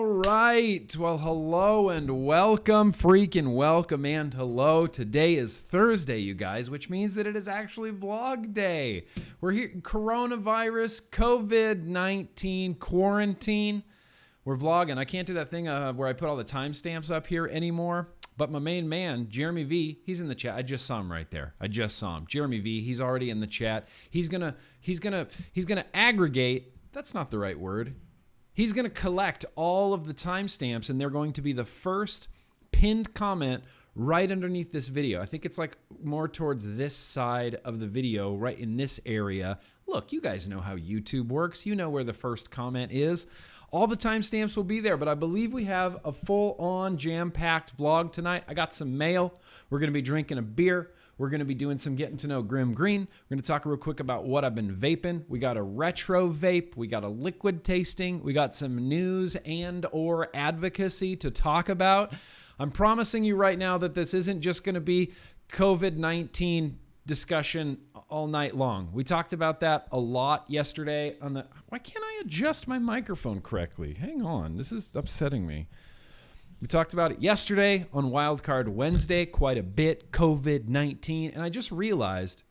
All right. Well, hello and welcome, freaking welcome and hello. Today is Thursday, you guys, which means that it is actually vlog day. We're here, coronavirus, COVID-19, quarantine. We're vlogging. I can't do that thing where I put all the timestamps up here anymore. But my main man, Jeremy V, he's in the chat. I just saw him right there. I just saw him. Jeremy V, he's already in the chat. He's gonna aggregate. That's not the right word. He's going to collect all of the timestamps, and they're going to be the first pinned comment right underneath this video. I think it's like more towards this side of the video, right in this area. Look, you guys know how YouTube works. You know where the first comment is. All the timestamps will be there, but I believe we have a full-on jam-packed vlog tonight. I got some mail. We're going to be drinking a beer. We're going to be doing some getting to know GrimmGreen. We're going to talk real quick about what I've been vaping. We got a retro vape. We got a liquid tasting. We got some news and or advocacy to talk about. I'm promising you right now that this isn't just going to be COVID-19 discussion all night long. We talked about that a lot yesterday on the... Why can't I adjust my microphone correctly? Hang on. This is upsetting me. We talked about it yesterday on Wildcard Wednesday, quite a bit, COVID-19, and I just realized,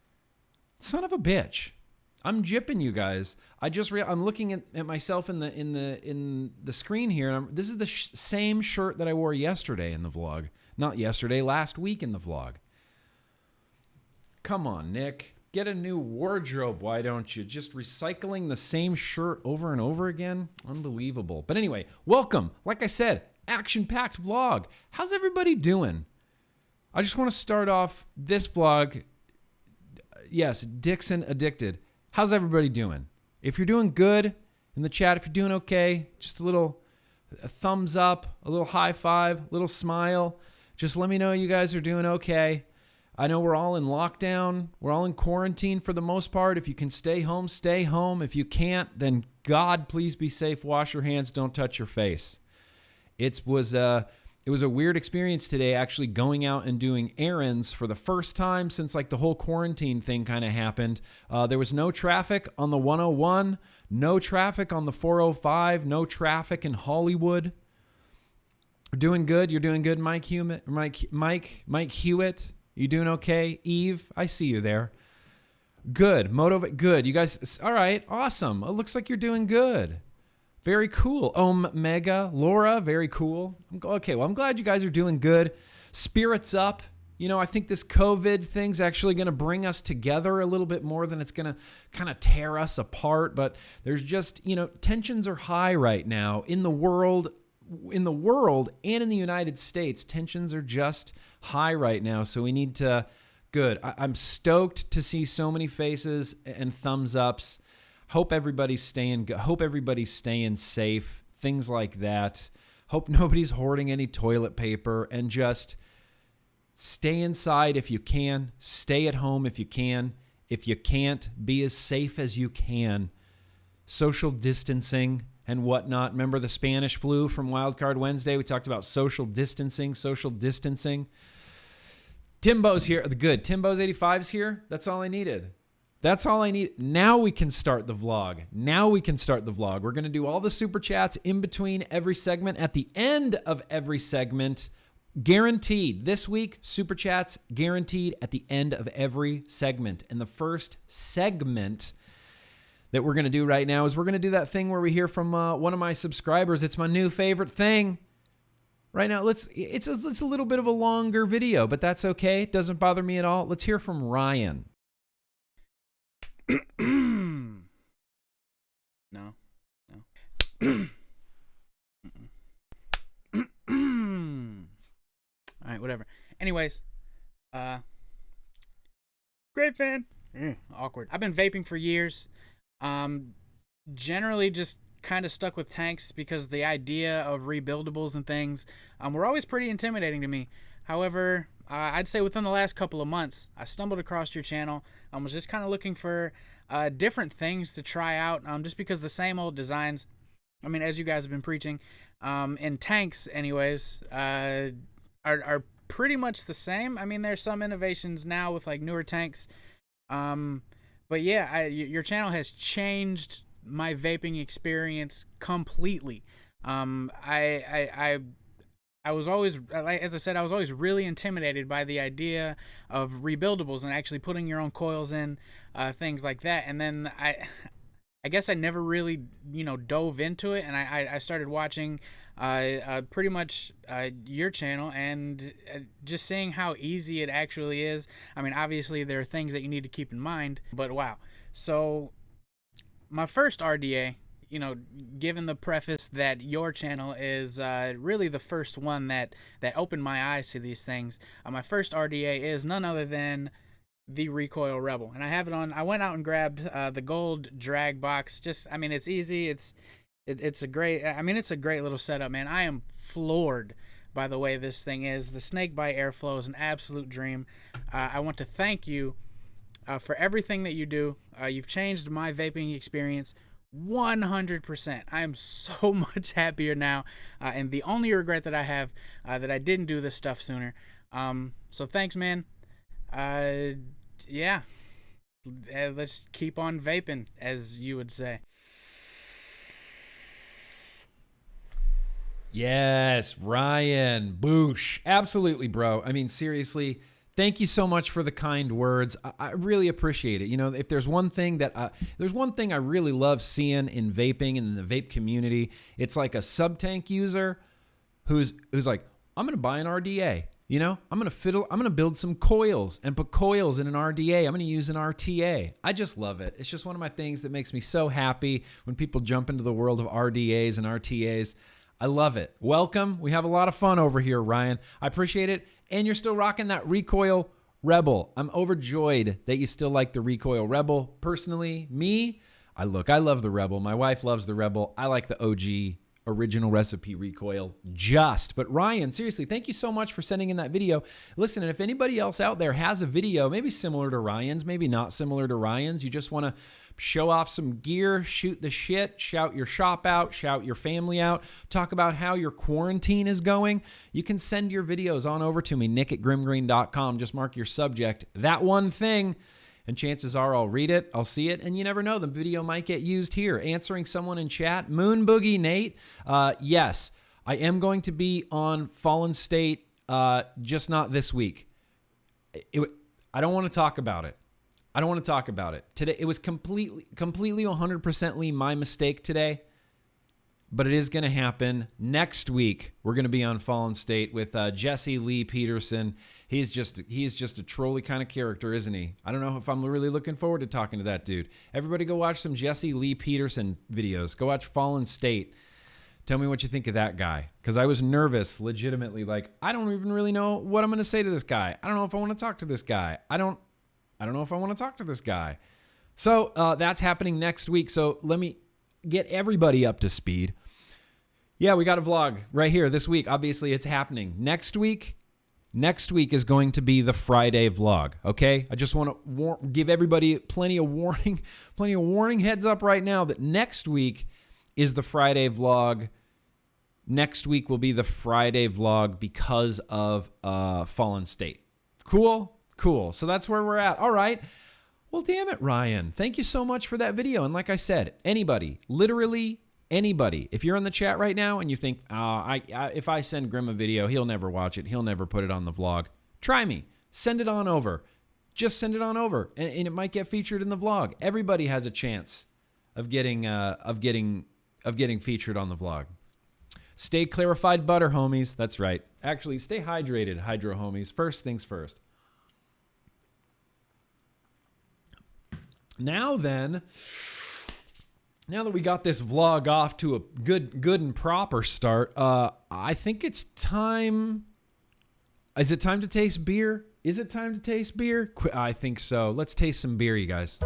son of a bitch, I'm jipping you guys. I'm looking at myself in the screen here, and this is the same shirt that I wore yesterday in the vlog. Not yesterday, last week in the vlog. Come on, Nick. Get a new wardrobe, why don't you? Just recycling the same shirt over and over again? Unbelievable. But anyway, welcome. Like I said, action-packed vlog. How's everybody doing? I just want to start off this vlog. Yes, Dixon Addicted. How's everybody doing? If you're doing good in the chat, if you're doing okay, just a thumbs up, a little high five, a little smile. Just let me know you guys are doing okay. I know we're all in lockdown. We're all in quarantine for the most part. If you can stay home, stay home. If you can't, then God, please be safe. Wash your hands. Don't touch your face. It was a weird experience today, actually going out and doing errands for the first time since like the whole quarantine thing kind of happened. There was no traffic on the 101, no traffic on the 405, no traffic in Hollywood. We're doing good. You're doing good, Mike Hewitt. You doing okay? Eve, I see you there. Good. Good. You guys, all right, awesome. It looks like you're doing good. Very cool. Mega, Laura, very cool. Okay, well, I'm glad you guys are doing good. Spirits up. You know, I think this COVID thing's actually going to bring us together a little bit more than it's going to kind of tear us apart. But there's just, you know, tensions are high right now in the world and in the United States. Tensions are just high right now. So we need to, good. I'm stoked to see so many faces and thumbs ups. Hope everybody's staying safe, things like that. Hope nobody's hoarding any toilet paper, and just stay inside if you can. Stay at home if you can. If you can't, be as safe as you can. Social distancing and whatnot. Remember the Spanish flu from Wildcard Wednesday? We talked about social distancing. Timbo's here. Good. Timbo's 85's here. That's all I needed. That's all I need. Now we can start the vlog. We're going to do all the super chats in between every segment. At the end of every segment, guaranteed. This week, super chats guaranteed at the end of every segment. And the first segment that we're going to do right now is we're going to do that thing where we hear from one of my subscribers. It's my new favorite thing. Right now, it's a little bit of a longer video, but that's okay. It doesn't bother me at all. Let's hear from Ryan. No. All right, whatever. Anyways, great fan. Awkward. I've been vaping for years. Generally just kind of stuck with tanks because the idea of rebuildables and things were always pretty intimidating to me. However, I'd say within the last couple of months, I stumbled across your channel. I was just kind of looking for different things to try out, just because the same old designs, I mean, as you guys have been preaching, in tanks anyways, are pretty much the same. I mean, there's some innovations now with like newer tanks. But yeah, your channel has changed my vaping experience completely. I was always, as I said, I was always really intimidated by the idea of rebuildables and actually putting your own coils in, things like that. And then I guess I never really, dove into it, and I started watching pretty much your channel, and just seeing how easy it actually is. I mean, obviously there are things that you need to keep in mind, but wow. So my first RDA, given the preface that your channel is really the first one that opened my eyes to these things, my first RDA is none other than the Recoil Rebel, and I have it on. I went out and grabbed the gold drag box. I mean, it's easy. It's a great. I mean, it's a great little setup, man. I am floored by the way this thing is. The snake bite airflow is an absolute dream. I want to thank you for everything that you do. You've changed my vaping experience 100%. I am so much happier now, and the only regret that I have that I didn't do this stuff sooner. So thanks, man. Yeah, let's keep on vaping, as you would say. Yes, Ryan, boosh. Absolutely, bro. I mean, seriously, thank you so much for the kind words. I really appreciate it. If there's one thing that I really love seeing in vaping and in the vape community, it's like a sub-tank user who's like, I'm going to buy an RDA. I'm going to build some coils and put coils in an RDA. I'm going to use an RTA. I just love it. It's just one of my things that makes me so happy when people jump into the world of RDAs and RTAs. I love it. Welcome. We have a lot of fun over here, Ryan. I appreciate it. And you're still rocking that Recoil Rebel. I'm overjoyed that you still like the Recoil Rebel. Personally, I love the Rebel. My wife loves the Rebel. I like the OG original recipe Recoil but Ryan, seriously, thank you so much for sending in that video. Listen, and if anybody else out there has a video maybe similar to Ryan's, maybe not similar to Ryan's, you just want to show off some gear, shoot the shit, shout your shop out, shout your family out, talk about how your quarantine is going, you can send your videos on over to me, nick@grimmgreen.com. Just mark your subject that one thing, and chances are I'll read it, I'll see it, and you never know, the video might get used here. Answering someone in chat, Moon Boogie Nate, yes, I am going to be on Fallen State, just not this week. I don't want to talk about it. Today, it was completely 100%ly my mistake today, but it is going to happen. Next week, we're going to be on Fallen State with Jesse Lee Peterson. He's just a trolly kind of character, isn't he? I don't know if I'm really looking forward to talking to that dude. Everybody go watch some Jesse Lee Peterson videos. Go watch Fallen State. Tell me what you think of that guy. Because I was nervous, legitimately. Like, I don't even really know what I'm going to say to this guy. I don't know if I want to talk to this guy. I don't know if I want to talk to this guy. So that's happening next week. So let me get everybody up to speed. Yeah, we got a vlog right here this week. Obviously, it's happening. Next week is going to be the Friday vlog, okay? I just want to give everybody plenty of warning heads up right now that next week is the Friday vlog. Next week will be the Friday vlog because of Fallen State. Cool? Cool. So that's where we're at. All right. Well, damn it, Ryan. Thank you so much for that video. And like I said, anybody, literally anybody, if you're in the chat right now and you think, if I send Grimm a video, he'll never watch it. He'll never put it on the vlog. Try me. Send it on over. Just send it on over, and it might get featured in the vlog. Everybody has a chance of getting featured on the vlog. Stay clarified butter, homies. That's right. Actually, stay hydrated, hydro homies. First things first. Now that we got this vlog off to a good and proper start, I think it's time. Is it time to taste beer? Is it time to taste beer? I think so. Let's taste some beer, you guys.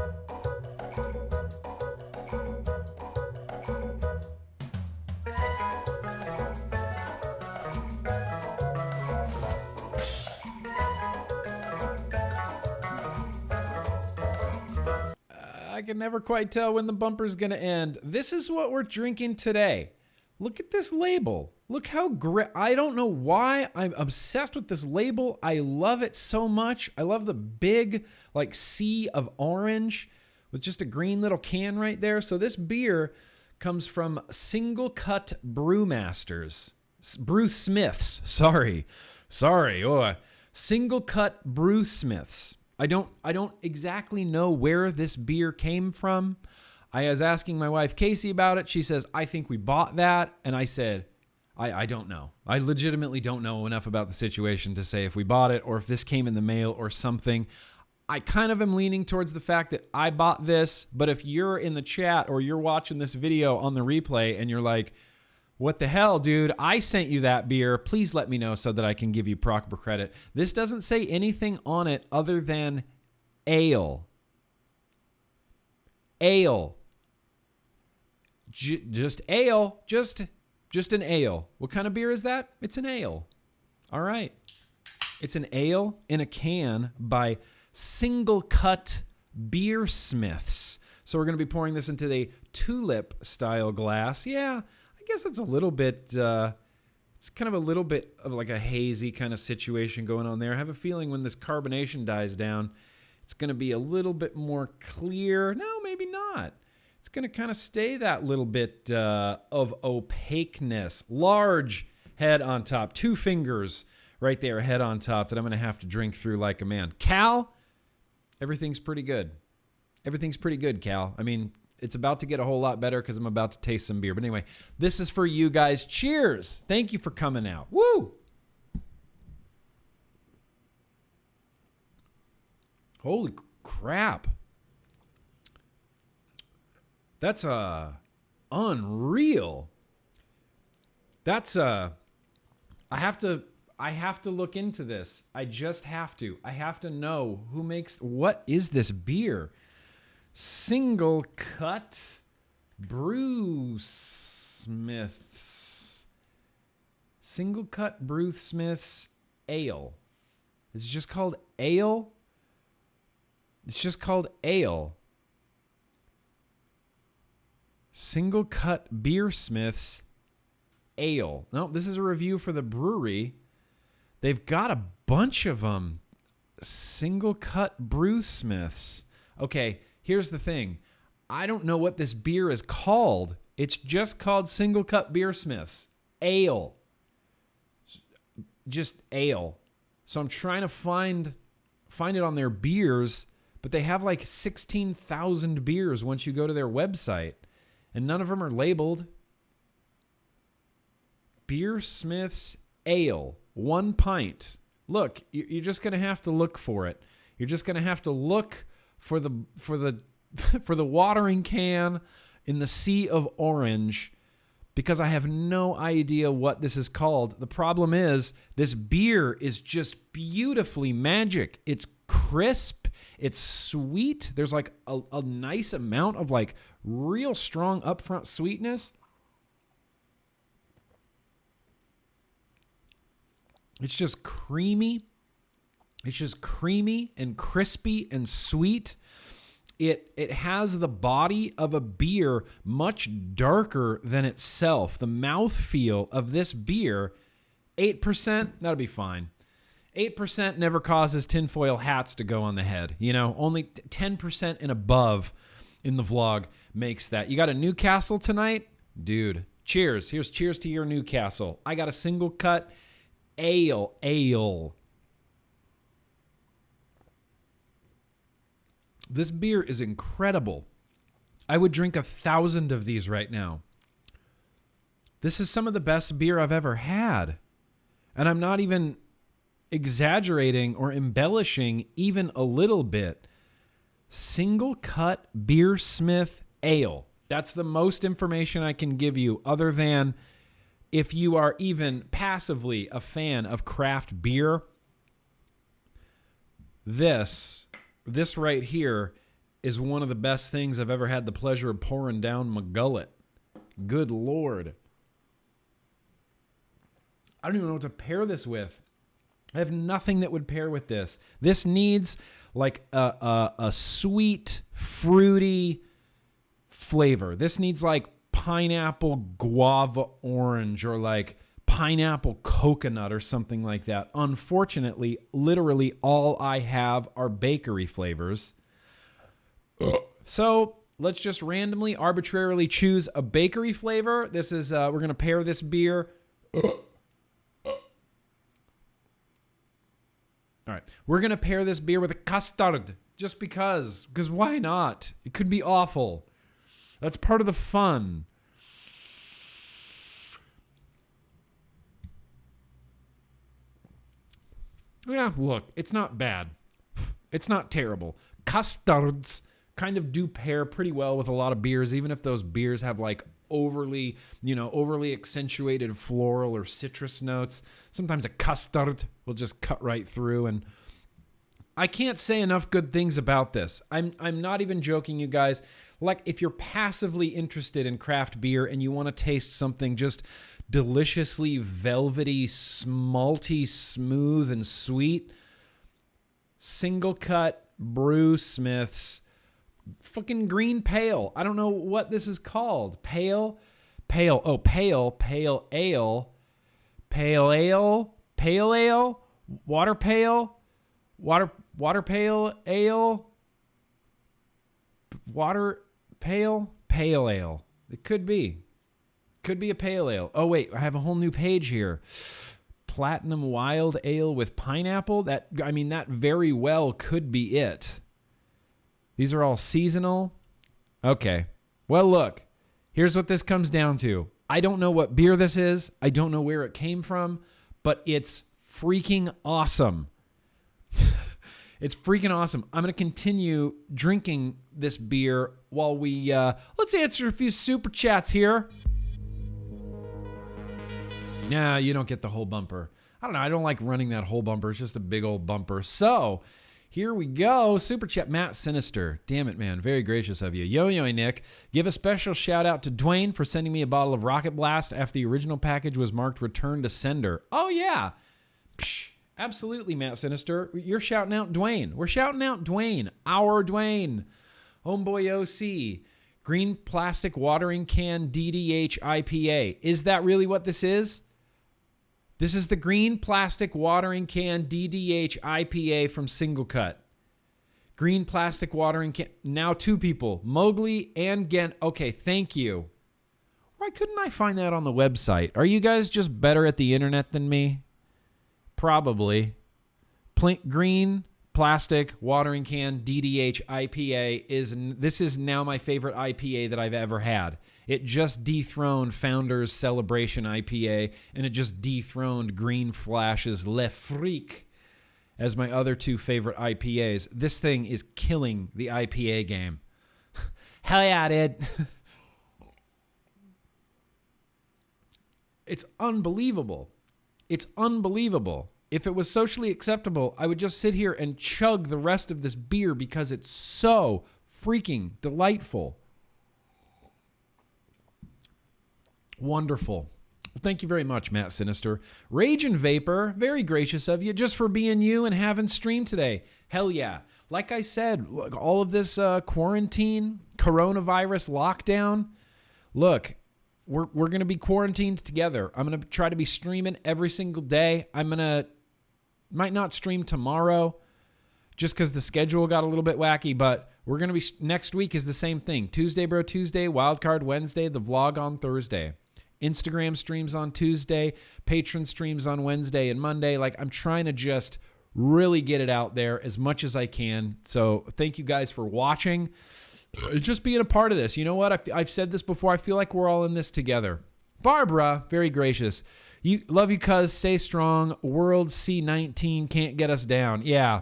I can never quite tell when the bumper's gonna end. This is what we're drinking today. Look at this label. Look how great. I don't know why I'm obsessed with this label. I love it so much. I love the big like sea of orange with just a green little can right there. So this beer comes from Single Cut Brewmasters. Brewsmiths. Sorry. Oh, Single Cut Brewsmiths. I don't exactly know where this beer came from. I was asking my wife, Casey, about it. She says, I think we bought that. And I said, I don't know. I legitimately don't know enough about the situation to say if we bought it or if this came in the mail or something. I kind of am leaning towards the fact that I bought this, but if you're in the chat or you're watching this video on the replay and you're like, what the hell, dude? I sent you that beer. Please let me know so that I can give you proper credit. This doesn't say anything on it other than ale. Ale. Just ale. Just an ale. What kind of beer is that? It's an ale. All right. It's an ale in a can by Single Cut Beersmiths. So we're going to be pouring this into the tulip style glass. Yeah, I guess it's a little bit, it's kind of a little bit of like a hazy kind of situation going on there. I have a feeling when this carbonation dies down, it's going to be a little bit more clear. No, maybe not. It's going to kind of stay that little bit of opaqueness. Large head on top. 2 fingers right there, head on top that I'm going to have to drink through like a man. Cal, everything's pretty good. Everything's pretty good, Cal. I mean, it's about to get a whole lot better because I'm about to taste some beer. But anyway, this is for you guys. Cheers. Thank you for coming out. Woo! Holy crap. That's unreal. That's I have to look into this. I just have to. I have to know who makes what is this beer? Single Cut Brewsmiths. Single Cut Brewsmiths Ale. Is it just called ale? It's just called ale. Single Cut Beersmiths Ale. No, this is a review for the brewery. They've got a bunch of them. Single Cut Brewsmiths. Okay, here's the thing. I don't know what this beer is called. It's just called Single Cut Beersmiths Ale. Just ale. So I'm trying to find it on their beers, but they have like 16,000 beers once you go to their website. And none of them are labeled. Beersmiths Ale, 1 pint. Look, you're just going to have to look for it. You're just going to have to look for the for the watering can in the sea of orange because I have no idea what this is called. The problem is this beer is just beautifully magic. It's crisp. It's sweet. There's like a nice amount of like real strong upfront sweetness. It's just creamy. It's just creamy and crispy and sweet. It has the body of a beer much darker than itself. The mouthfeel of this beer, 8%, that'll be fine. 8% never causes tinfoil hats to go on the head. You know, only 10% and above in the vlog makes that. You got a Newcastle tonight? Dude, cheers. Here's cheers to your Newcastle. I got a Single Cut Ale. This beer is incredible. I would drink 1,000 of these right now. This is some of the best beer I've ever had. And I'm not even exaggerating or embellishing even a little bit. Single Cut Beersmith Ale. That's the most information I can give you other than if you are even passively a fan of craft beer. This right here is one of the best things I've ever had the pleasure of pouring down my gullet. Good Lord. I don't even know what to pair this with. I have nothing that would pair with this. This needs like a sweet, fruity flavor. This needs like pineapple guava orange or like pineapple coconut or something like that. Unfortunately, literally all I have are bakery flavors. So let's just randomly, arbitrarily choose a bakery flavor. This is, we're going to pair this beer. All right. We're going to pair this beer with a custard just because why not? It could be awful. That's part of the fun. Yeah, look, it's not bad. It's not terrible. Custards kind of do pair pretty well with a lot of beers, even if those beers have like overly accentuated floral or citrus notes. Sometimes a custard will just cut right through, and I can't say enough good things about this. I'm not even joking, you guys. Like, if you're passively interested in craft beer and you want to taste something just deliciously velvety, malty, smooth, and sweet, Single Cut Brew Smith's fucking green pale. I don't know what this is called. Pale ale, water pale ale. It could be a pale ale. Oh wait, I have a whole new page here. Platinum Wild Ale with pineapple. That very well could be it. These are all seasonal. Okay. Well, look. Here's what this comes down to. I don't know what beer this is. I don't know where it came from, but it's freaking awesome. It's freaking awesome. I'm going to continue drinking this beer while we, let's answer a few super chats here. Nah, you don't get the whole bumper. I don't know. I don't like running that whole bumper. It's just a big old bumper. So here we go. Super chat, Matt Sinister. Damn it, man. Very gracious of you. Yo-Yo Nick, give a special shout out to Dwayne for sending me a bottle of Rocket Blast after the original package was marked return to sender. Oh, yeah. Psh, absolutely, Matt Sinister. You're shouting out Dwayne. We're shouting out Dwayne. Our Dwayne. Homeboy OC. Green plastic watering can DDH IPA. Is that really what this is? This is the green plastic watering can DDH IPA from Single Cut. Green plastic watering can. Now 2 people, Mowgli and Gent. Okay, thank you. Why couldn't I find that on the website? Are you guys just better at the internet than me? Probably. Green plastic watering can DDH IPA this is now my favorite IPA that I've ever had. It just dethroned Founders Celebration IPA, and it just dethroned Green Flash's Le Freak as my other 2 favorite IPAs. This thing is killing the IPA game. Hell yeah, dude. It's unbelievable. It's unbelievable. If it was socially acceptable, I would just sit here and chug the rest of this beer because it's so freaking delightful. Wonderful. Well, thank you very much, Matt Sinister. Rage and Vapor, very gracious of you, just for being you and having stream today. Hell yeah. Like I said, look, all of this quarantine, coronavirus lockdown, look, we're going to be quarantined together. I'm going to try to be streaming every single day. Might not stream tomorrow just because the schedule got a little bit wacky, but we're going to be, next week is the same thing. Tuesday, Bro Tuesday, Wildcard Wednesday, the vlog on Thursday. Instagram streams on Tuesday, Patreon streams on Wednesday and Monday. Like, I'm trying to just really get it out there as much as I can. So thank you guys for watching. Just being a part of this. You know what? I've said this before. I feel like we're all in this together. Barbara, very gracious. Love you, cuz. Stay strong. World C19 can't get us down. Yeah.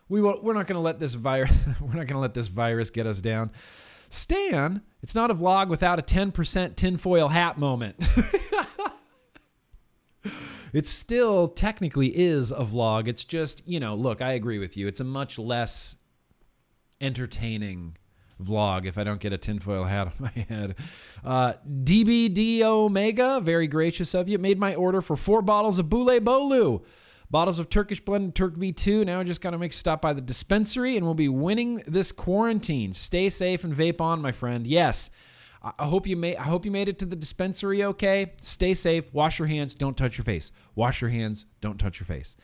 We're not going to let this virus. We're not going to let this virus get us down. Stan, it's not a vlog without a 10% tinfoil hat moment. It still technically is a vlog. It's just, look, I agree with you. It's a much less entertaining vlog if I don't get a tinfoil hat on my head. DBD Omega, very gracious of you. Made my order for 4 bottles of Boule Bolu. Bottles of Turkish blended Turk V2. Now I just got to make a stop by the dispensary and we'll be winning this quarantine. Stay safe and vape on, my friend. Yes. I hope you made it to the dispensary okay. Stay safe. Wash your hands. Don't touch your face. Wash your hands. Don't touch your face.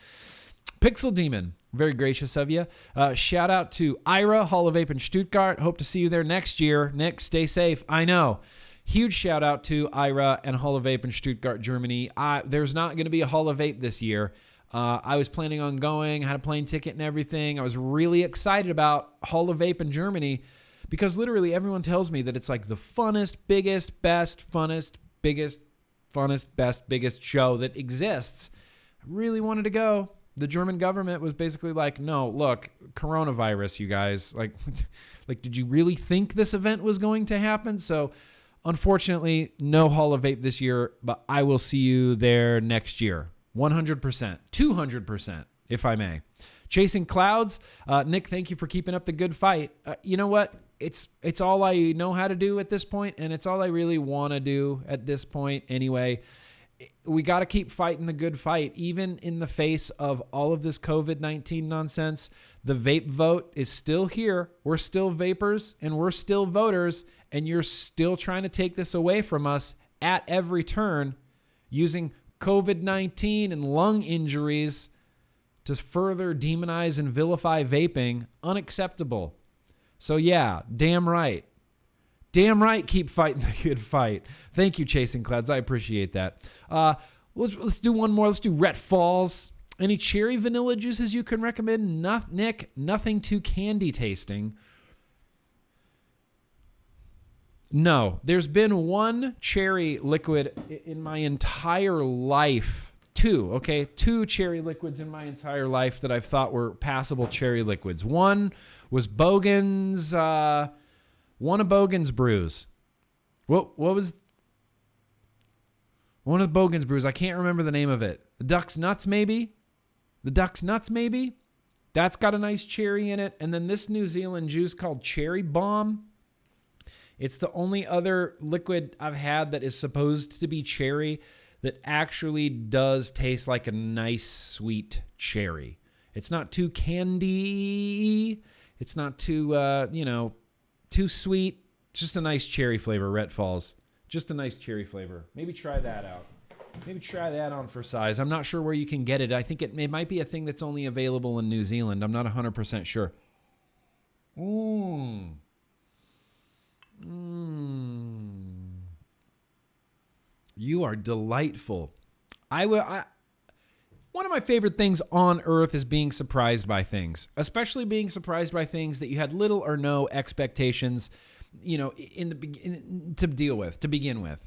Pixel Demon, very gracious of you. Shout out to Ira, Hall of Vape in Stuttgart. Hope to see you there next year. Nick, stay safe. I know. Huge shout out to Ira and Hall of Vape in Stuttgart, Germany. There's not going to be a Hall of Vape this year. I was planning on going, had a plane ticket and everything. I was really excited about Hall of Vape in Germany because literally everyone tells me that it's like the funnest, biggest, best, funnest, biggest, funnest, best, biggest show that exists. I really wanted to go. The German government was basically like, no, look, coronavirus, you guys. Like, did you really think this event was going to happen? So, unfortunately, no Hall of Vape this year, but I will see you there next year. 100%, 200%, if I may. Chasing Clouds. Nick, thank you for keeping up the good fight. You know what? It's all I know how to do at this point, and it's all I really want to do at this point anyway. We got to keep fighting the good fight, even in the face of all of this COVID-19 nonsense. The vape vote is still here. We're still vapors and we're still voters, and you're still trying to take this away from us at every turn using COVID-19 and lung injuries to further demonize and vilify vaping. Unacceptable. So yeah, damn right. Damn right, keep fighting the good fight. Thank you, Chasing Clouds. I appreciate that. Let's do one more. Let's do Rhett Falls. Any cherry vanilla juices you can recommend? Nick, nothing too candy tasting. No, there's been one cherry liquid in my entire life. Two cherry liquids in my entire life that I've thought were passable cherry liquids. One was Bogan's... one of Bogan's brews. What was one of the Bogan's brews? I can't remember the name of it. The Duck's Nuts, maybe? That's got a nice cherry in it. And then this New Zealand juice called Cherry Bomb. It's the only other liquid I've had that is supposed to be cherry that actually does taste like a nice sweet cherry. It's not too candy. It's not too, too sweet. Just a nice cherry flavor, Rhett Falls. Just a nice cherry flavor. Maybe try that out. Maybe try that on for size. I'm not sure where you can get it. I think it might be a thing that's only available in New Zealand. I'm not 100% sure. You are delightful. One of my favorite things on earth is being surprised by things, especially being surprised by things that you had little or no expectations, to begin with.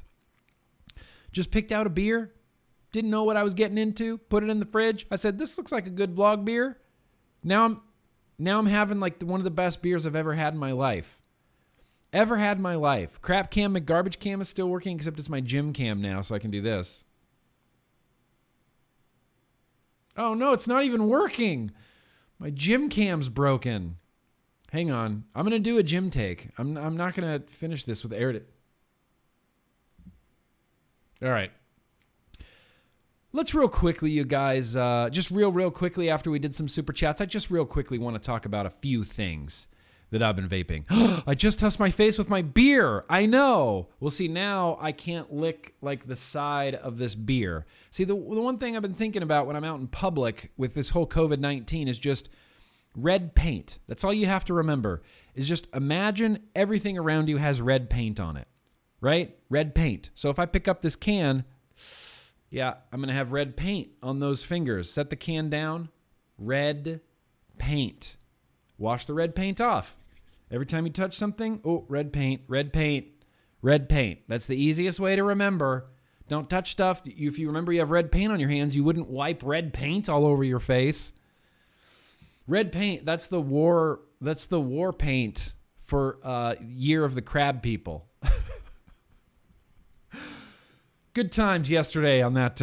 Just picked out a beer, didn't know what I was getting into, put it in the fridge. I said, this looks like a good vlog beer. Now I'm having like one of the best beers I've ever had in my life. Crap cam, McGarbage cam is still working, except it's my gym cam now, so I can do this. Oh no, it's not even working. My gym cam's broken. Hang on. I'm going to do a gym take. I'm not going to finish this with air. All right. Let's real quickly, you guys, just real quickly after we did some super chats, I just real quickly want to talk about a few things that I've been vaping. I just touched my face with my beer. I know. Well, see, now I can't lick like the side of this beer. See, the one thing I've been thinking about when I'm out in public with this whole COVID-19 is just red paint. That's all you have to remember is just imagine everything around you has red paint on it, right? Red paint. So if I pick up this can, yeah, I'm going to have red paint on those fingers. Set the can down. Red paint. Wash the red paint off. Every time you touch something, oh, red paint, red paint, red paint. That's the easiest way to remember. Don't touch stuff. If you remember you have red paint on your hands, you wouldn't wipe red paint all over your face. Red paint, that's the war paint for Year of the Crab People. Good times yesterday on that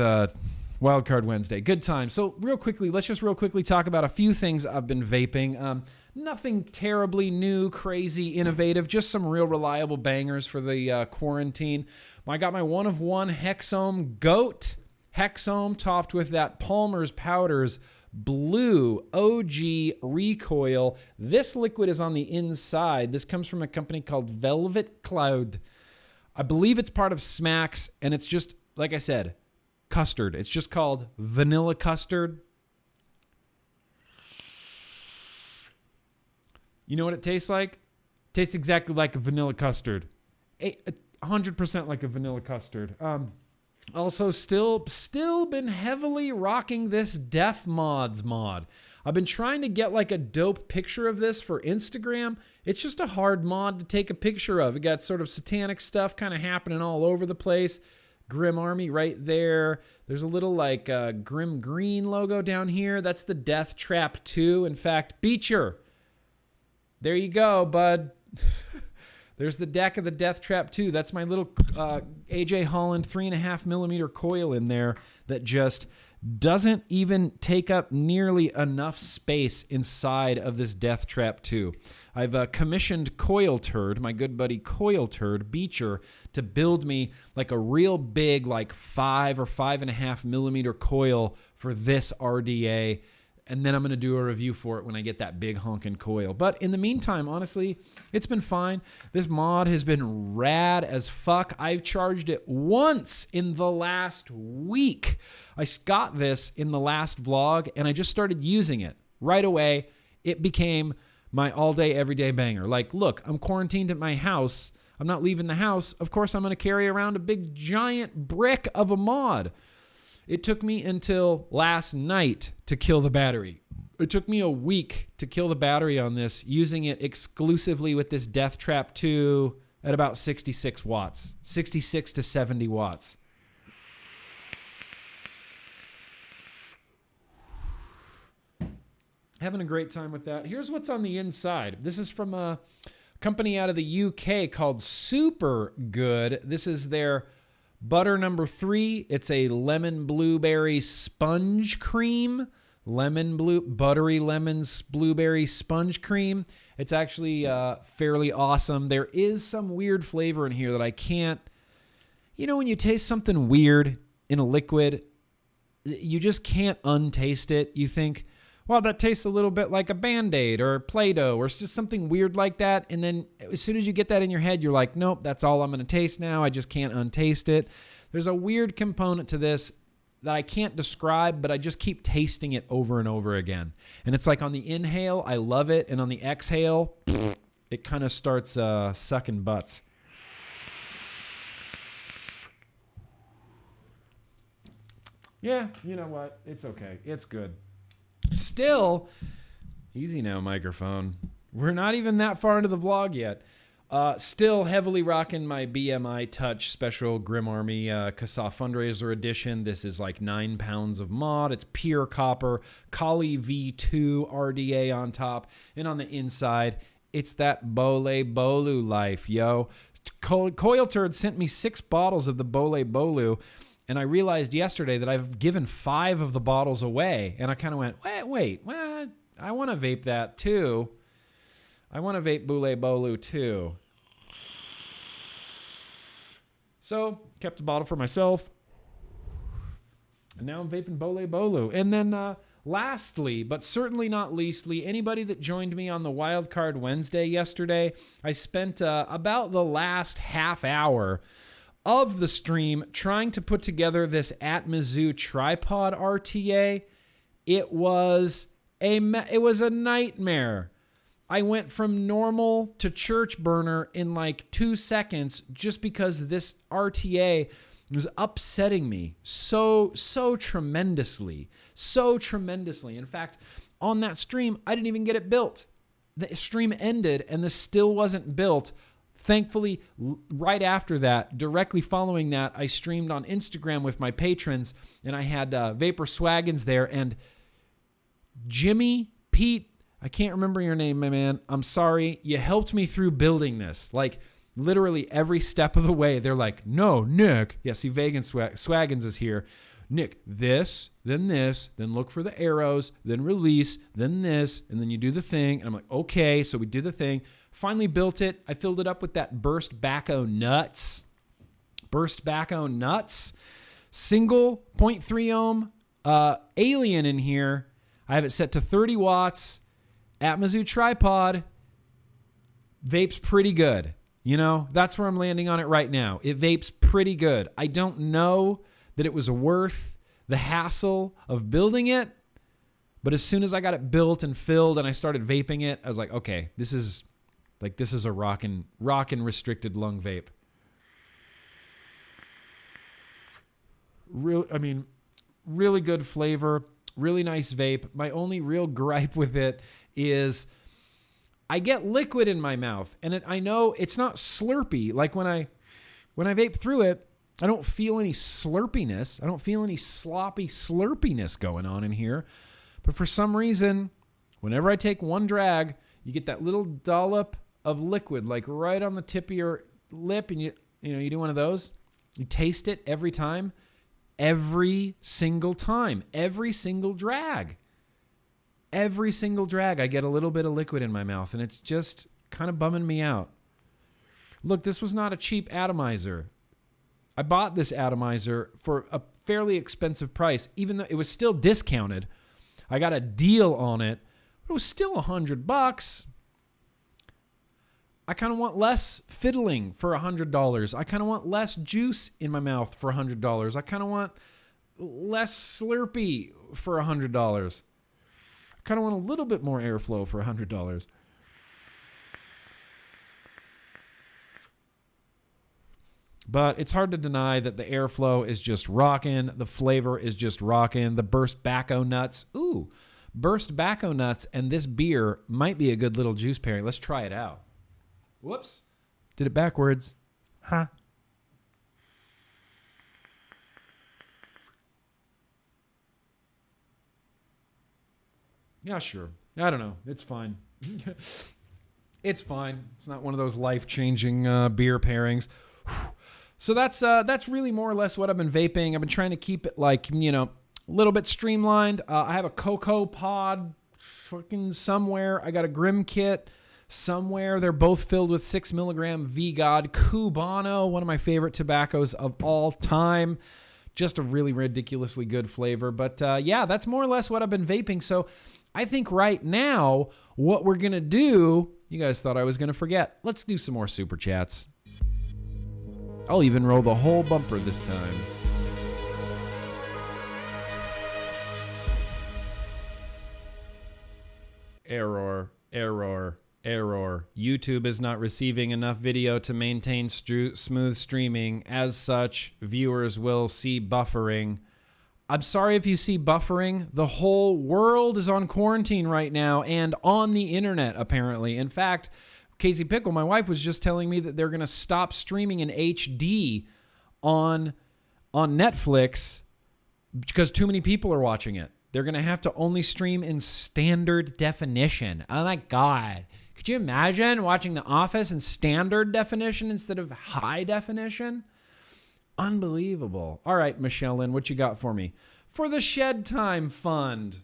Wildcard Wednesday. Good times. So let's just real quickly talk about a few things I've been vaping. Nothing terribly new, crazy, innovative, just some real reliable bangers for the quarantine. I got my 1 of 1 Hexome Goat. Hexome topped with that Palmer's Powders Blue OG Recoil. This liquid is on the inside. This comes from a company called Velvet Cloud. I believe it's part of Smacks, and it's just, like I said, custard. It's just called vanilla custard. You know what it tastes like? Tastes exactly like a vanilla custard. 100% like a vanilla custard. Also, still been heavily rocking this Def Mods mod. I've been trying to get like a dope picture of this for Instagram. It's just a hard mod to take a picture of. It got sort of satanic stuff kind of happening all over the place. Grimm Army right there. There's a little like GrimmGreen logo down here. That's the Death Trap 2. In fact, Beecher. There you go, bud. There's the deck of the Death Trap 2. That's my little AJ Holland 3.5 millimeter coil in there that just doesn't even take up nearly enough space inside of this Death Trap 2. I've commissioned Coil Turd, my good buddy Coil Turd, Beecher, to build me like a real big, like 5 or 5.5 millimeter coil for this RDA. And then I'm going to do a review for it when I get that big honking coil. But in the meantime, honestly, it's been fine. This mod has been rad as fuck. I've charged it once in the last week. I got this in the last vlog, and I just started using it. Right away, it became my all-day, everyday banger. Like, look, I'm quarantined at my house. I'm not leaving the house. Of course, I'm going to carry around a big, giant brick of a mod. It took me until last night to kill the battery. It took me a week to kill the battery on this, using it exclusively with this Death Trap 2 at about 66 watts, 66 to 70 watts. Having a great time with that. Here's what's on the inside. This is from a company out of the UK called Super Good. This is their butter number 3. It's a lemon blueberry sponge cream. Buttery lemon blueberry sponge cream. It's actually fairly awesome. There is some weird flavor in here that I can't... You know when you taste something weird in a liquid, you just can't untaste it. You think, well, that tastes a little bit like a Band-Aid or Play-Doh or it's just something weird like that. And then as soon as you get that in your head, you're like, nope, that's all I'm going to taste now. I just can't untaste it. There's a weird component to this that I can't describe, but I just keep tasting it over and over again. And it's like on the inhale, I love it. And on the exhale, it kind of starts sucking butts. Yeah, you know what? It's okay. It's good. Still, easy now, microphone. We're not even that far into the vlog yet. Still heavily rocking my BMI Touch Special Grimm Army CASA Fundraiser Edition. This is like 9 pounds of mod. It's pure copper. Kali V2 RDA on top. And on the inside, it's that Bole Bolu life, yo. Coil Turd sent me 6 bottles of the Bole Bolu. And I realized yesterday that I've given 5 of the bottles away. And I kind of went, wait, I want to vape that too. I want to vape Bole Bolu too. So, kept a bottle for myself. And now I'm vaping Bole Bolu. And then lastly, but certainly not leastly, anybody that joined me on the Wildcard Wednesday yesterday, I spent about the last half hour of the stream trying to put together this Atmazoo tripod RTA. It was a nightmare. I went from normal to church burner in like 2 seconds just because this RTA was upsetting me so tremendously. In fact, on that stream, I didn't even get it built. The stream ended and this still wasn't built. Thankfully, right after that, directly following that, I streamed on Instagram with my patrons, and I had Vapor Swaggins there, and Jimmy, Pete, I can't remember your name, my man. I'm sorry. You helped me through building this. Like, literally every step of the way, they're like, no, Nick. Yeah, see, Vegan Swaggins is here. Nick, this, then look for the arrows, then release, then this, and then you do the thing. And I'm like, okay, so we did the thing. Finally built it. I filled it up with that Burst Bacco Nuts. Single 0.3 ohm Alien in here. I have it set to 30 watts. Atmazoo tripod. Vapes pretty good. You know, that's where I'm landing on it right now. It vapes pretty good. I don't know that it was worth the hassle of building it, But as soon as I got it built and filled and I started vaping it, I was like, okay, this is a rockin' restricted lung vape. Really good flavor, really nice vape. My only real gripe with it is I get liquid in my mouth, and I know it's not slurpy. Like when I vape through it, I don't feel any slurpiness. I don't feel any sloppy slurpiness going on in here. But for some reason, whenever I take one drag, you get that little dollop of liquid, like right on the tip of your lip, and you do one of those. You taste it every time, every single time, every single drag. Every single drag, I get a little bit of liquid in my mouth, and it's just kind of bumming me out. Look, this was not a cheap atomizer. I bought this atomizer for a fairly expensive price, even though it was still discounted. I got a deal on it, but it was still $100. I kind of want less fiddling for $100. I kind of want less juice in my mouth for $100. I kind of want less Slurpee for $100. I kind of want a little bit more airflow for $100. But it's hard to deny that the airflow is just rocking. The flavor is just rocking. The burst bacco nuts. Ooh, burst bacco nuts and this beer might be a good little juice pairing. Let's try it out. Whoops. Did it backwards. Huh. Yeah, sure. I don't know. It's fine. It's fine. It's not one of those life-changing beer pairings. So that's really more or less what I've been vaping. I've been trying to keep it like, a little bit streamlined. I have a cocoa pod fucking somewhere. I got a Grimm kit somewhere. They're both filled with 6 milligram VGOD Cubano, one of my favorite tobaccos of all time. Just a really ridiculously good flavor. But yeah, that's more or less what I've been vaping. So I think right now what we're going to do, you guys thought I was going to forget. Let's do some more super chats. I'll even roll the whole bumper this time. Error. YouTube is not receiving enough video to maintain smooth streaming. As such, viewers will see buffering. I'm sorry if you see buffering. The whole world is on quarantine right now and on the internet, apparently. In fact, Casey Pickle, my wife, was just telling me that they're going to stop streaming in HD on Netflix because too many people are watching it. They're going to have to only stream in standard definition. Oh my God. Could you imagine watching The Office in standard definition instead of high definition? Unbelievable. All right, Michelle Lynn, what you got for me? For the Shed Time Fund.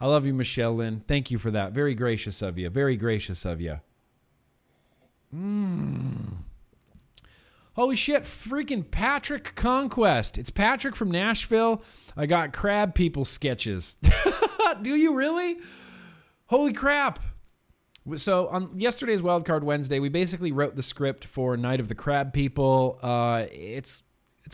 I love you, Michelle Lynn. Thank you for that. Very gracious of you. Very gracious of you. Holy shit, freaking Patrick Conquest. It's Patrick from Nashville. I got Crab People sketches. Do you really? Holy crap. So on yesterday's Wildcard Wednesday, we basically wrote the script for Night of the Crab People. It's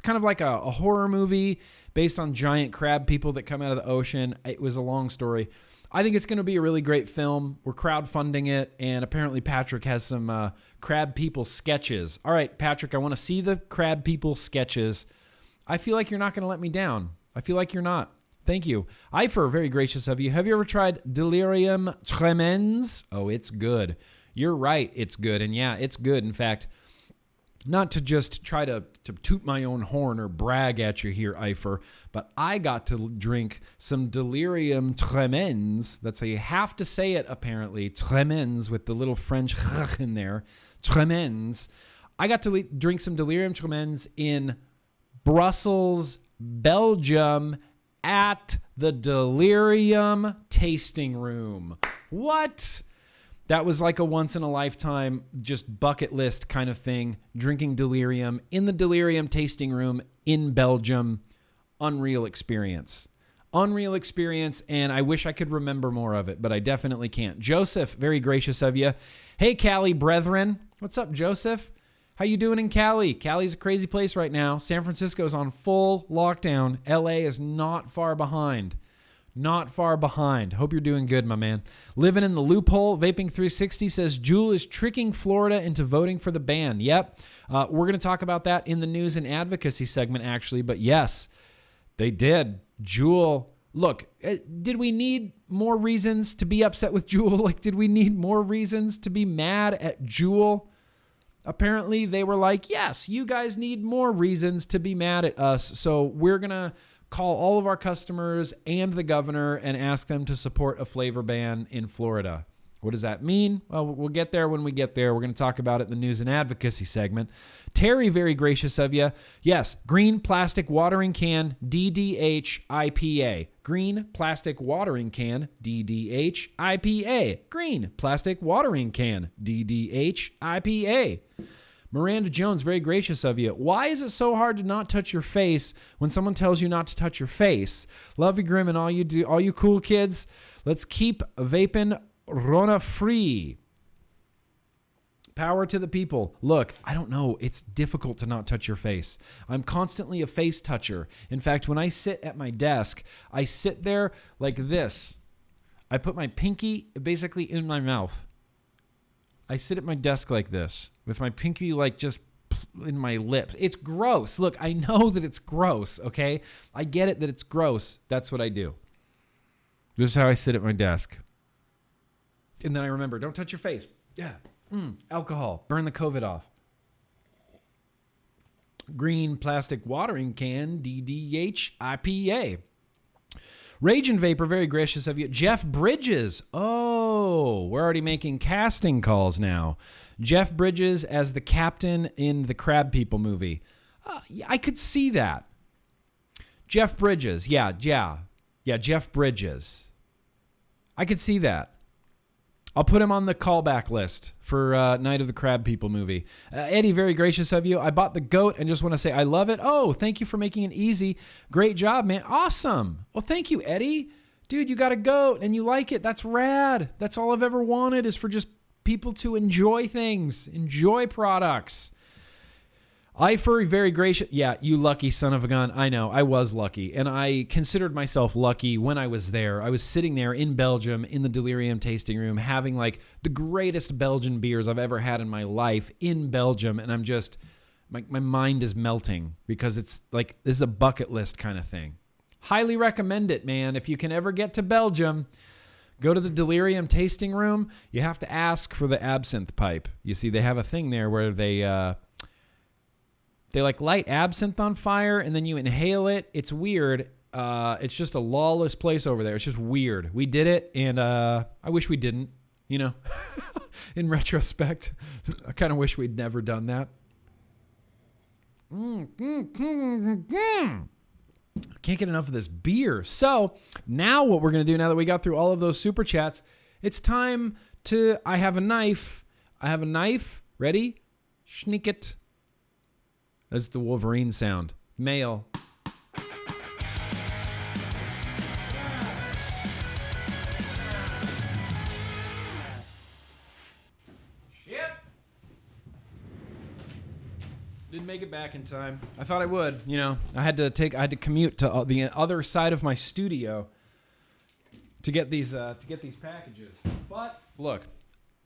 kind of like a horror movie based on giant crab people that come out of the ocean. It was a long story. I think it's going to be a really great film. We're crowdfunding it, and apparently Patrick has some Crab People sketches. All right, Patrick, I want to see the Crab People sketches. I feel like you're not going to let me down. I feel like you're not. Thank you. Ifer, very gracious of you. Have you ever tried Delirium Tremens? Oh, it's good. You're right, it's good. And yeah, it's good. In fact, not to just try to toot my own horn or brag at you here, Ifer, but I got to drink some Delirium Tremens. That's how you have to say it, apparently. Tremens, with the little French in there. Tremens. I got to drink some Delirium Tremens in Brussels, Belgium, at the Delirium Tasting Room. What? That was like a once-in-a-lifetime, just bucket list kind of thing. Drinking Delirium in the Delirium Tasting Room in Belgium. Unreal experience. Unreal experience, and I wish I could remember more of it, but I definitely can't. Joseph, very gracious of you. Hey, Cali brethren. What's up, Joseph? How you doing in Cali? Cali's a crazy place right now. San Francisco's on full lockdown. LA is not far behind. Not far behind. Hope you're doing good, my man. Living in the loophole. Vaping 360 says JUUL is tricking Florida into voting for the ban. Yep. We're going to talk about that in the news and advocacy segment, actually. But yes, they did. JUUL. Look, did we need more reasons to be upset with JUUL? Like, did we need more reasons to be mad at JUUL? Apparently, they were like, yes, you guys need more reasons to be mad at us. So we're going to call all of our customers and the governor and ask them to support a flavor ban in Florida. What does that mean? Well, we'll get there when we get there. We're going to talk about it in the news and advocacy segment. Terry, very gracious of you. Yes, green plastic watering can, DDH IPA. Green plastic watering can, DDH IPA. Green plastic watering can, DDH IPA. Miranda Jones, very gracious of you. Why is it so hard to not touch your face when someone tells you not to touch your face? Love you, Grimm, and all you cool kids. Let's keep vaping Rona free. Power to the people. Look, I don't know. It's difficult to not touch your face. I'm constantly a face toucher. In fact, when I sit at my desk, I sit there like this. I put my pinky basically in my mouth. I sit at my desk like this with my pinky like just in my lips. It's gross. Look, I know that it's gross, okay? I get it that it's gross. That's what I do. This is how I sit at my desk. And then I remember, don't touch your face. Yeah. Alcohol. Burn the COVID off. Green plastic watering can, DDH IPA. Rage and Vapor, very gracious of you. Jeff Bridges. Oh, we're already making casting calls now. Jeff Bridges as the captain in the Crab People movie. I could see that. Jeff Bridges. Yeah, Jeff Bridges. I could see that. I'll put him on the callback list for Night of the Crab People movie. Eddie, very gracious of you. I bought the goat and just want to say I love it. Oh, thank you for making it easy. Great job, man. Awesome. Well, thank you, Eddie. Dude, you got a goat and you like it. That's rad. That's all I've ever wanted is for just people to enjoy things, enjoy products. Ifer, very gracious. Yeah, you lucky son of a gun. I know, I was lucky. And I considered myself lucky when I was there. I was sitting there in Belgium in the Delirium tasting room having like the greatest Belgian beers I've ever had in my life in Belgium. And I'm just, my mind is melting because it's like, this is a bucket list kind of thing. Highly recommend it, man. If you can ever get to Belgium, go to the Delirium tasting room. You have to ask for the absinthe pipe. You see, they have a thing there where they like light absinthe on fire and then you inhale it. It's weird. It's just a lawless place over there. It's just weird. We did it and I wish we didn't, you know, in retrospect. I kind of wish we'd never done that. Can't get enough of this beer. So now what we're going to do now that we got through all of those super chats, it's time to, I have a knife. Ready? Sneak it. That's the Wolverine sound. Mail. Shit. Didn't make it back in time. I thought I would, you know. I had to commute to the other side of my studio to get these packages. But look,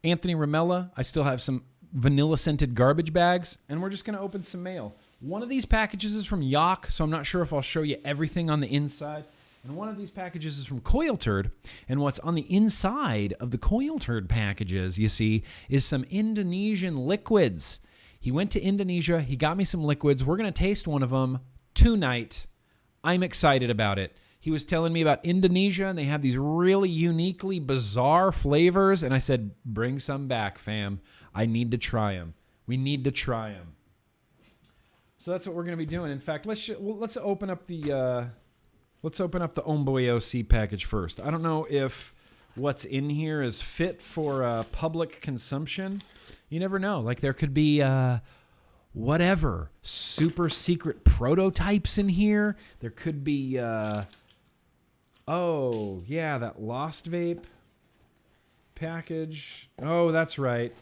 Anthony Ramella, I still have some vanilla scented garbage bags, and we're just going to open some mail. One of these packages is from Yak, so I'm not sure if I'll show you everything on the inside. And one of these packages is from Coil Turd, and what's on the inside of the Coil Turd packages, you see, is some Indonesian liquids. He went to Indonesia, he got me some liquids. We're going to taste one of them tonight. I'm excited about it. He was telling me about Indonesia, and they have these really uniquely bizarre flavors. And I said, bring some back, fam. I need to try them. We need to try them. So that's what we're going to be doing. In fact, let's open up the Omboy OC package first. I don't know if what's in here is fit for public consumption. You never know. Like there could be whatever super secret prototypes in here. There could be. Oh, yeah, that Lost Vape package. Oh, that's right.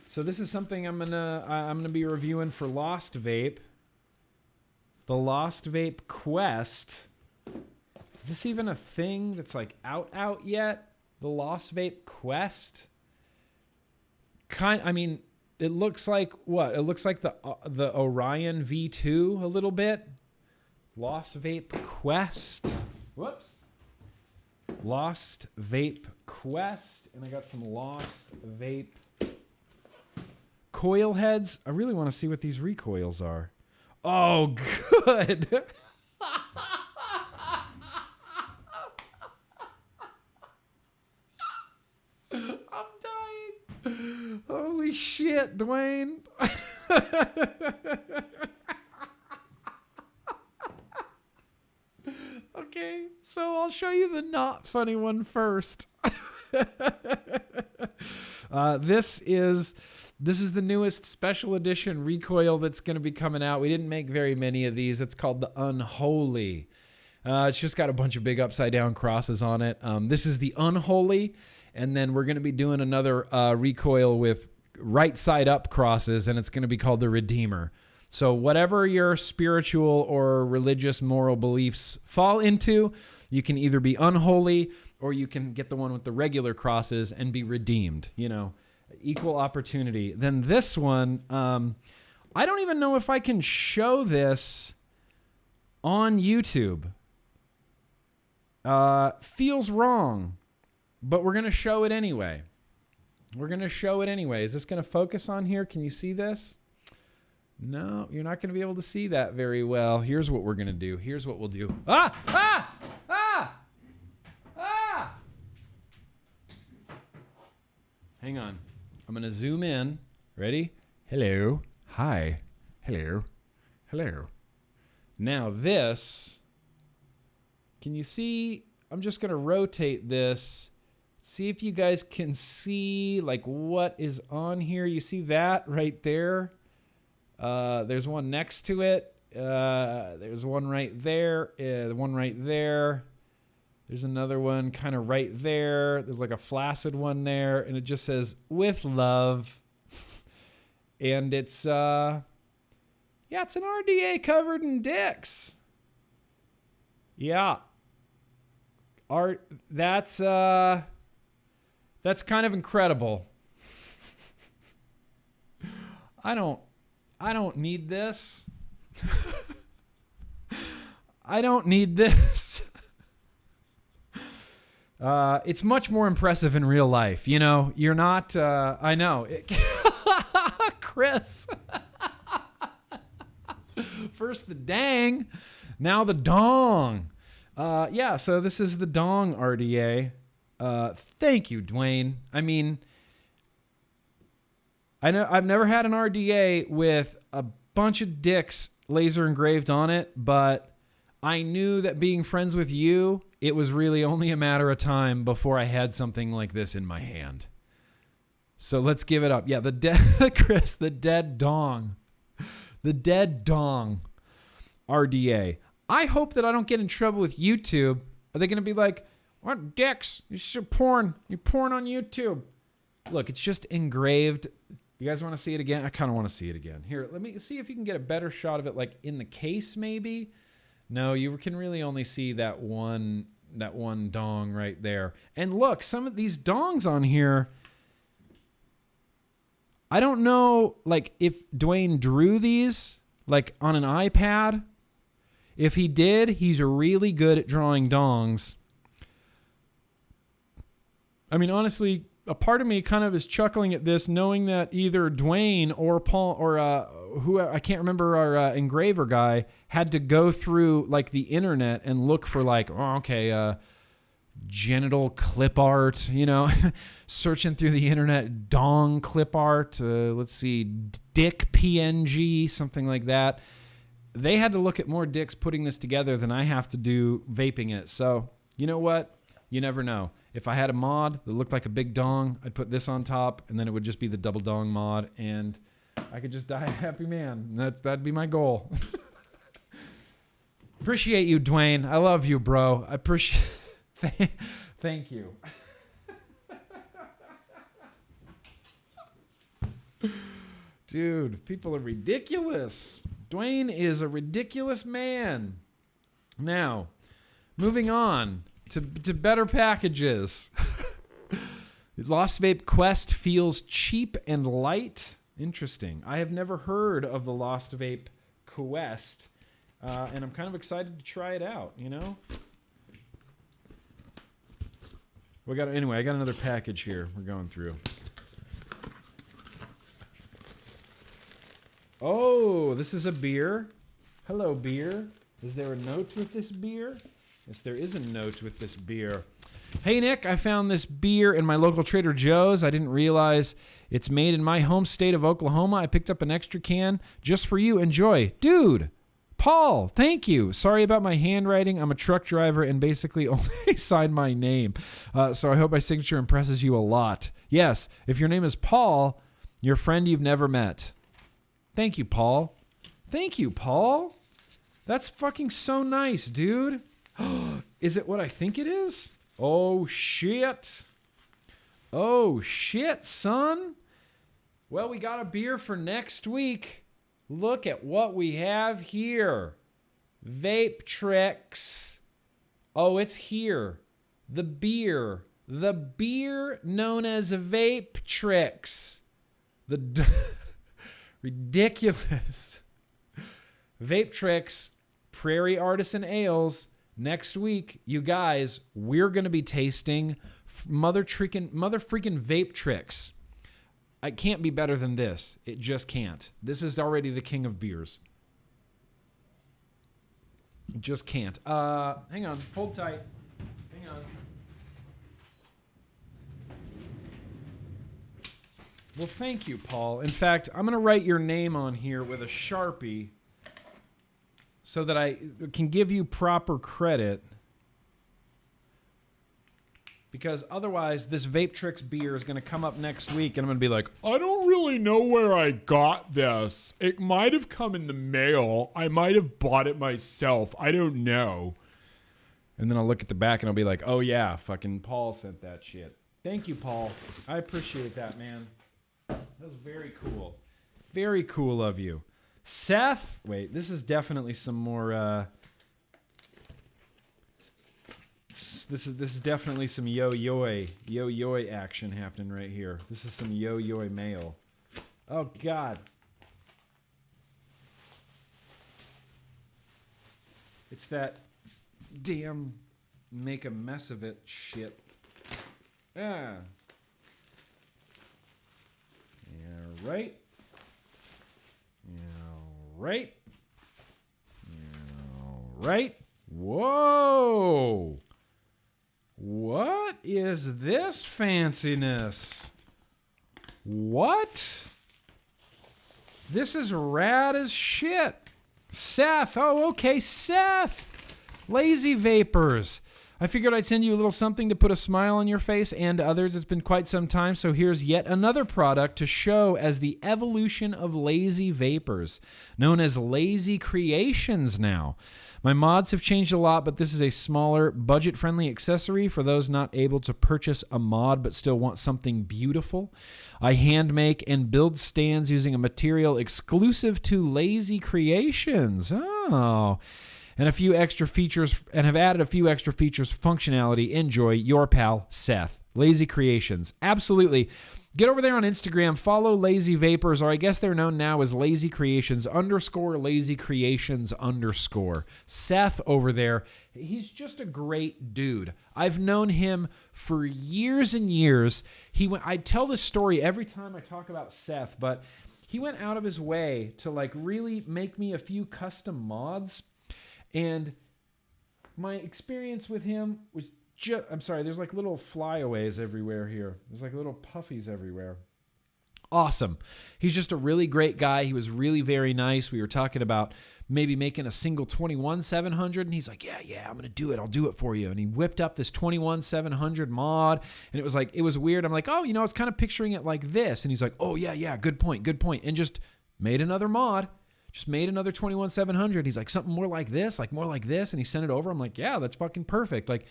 So this is something I'm gonna be reviewing for Lost Vape. The Lost Vape Quest. Is this even a thing that's like out yet? The Lost Vape Quest? I mean, it looks like what? It looks like the Orion V2 a little bit. Lost Vape Quest. Whoops. Lost Vape Quest. And I got some Lost Vape coil heads. I really want to see what these recoils are. Oh, good. I'm dying. Holy shit, Dwayne. Okay, so I'll show you the not funny one first. This is the newest special edition recoil that's going to be coming out. We didn't make very many of these. It's called the Unholy. It's just got a bunch of big upside down crosses on it. This is the Unholy, and then we're going to be doing another recoil with right side up crosses, and it's going to be called the Redeemer. So whatever your spiritual or religious moral beliefs fall into, you can either be unholy or you can get the one with the regular crosses and be redeemed, you know, equal opportunity. Then this one, I don't even know if I can show this on YouTube. Feels wrong, but we're going to show it anyway. Is this going to focus on here? Can you see this? No, you're not going to be able to see that very well. Here's what we're going to do. Here's what we'll do. Hang on. I'm going to zoom in. Ready? Hello. Hi. Hello. Hello. Now this, can you see? I'm just going to rotate this. See if you guys can see like what is on here. You see that right there? There's one next to it. There's one right there. One right there. There's another one kind of right there. There's like a flaccid one there, and it just says "with love," and it's yeah, it's an RDA covered in dicks. Yeah, that's kind of incredible. I don't need this. I don't need this. It's much more impressive in real life. You know, you're not, I know. Chris. First the dang, now the dong. Yeah, so this is the dong RDA. Thank you, Dwayne. I mean, I know I've never had an RDA with a bunch of dicks laser engraved on it, but I knew that being friends with you, it was really only a matter of time before I had something like this in my hand. So let's give it up. Yeah, the dead dong. The dead dong RDA. I hope that I don't get in trouble with YouTube. Are they going to be like, what dicks? You're porn. You're porn on YouTube. Look, it's just engraved. You guys want to see it again? I kind of want to see it again. Here, let me see if you can get a better shot of it, like in the case maybe. No, you can really only see that one dong right there. And look, some of these dongs on here, I don't know like if Dwayne drew these like on an iPad. If he did, he's really good at drawing dongs. I mean, honestly, a part of me kind of is chuckling at this, knowing that either Dwayne or Paul or who I can't remember, our engraver guy, had to go through like the internet and look for like, genital clip art, you know, searching through the internet, dong clip art. Let's see, dick PNG, something like that. They had to look at more dicks putting this together than I have to do vaping it. So you know what? You never know. If I had a mod that looked like a big dong, I'd put this on top, and then it would just be the double dong mod, and I could just die a happy man. That'd be my goal. Appreciate you, Dwayne. I love you, bro. I appreciate. Thank you. Dude, people are ridiculous. Dwayne is a ridiculous man. Now, Moving on to better packages. Lost Vape Quest feels cheap and light. Interesting. I have never heard of the Lost Vape Quest, and I'm kind of excited to try it out, you know? Anyway, I got another package here we're going through. Oh, this is a beer. Hello, beer. Is there a note with this beer? Yes, there is a note with this beer. Hey, Nick, I found this beer in my local Trader Joe's. I didn't realize it's made in my home state of Oklahoma. I picked up an extra can just for you. Enjoy. Dude, Paul, thank you. Sorry about my handwriting. I'm a truck driver and basically only sign my name. So I hope my signature impresses you a lot. Yes, if your name is Paul, your friend you've never met. Thank you, Paul. Thank you, Paul. That's fucking so nice, dude. Is it what I think it is? Oh, shit. Oh, shit, son. Well, we got a beer for next week. Look at what we have here. Vape Tricks. Oh, it's here. The beer known as Vape Tricks. The ridiculous. Vape Tricks, Prairie Artisan Ales. Next week, you guys, we're going to be tasting mother freaking Vape Tricks. It can't be better than this. It just can't. This is already the king of beers. It just can't. Hang on. Hold tight. Hang on. Well, thank you, Paul. In fact, I'm going to write your name on here with a Sharpie so that I can give you proper credit. Because otherwise, this Vape Tricks beer is going to come up next week, and I'm going to be like, I don't really know where I got this. It might have come in the mail. I might have bought it myself. I don't know. And then I'll look at the back, and I'll be like, oh, yeah, fucking Paul sent that shit. Thank you, Paul. I appreciate that, man. That was very cool. Very cool of you. Seth, wait, this is definitely some more, this is definitely some yo-yoy action happening right here. This is some yo-yoy mail. Oh, God. It's that damn make a mess of it shit. Ah. Yeah, right. Right. Right. Whoa. What is this fanciness? What? This is rad as shit. Seth. Oh, okay, Seth. Lazy Vapors. I figured I'd send you a little something to put a smile on your face and others. It's been quite some time, so here's yet another product to show as the evolution of Lazy Vapors, known as Lazy Creations now. My mods have changed a lot, but this is a smaller, budget-friendly accessory for those not able to purchase a mod but still want something beautiful. I hand make and build stands using a material exclusive to Lazy Creations. Oh. And a few extra features, and have added a few extra features fefunctionality. Enjoy, your pal, Seth. Lazy Creations. Absolutely. Get over there on Instagram, follow Lazy Vapors, or I guess they're known now as Lazy Creations _ Lazy Creations _. Seth over there, he's just a great dude. I've known him for years and years. I tell this story every time I talk about Seth, but he went out of his way to like really make me a few custom mods. And my experience with him was I'm sorry, there's like little flyaways everywhere here. There's like little puffies everywhere. Awesome. He's just a really great guy. He was really very nice. We were talking about maybe making a single 21700, and he's like, yeah, I'm going to do it. I'll do it for you. And he whipped up this 21700 mod, and it was weird. I'm like, oh, I was kind of picturing it like this. And he's like, oh, yeah, good point. And just made another mod. Just made another 21700. He's like, something more like this. And he sent it over. I'm like, yeah, that's fucking perfect. Like,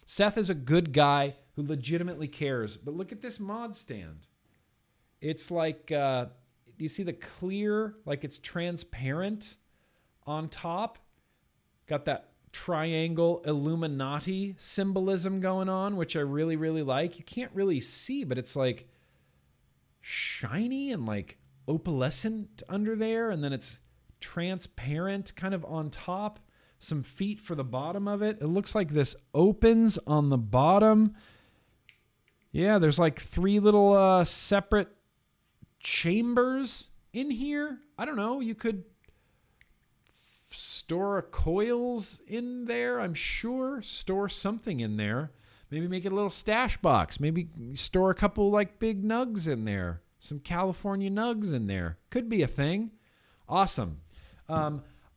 Seth is a good guy who legitimately cares. But look at this mod stand. It's like, do you see the clear, like it's transparent on top? Got that triangle Illuminati symbolism going on, which I really, really like. You can't really see, but it's like shiny and like opalescent under there, and then it's transparent kind of on top. Some feet for the bottom of it. It looks like this opens on the bottom. Yeah, there's like 3 little separate chambers in here. I don't know. You could store coils in there, I'm sure. Store something in there. Maybe make it a little stash box. Maybe store a couple like big nugs in there. Some California nugs in there. Could be a thing. Awesome.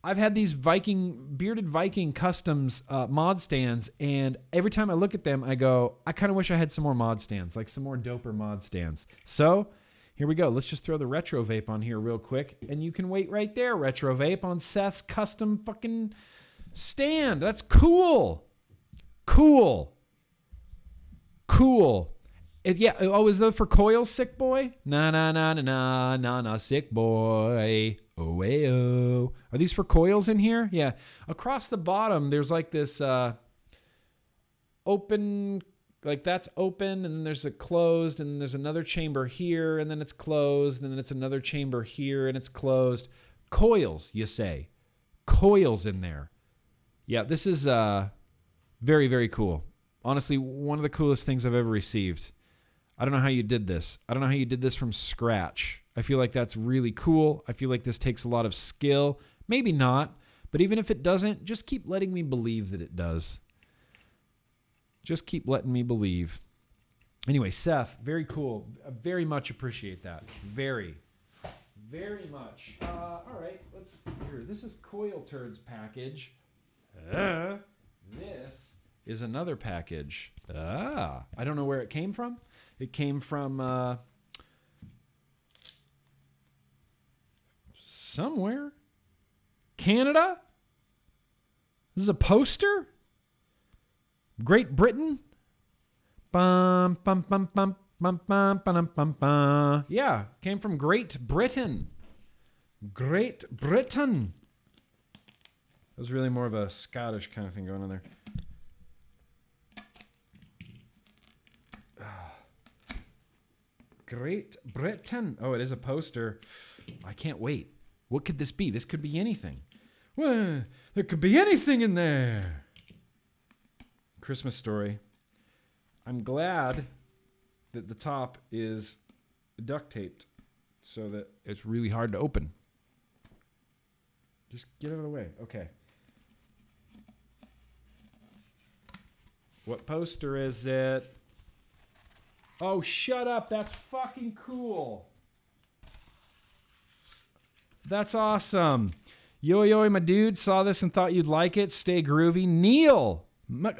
I've had these bearded Viking customs mod stands, and every time I look at them, I go, I kind of wish I had some more mod stands, like some more doper mod stands. So here we go. Let's just throw the Retro Vape on here real quick, and you can wait right there, Retro Vape, on Seth's custom fucking stand. That's cool. Cool. Cool. Yeah. Oh, is those for coils, sick boy? Na, sick boy. Oh. Are these for coils in here? Yeah. Across the bottom, there's like this open, like that's open, and then there's a closed, and then there's another chamber here, and then it's closed, and then it's another chamber here, and it's closed. Coils, you say. Coils in there. Yeah, this is very, very cool. Honestly, one of the coolest things I've ever received. I don't know how you did this. I don't know how you did this from scratch. I feel like that's really cool. I feel like this takes a lot of skill. Maybe not, but even if it doesn't, just keep letting me believe that it does. Just keep letting me believe. Anyway, Seth, very cool. I very much appreciate that. Very, very much. All right, let's here. This is Coil Turds package. This is another package. I don't know where it came from. It came from somewhere. Canada? This is a poster? Great Britain? Bum, bum, bum, bum, bum, bum, bum, bum, bum. Yeah, came from Great Britain. Great Britain. That was really more of a Scottish kind of thing going on there. Great Britain. Oh, it is a poster. I can't wait. What could this be? This could be anything. Well, there could be anything in there. Christmas story. I'm glad that the top is duct taped so that it's really hard to open. Just get out of the way. Okay. What poster is it? Oh, shut up. That's fucking cool. That's awesome. Yo, my dude, saw this and thought you'd like it. Stay groovy. Neil.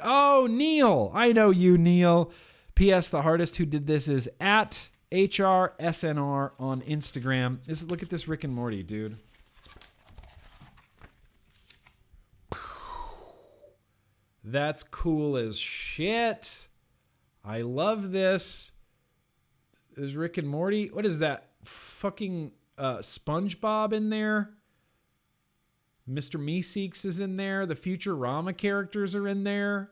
Oh, Neil. I know you, Neil. P.S. The hardest who did this is at HRSNR on Instagram. Look at this Rick and Morty, dude. That's cool as shit. I love this. There's Rick and Morty. What is that? Fucking SpongeBob in there. Mr. Meeseeks is in there. The Futurama characters are in there.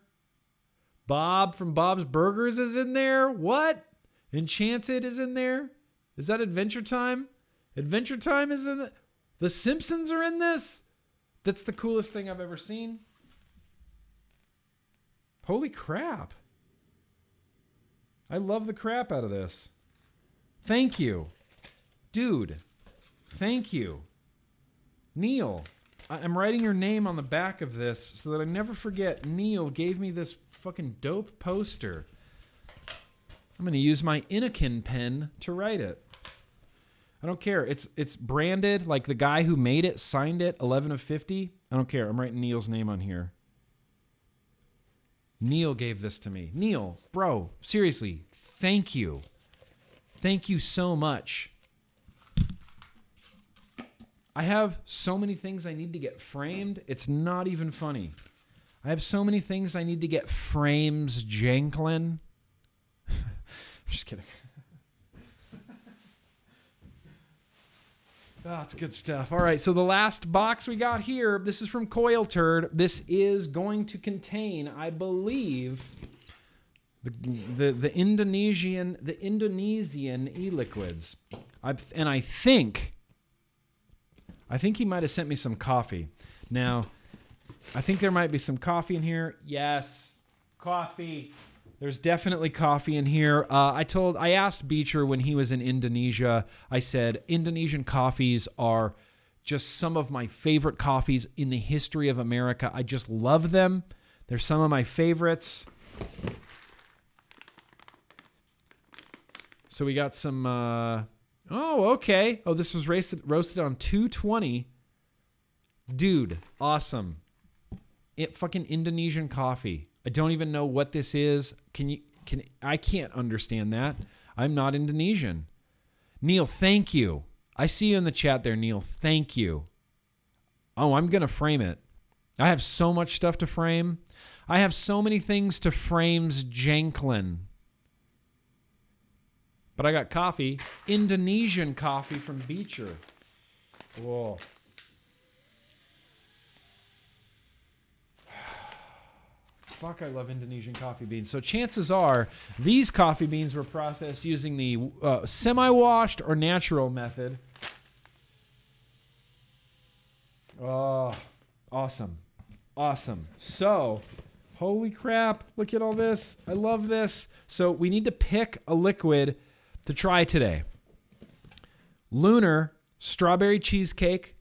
Bob from Bob's Burgers is in there. What? Enchanted is in there. Is that Adventure Time? Adventure Time is in it. The Simpsons are in this. That's the coolest thing I've ever seen. Holy crap. I love the crap out of this. Thank you. Dude, thank you. Neil, I'm writing your name on the back of this so that I never forget. Neil gave me this fucking dope poster. I'm going to use my Inokin pen to write it. I don't care. It's branded, like the guy who made it signed it, 11 of 50. I don't care. I'm writing Neil's name on here. Neil gave this to me. Neil, bro, seriously, thank you. Thank you so much. I have so many things I need to get framed. It's not even funny. I have so many things I need to get frames, Janklin. I'm just kidding. That's good stuff. All right, so the last box we got here, this is from Coil Turd. This is going to contain, I believe, the Indonesian e-liquids. And I think he might have sent me some coffee. Now, I think there might be some coffee in here. Yes, coffee. There's definitely coffee in here. I asked Beecher when he was in Indonesia, I said, Indonesian coffees are just some of my favorite coffees in the history of America. I just love them. They're some of my favorites. So we got some, oh, okay. Oh, this was roasted on 220. Dude, awesome. Fucking Indonesian coffee. I don't even know what this is. I can't understand that. I'm not Indonesian. Neil, thank you. I see you in the chat there, Neil. Thank you. Oh, I'm going to frame it. I have so much stuff to frame. I have so many things to frames Janklin. But I got coffee. Indonesian coffee from Beecher. Whoa. Fuck, I love Indonesian coffee beans. So chances are these coffee beans were processed using the semi-washed or natural method. Oh, awesome. Awesome. So, holy crap. Look at all this. I love this. So we need to pick a liquid to try today. Lunar strawberry cheesecake.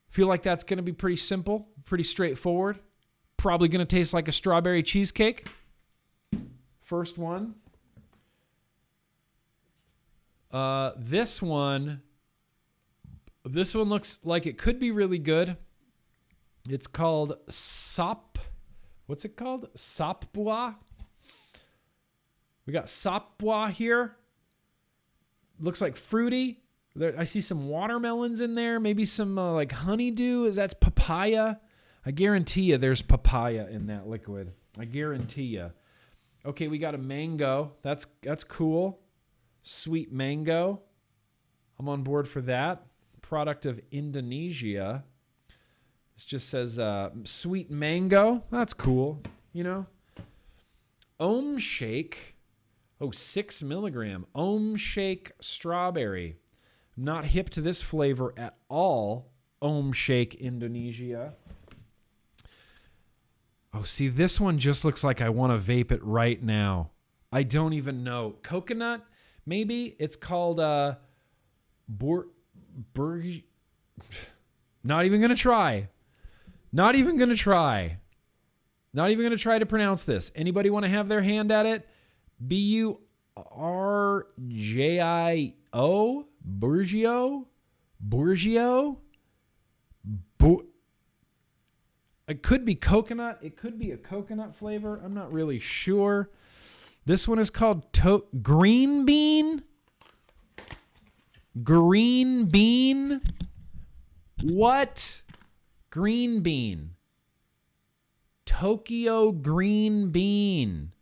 Feel like that's going to be pretty simple, pretty straightforward. Probably going to taste like a strawberry cheesecake. First one. This one looks like it could be really good. It's called Sop. What's it called? Sapbua. We got Sapbua here. Looks like fruity. I see some watermelons in there. Maybe some like honeydew. That's papaya. I guarantee you there's papaya in that liquid. I guarantee you. Okay, we got a mango. That's cool. Sweet mango. I'm on board for that. Product of Indonesia. This just says sweet mango. That's cool. You know. Om Shake. Oh, 6 milligram. Om Shake strawberry. I'm not hip to this flavor at all. Om Shake Indonesia. Oh, see, this one just looks like I want to vape it right now. I don't even know. Coconut, maybe? It's called Not even going to try. Not even going to try. Not even going to try to pronounce this. Anybody want to have their hand at it? Burgio? Burgio? It could be coconut. It could be a coconut flavor. I'm not really sure. This one is called Green Bean. Green Bean. What? Green Bean. Tokyo Green Bean.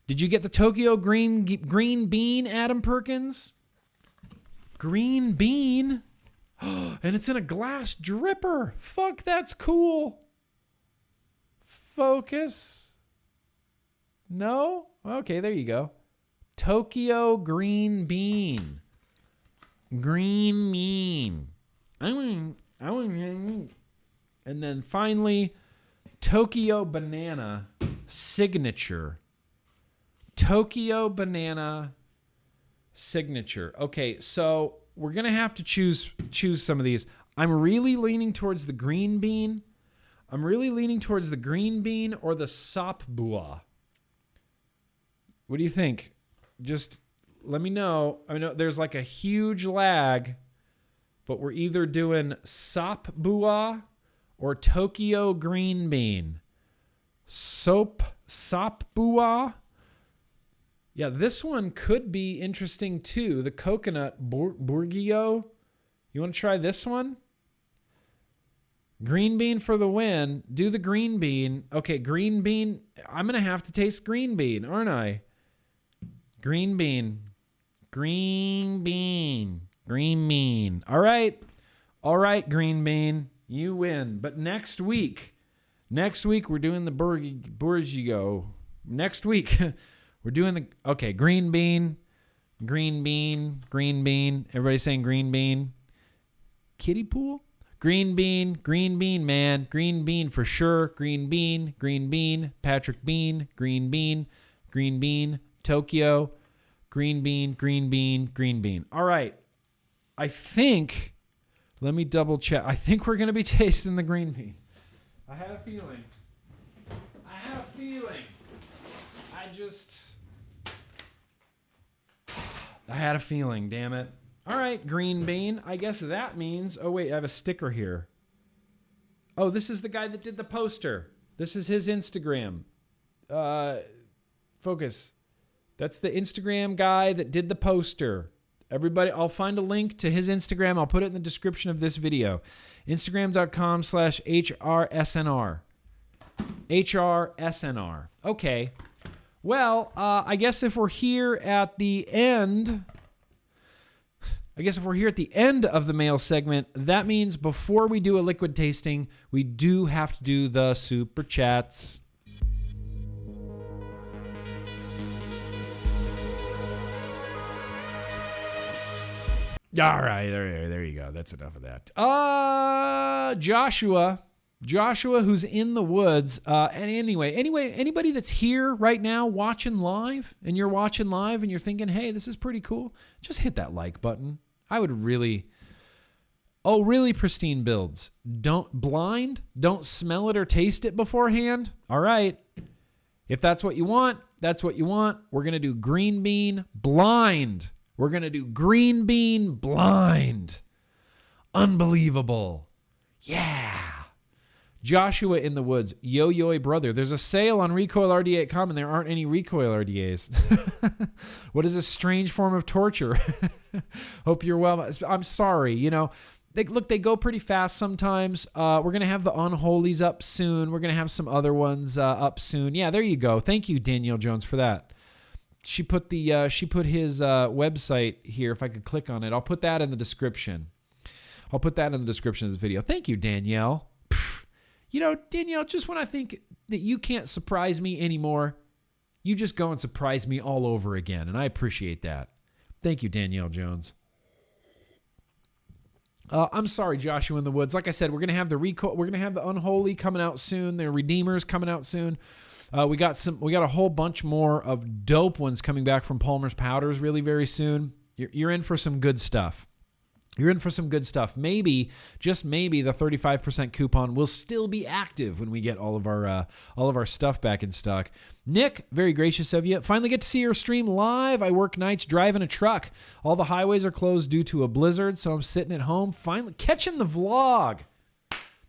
Did you get the Tokyo Green Bean, Adam Perkins? Green Bean? And it's in a glass dripper. Fuck, that's cool. Focus. No? Okay, there you go. Tokyo Green Bean. Green Bean. And then finally, Tokyo Banana Signature. Tokyo Banana Signature. Okay, so we're going to have to choose some of these. I'm really leaning towards the green bean. I'm really leaning towards the green bean or the Sapbua. What do you think? Just let me know. I know there's like a huge lag, but we're either doing Sapbua or Tokyo Green Bean. Sapbua. Yeah, this one could be interesting too. The coconut Burgio. You want to try this one? Green bean for the win. Do the green bean. Okay, green bean. I'm going to have to taste green bean, aren't I? Green bean. Green bean. Green bean. All right. All right, green bean. You win. But next week we're doing the Bourgio. Next week, we're doing the, okay, green bean. Everybody saying green bean. Kiddie pool? Green bean, man. Green bean for sure. Green bean. Patrick Bean, green bean. Tokyo, green bean. All right. I think, let me double check. I think we're going to be tasting the green bean. I had a feeling. I had a feeling, damn it. All right, green bean. I guess that means, oh wait, I have a sticker here. Oh, this is the guy that did the poster. This is his Instagram. Focus. That's the Instagram guy that did the poster. Everybody, I'll find a link to his Instagram. I'll put it in the description of this video. Instagram.com/HRSNR. HRSNR. Okay. Well, I guess if we're here at the end... of the mail segment, that means before we do a liquid tasting, we do have to do the super chats. All right, there you go. That's enough of that. Joshua, who's in the woods. And anyway, anybody that's here right now watching live, and you're watching live and you're thinking, hey, this is pretty cool, just hit that like button. I would really pristine builds. Don't smell it or taste it beforehand. All right. If that's what you want, that's what you want. We're going to do green bean blind. Unbelievable. Yeah. Joshua in the woods. Yo, brother. There's a sale on RecoilRDA.com and there aren't any Recoil RDAs. What is this strange form of torture? Hope you're well. I'm sorry. You know, they go pretty fast sometimes. We're going to have the Unholies up soon. We're going to have some other ones up soon. Yeah, there you go. Thank you, Danielle Jones, for that. She put his website here. If I could click on it, I'll put that in the description. of this video. Thank you, Danielle. You know, Danielle, just when I think that you can't surprise me anymore, you just go and surprise me all over again, and I appreciate that. Thank you, Danielle Jones. I'm sorry, Joshua in the woods. Like I said, we're gonna have the Unholy coming out soon. The Redeemers coming out soon. We got a whole bunch more of dope ones coming back from Palmer's Powders really very soon. You're in for some good stuff. Maybe, just maybe, the 35% coupon will still be active when we get all of our stuff back in stock. Nick, very gracious of you. Finally get to see your stream live. I work nights driving a truck. All the highways are closed due to a blizzard, so I'm sitting at home finally catching the vlog.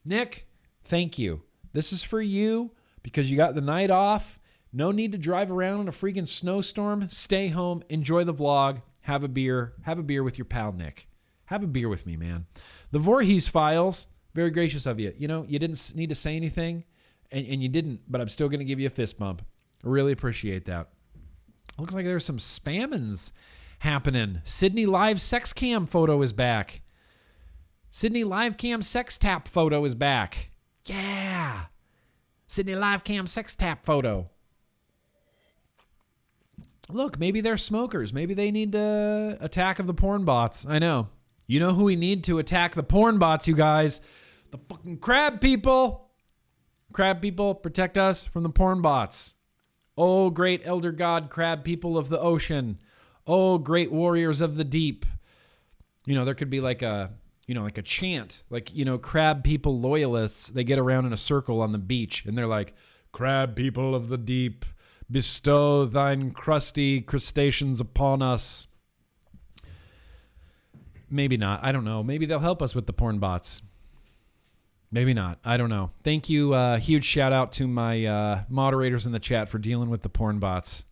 Nick, thank you. This is for you because you got the night off. No need to drive around in a freaking snowstorm. Stay home. Enjoy the vlog. Have a beer. Have a beer with your pal, Nick. Have a beer with me, man. The Voorhees files, very gracious of you. You know, you didn't need to say anything, and you didn't, but I'm still going to give you a fist bump. I really appreciate that. Looks like there's some spammings happening. Sydney Live sex cam photo is back. Sydney Live cam sex tap photo is back. Yeah. Sydney Live cam sex tap photo. Look, maybe they're smokers. Maybe they need attack of the porn bots. I know. You know who we need to attack the porn bots, you guys? The fucking crab people. Crab people, protect us from the porn bots. Oh, great elder god crab people of the ocean. Oh, great warriors of the deep. You know, there could be like a chant. Like, crab people loyalists, they get around in a circle on the beach and they're like, crab people of the deep, bestow thine crusty crustaceans upon us. Maybe not. I don't know. Maybe they'll help us with the porn bots. Maybe not. I don't know. Thank you. Huge shout out to my moderators in the chat for dealing with the porn bots.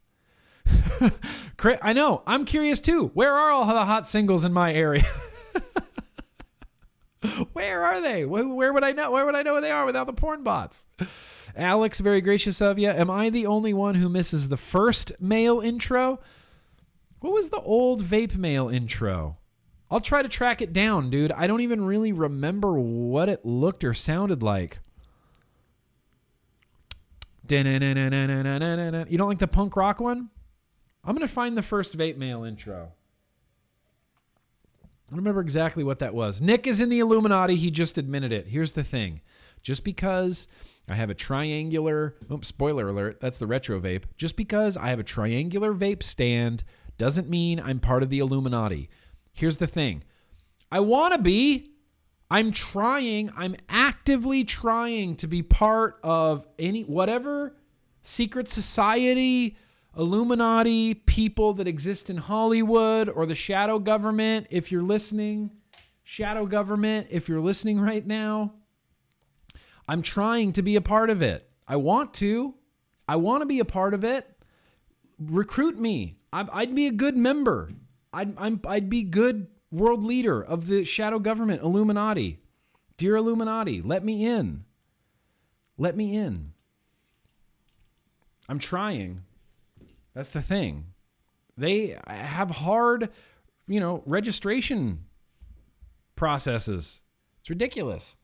I know. I'm curious too. Where are all the hot singles in my area? Where are they? Where would I know? Where would I know where they are without the porn bots? Alex, very gracious of you. Am I the only one who misses the first mail intro? What was the old vape mail intro? I'll try to track it down, dude. I don't even really remember what it looked or sounded like. You don't like the punk rock one? I'm going to find the first Vape Mail intro. I don't remember exactly what that was. Nick is in the Illuminati. He just admitted it. Here's the thing. Just because I have a triangular, spoiler alert, that's the retro vape. Just because I have a triangular vape stand doesn't mean I'm part of the Illuminati. Here's the thing. I want to be. I'm actively trying to be part of whatever secret society, Illuminati, people that exist in Hollywood, or the shadow government, if you're listening. Shadow government, if you're listening right now. I'm trying to be a part of it. I want to be a part of it. Recruit me. I'd be a good member. I'd be good world leader of the shadow government, Illuminati. Dear Illuminati, let me in. Let me in. I'm trying. That's the thing. They have hard, registration processes. It's ridiculous.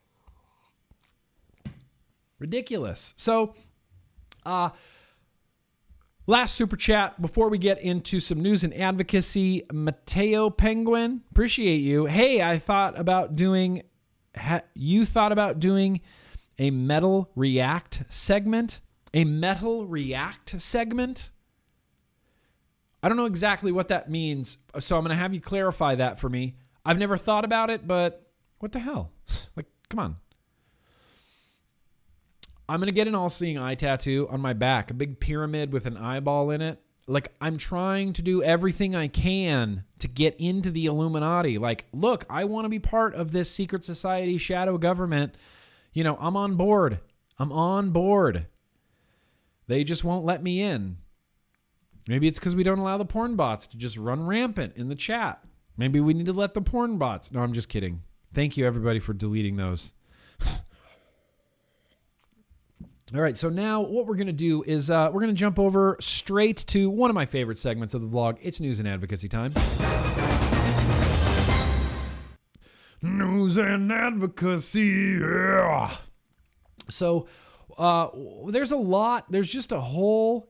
Ridiculous. So, last super chat before we get into some news and advocacy. Mateo Penguin, appreciate you. Hey, you thought about doing a metal react segment? A metal react segment? I don't know exactly what that means, so I'm going to have you clarify that for me. I've never thought about it, but what the hell? Like, come on. I'm going to get an all-seeing eye tattoo on my back, a big pyramid with an eyeball in it. Like, I'm trying to do everything I can to get into the Illuminati. Like, look, I want to be part of this secret society shadow government. I'm on board. I'm on board. They just won't let me in. Maybe it's because we don't allow the porn bots to just run rampant in the chat. Maybe we need to let the porn bots. No, I'm just kidding. Thank you, everybody, for deleting those. All right, so now what we're going to do is we're going to jump over straight to one of my favorite segments of the vlog. It's news and advocacy time. News and advocacy, yeah. So there's a lot. There's just a whole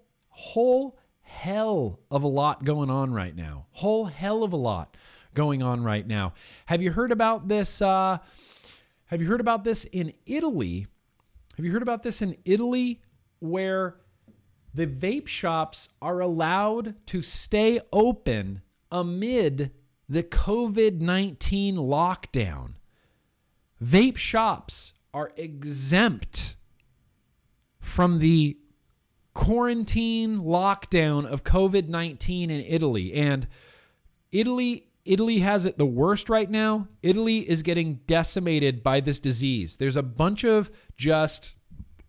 hell of a lot going on right now. Whole hell of a lot going on right now. Have you heard about this? Have you heard about this in Italy? Have you heard about this in Italy, where the vape shops are allowed to stay open amid the COVID-19 lockdown? Vape shops are exempt from the quarantine lockdown of COVID-19 in Italy. And Italy has it the worst right now. Italy is getting decimated by this disease. There's a bunch of just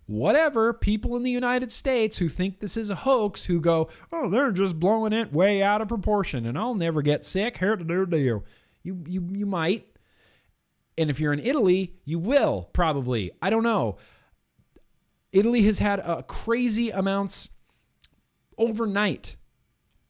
whatever people in the United States who think this is a hoax, who go, oh, they're just blowing it way out of proportion and I'll never get sick. Here to do. You might. And if you're in Italy, you will probably. I don't know. Italy has had crazy amounts overnight.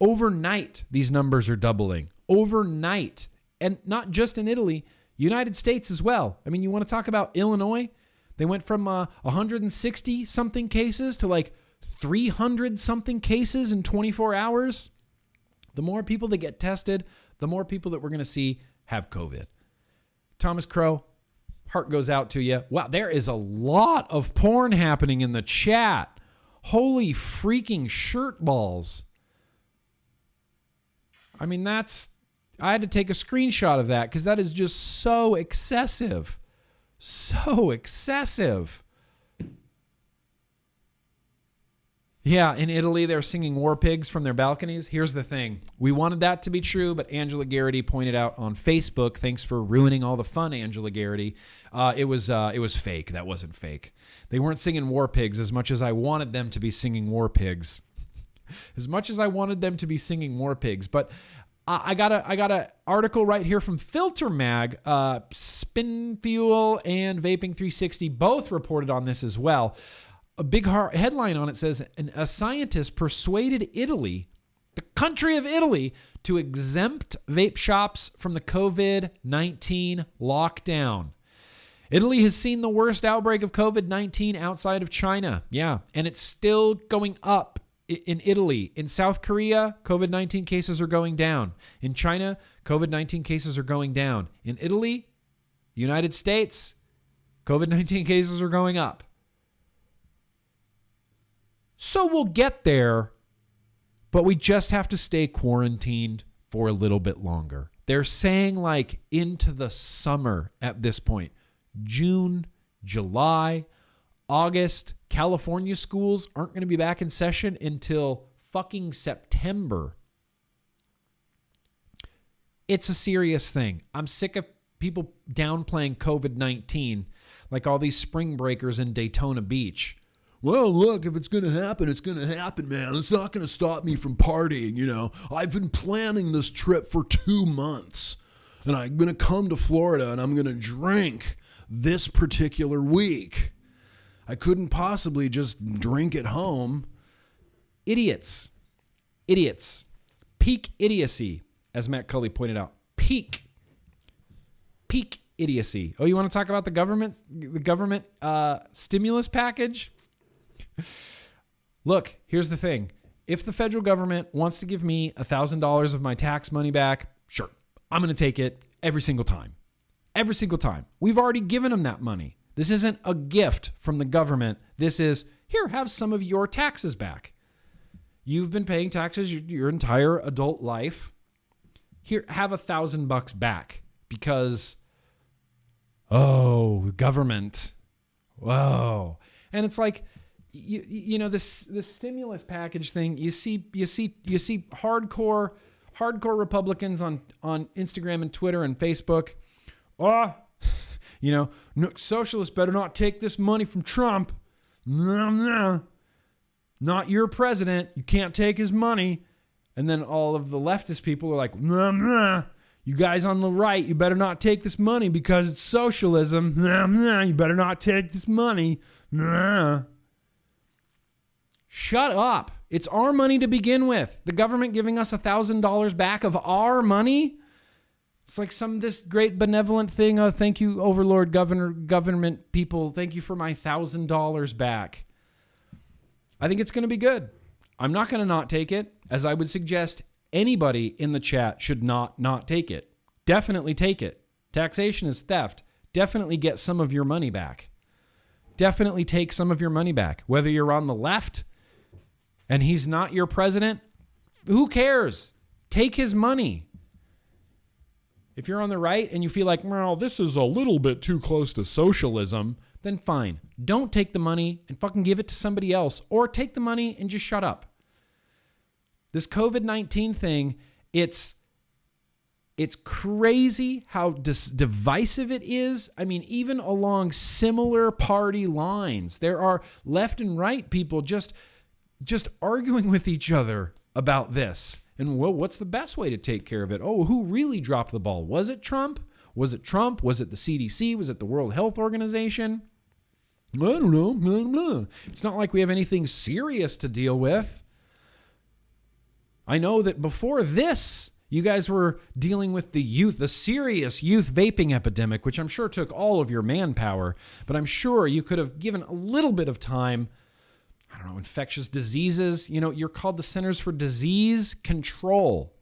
Overnight, these numbers are doubling. Overnight. And not just in Italy, United States as well. I mean, you want to talk about Illinois? They went from 160 something cases to like 300 something cases in 24 hours. The more people that get tested, the more people that we're going to see have COVID. Thomas Crow, heart goes out to you. Wow, there is a lot of porn happening in the chat. Holy freaking shirt balls. I mean, I had to take a screenshot of that because that is just so excessive. So excessive. Yeah, in Italy, they're singing War Pigs from their balconies. Here's the thing. We wanted that to be true, but Angela Garrity pointed out on Facebook, thanks for ruining all the fun, Angela Garrity, it was fake. That wasn't fake. They weren't singing War Pigs as much as I wanted them to be singing War Pigs. As much as I wanted them to be singing War Pigs. But I got a article right here from Filter Mag. Spin Fuel and Vaping 360 both reported on this as well. A big headline on it says, a scientist persuaded Italy to country of Italy to exempt vape shops from the COVID-19 lockdown. Italy has seen the worst outbreak of COVID-19 outside of China. Yeah, and it's still going up in Italy. In South Korea, COVID-19 cases are going down. In China, COVID-19 cases are going down. In Italy, United States, COVID-19 cases are going up. So we'll get there, but we just have to stay quarantined for a little bit longer. They're saying like into the summer at this point. June, July, August. California schools aren't going to be back in session until fucking September. It's a serious thing. I'm sick of people downplaying COVID-19 like all these spring breakers in Daytona Beach. Well, look, if it's going to happen, it's going to happen, man. It's not going to stop me from partying, you know. I've been planning this trip for 2 months, and I'm going to come to Florida, and I'm going to drink this particular week. I couldn't possibly just drink at home. Idiots. Idiots. Peak idiocy, as Matt Cully pointed out. Peak idiocy. Oh, you want to talk about the government stimulus package? Look, here's the thing. If the federal government wants to give me $1,000 of my tax money back, sure, I'm going to take it every single time. Every single time. We've already given them that money. This isn't a gift from the government. This is, here, have some of your taxes back. You've been paying taxes your entire adult life. Here, have $1,000 back because, oh, government. Whoa. And it's like, you know, this stimulus package thing, you see hardcore Republicans on Instagram and Twitter and Facebook. Oh, you know, no, socialists better not take this money from Trump. Not your president. You can't take his money. And then all of the leftist people are like, you guys on the right, you better not take this money because it's socialism. You better not take this money. Shut up. It's our money to begin with. The government giving us $1,000 back of our money. It's like this great benevolent thing. Oh, thank you, overlord government people. Thank you for my $1,000 back. I think it's going to be good. I'm not going to not take it, as I would suggest anybody in the chat should not take it. Definitely take it. Taxation is theft. Definitely get some of your money back. Definitely take some of your money back. Whether you're on the left and he's not your president, who cares? Take his money. If you're on the right and you feel like, well, this is a little bit too close to socialism, then fine. Don't take the money and fucking give it to somebody else, or take the money and just shut up. This COVID-19 thing, it's crazy how divisive it is. I mean, even along similar party lines, there are left and right people just arguing with each other about this. And, well, what's the best way to take care of it? Oh, who really dropped the ball? Was it Trump? Was it Trump? Was it the CDC? Was it the World Health Organization? I don't know. It's not like we have anything serious to deal with. I know that before this, you guys were dealing with the serious youth vaping epidemic, which I'm sure took all of your manpower, but I'm sure you could have given a little bit of time. I don't know, infectious diseases. You know, you're called the Centers for Disease Control.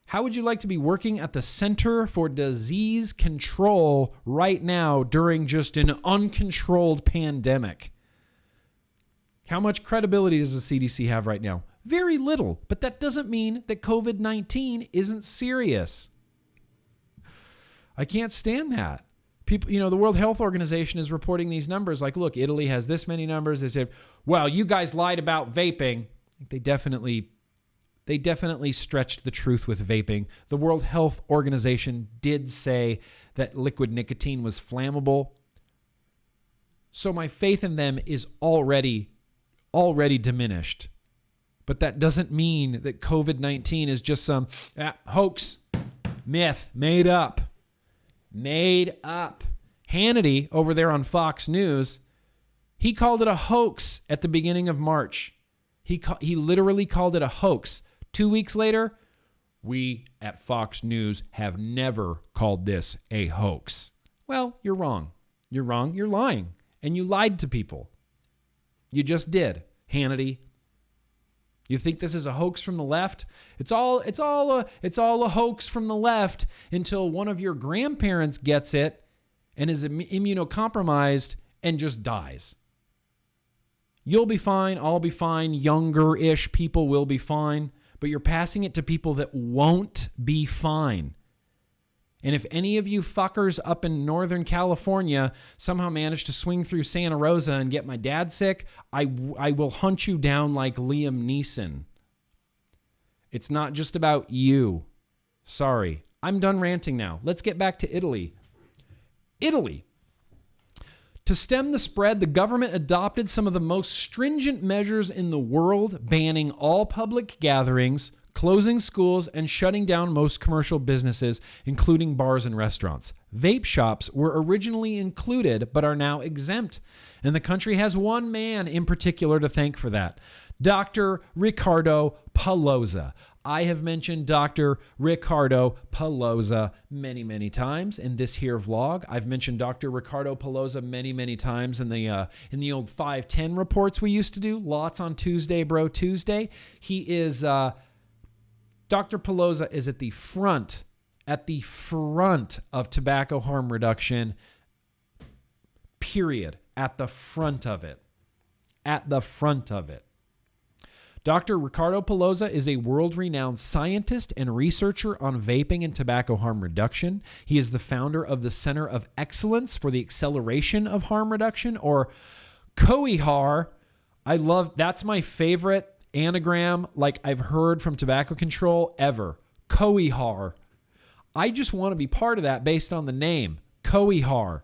How would you like to be working at the Center for Disease Control right now during just an uncontrolled pandemic? How much credibility does the CDC have right now? Very little, but that doesn't mean that COVID-19 isn't serious. I can't stand that. People, you know, the World Health Organization is reporting these numbers like, look, Italy has this many numbers. They said, well, you guys lied about vaping. They definitely stretched the truth with vaping. The World Health Organization did say that liquid nicotine was flammable. So my faith in them is already diminished. But that doesn't mean that COVID-19 is just some hoax, myth, made up. Hannity over there on Fox News, he called it a hoax at the beginning of March. He literally called it a hoax. 2 weeks later, we at Fox News have never called this a hoax. Well, you're wrong. You're wrong. You're lying. And you lied to people. You just did, Hannity. You think this is a hoax from the left? It's all a hoax from the left until one of your grandparents gets it and is immunocompromised and just dies. You'll be fine. I'll be fine. Younger-ish people will be fine. But you're passing it to people that won't be fine. And if any of you fuckers up in Northern California somehow manage to swing through Santa Rosa and get my dad sick, I will hunt you down like Liam Neeson. It's not just about you. Sorry. I'm done ranting now. Let's get back to Italy. Italy. To stem the spread, the government adopted some of the most stringent measures in the world, banning all public gatherings, closing schools, and shutting down most commercial businesses, including bars and restaurants. Vape shops were originally included, but are now exempt. And the country has one man in particular to thank for that. Dr. Ricardo Polosa. I have mentioned Dr. Ricardo Polosa many, many times in this here vlog. I've mentioned Dr. Ricardo Polosa many, many times in the old 510 reports we used to do. Lots on Tuesday, Bro Tuesday. He is... Dr. Polosa is at the front of tobacco harm reduction, period. At the front of it. At the front of it. Dr. Ricardo Polosa is a world-renowned scientist and researcher on vaping and tobacco harm reduction. He is the founder of the Center of Excellence for the Acceleration of Harm Reduction, or COIHAR. That's my favorite anagram like I've heard from tobacco control ever. COIHAR. I just want to be part of that based on the name. COIHAR.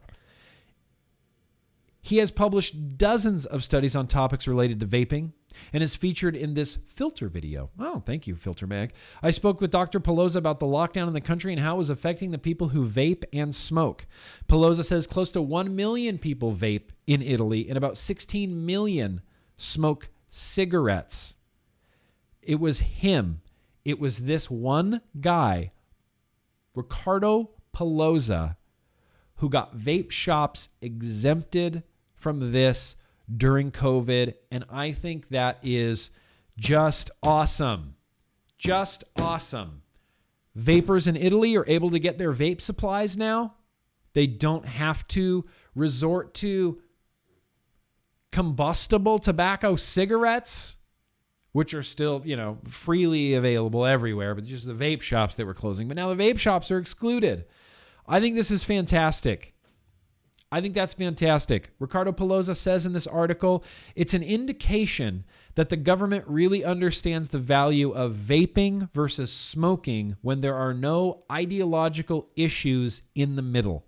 He has published dozens of studies on topics related to vaping and is featured in this filter video. Oh, thank you, Filter Mag. I spoke with Dr. Polosa about the lockdown in the country and how it was affecting the people who vape and smoke. Polosa says close to 1 million people vape in Italy and about 16 million smoke cigarettes. It was him. It was this one guy, Ricardo Polosa, who got vape shops exempted from this during COVID. And I think that is just awesome. Just awesome. Vapors in Italy are able to get their vape supplies now. They don't have to resort to combustible tobacco cigarettes, which are still, freely available everywhere, but just the vape shops that were closing. But now the vape shops are excluded. I think this is fantastic. I think that's fantastic. Ricardo Polosa says in this article, it's an indication that the government really understands the value of vaping versus smoking when there are no ideological issues in the middle.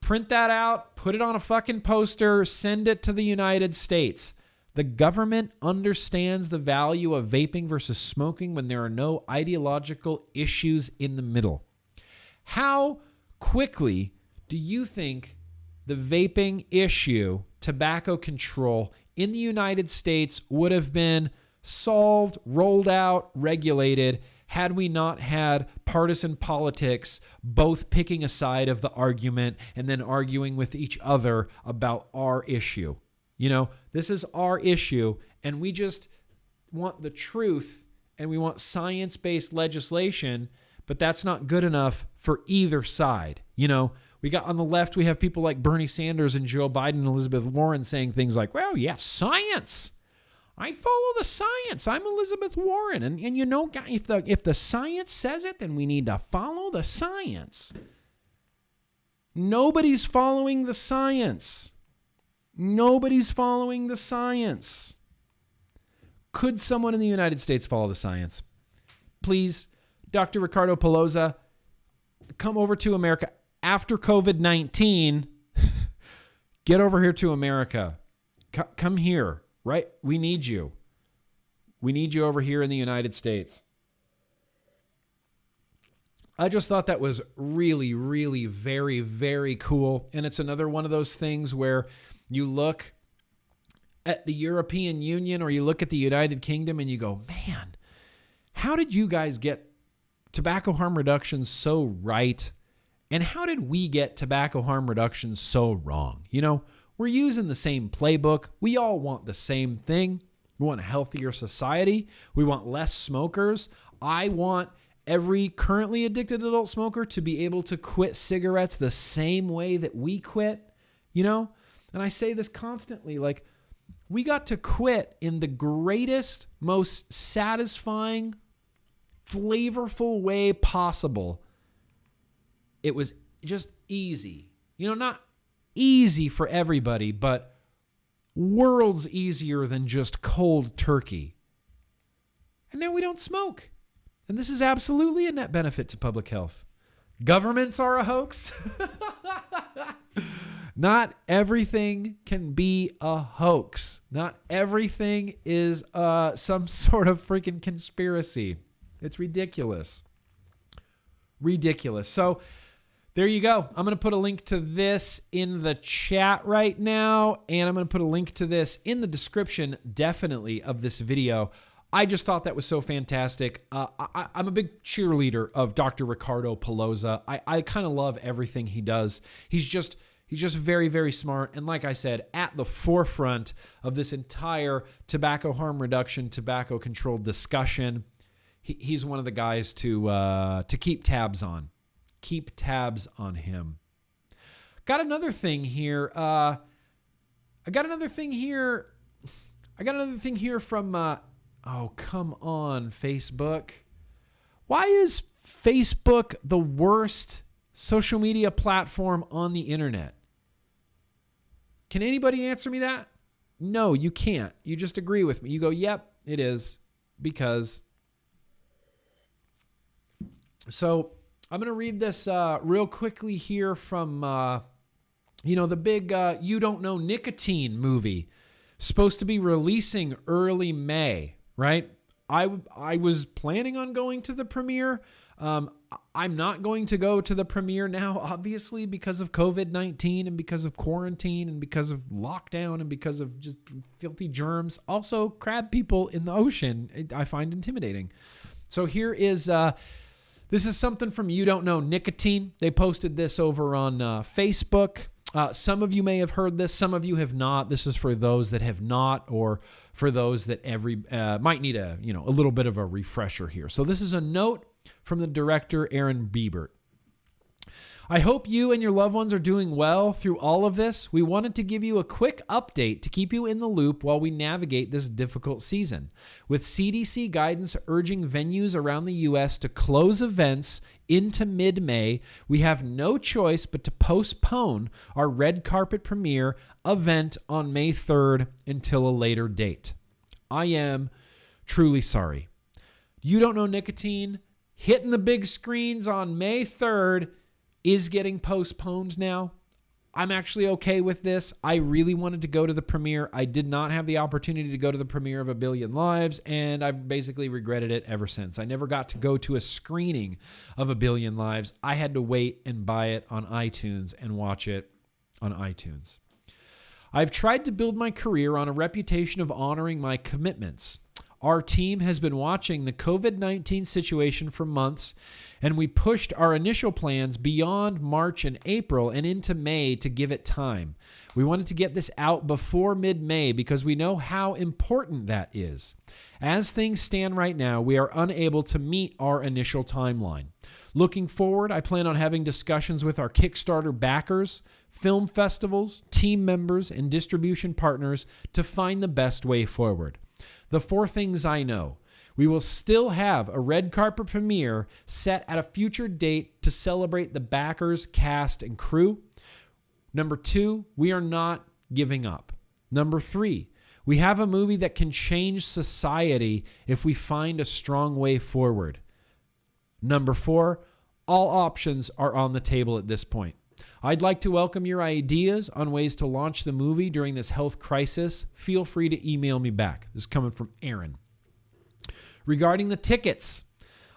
Print that out, put it on a fucking poster, send it to the United States. The government understands the value of vaping versus smoking when there are no ideological issues in the middle. How quickly do you think the vaping issue, tobacco control in the United States would have been solved, rolled out, regulated had we not had partisan politics both picking a side of the argument and then arguing with each other about our issue? This is our issue, and we just want the truth, and we want science-based legislation, but that's not good enough for either side. We got on the left, we have people like Bernie Sanders and Joe Biden and Elizabeth Warren saying things like, well, yeah, science. I follow the science. I'm Elizabeth Warren. And if the science says it, then we need to follow the science. Nobody's following the science. Nobody's following the science. Could someone in the United States follow the science? Please, Dr. Ricardo Polosa, come over to America after COVID-19. Get over here to America. Come here, right? We need you. We need you over here in the United States. I just thought that was really, really very, very cool. And it's another one of those things where you look at the European Union or you look at the United Kingdom and you go, man, how did you guys get tobacco harm reduction so right? And how did we get tobacco harm reduction so wrong? You know, we're using the same playbook. We all want the same thing. We want a healthier society. We want less smokers. I want every currently addicted adult smoker to be able to quit cigarettes the same way that we quit, you know? And I say this constantly, like, we got to quit in the greatest, most satisfying, flavorful way possible. It was just easy. You know, not easy for everybody, but worlds easier than just cold turkey. And now we don't smoke. And this is absolutely a net benefit to public health. Governments are a hoax. Not everything can be a hoax. Not everything is some sort of freaking conspiracy. It's ridiculous. Ridiculous. So there you go. I'm going to put a link to this in the chat right now, and I'm going to put a link to this in the description, definitely, of this video. I just thought that was so fantastic. I'm a big cheerleader of Dr. Ricardo Polosa. I kind of love everything he does. He's just very, very smart. And like I said, at the forefront of this entire tobacco harm reduction, tobacco control discussion. He's one of the guys to keep tabs on. Keep tabs on him. Got another thing here. I got another thing here from... oh, come on, Facebook. Why is Facebook the worst social media platform on the internet? Can anybody answer me that? No, you can't. You just agree with me. You go, yep, it is. Because. So I'm going to read this real quickly here from, the big You Don't Know Nicotine movie. Supposed to be releasing early May, right? I was planning on going to the premiere. I'm not going to go to the premiere now, obviously, because of COVID-19 and because of quarantine and because of lockdown and because of just filthy germs. Also, crab people in the ocean, I find intimidating. So here is, this is something from You Don't Know Nicotine. They posted this over on Facebook. Some of you may have heard this. Some of you have not. This is for those that have not, or for those that might need a little bit of a refresher here. So this is a note from the director, Aaron Biebert. I hope you and your loved ones are doing well through all of this. We wanted to give you a quick update to keep you in the loop while we navigate this difficult season. With CDC guidance urging venues around the U.S. to close events into mid-May, we have no choice but to postpone our red carpet premiere event on May 3rd until a later date. I am truly sorry. You Don't Know Nicotine hitting the big screens on May 3rd is getting postponed now. I'm actually okay with this. I really wanted to go to the premiere. I did not have the opportunity to go to the premiere of A Billion Lives, and I've basically regretted it ever since. I never got to go to a screening of A Billion Lives. I had to wait and buy it on iTunes and watch it on iTunes. I've tried to build my career on a reputation of honoring my commitments. Our team has been watching the COVID-19 situation for months, and we pushed our initial plans beyond March and April and into May to give it time. We wanted to get this out before mid-May because we know how important that is. As things stand right now, we are unable to meet our initial timeline. Looking forward, I plan on having discussions with our Kickstarter backers, film festivals, team members, and distribution partners to find the best way forward. The 4 things I know. We will still have a red carpet premiere set at a future date to celebrate the backers, cast, and crew. Number 2, we are not giving up. Number 3, we have a movie that can change society if we find a strong way forward. Number 4, all options are on the table at this point. I'd like to welcome your ideas on ways to launch the movie during this health crisis. Feel free to email me back. This is coming from Aaron. Regarding the tickets,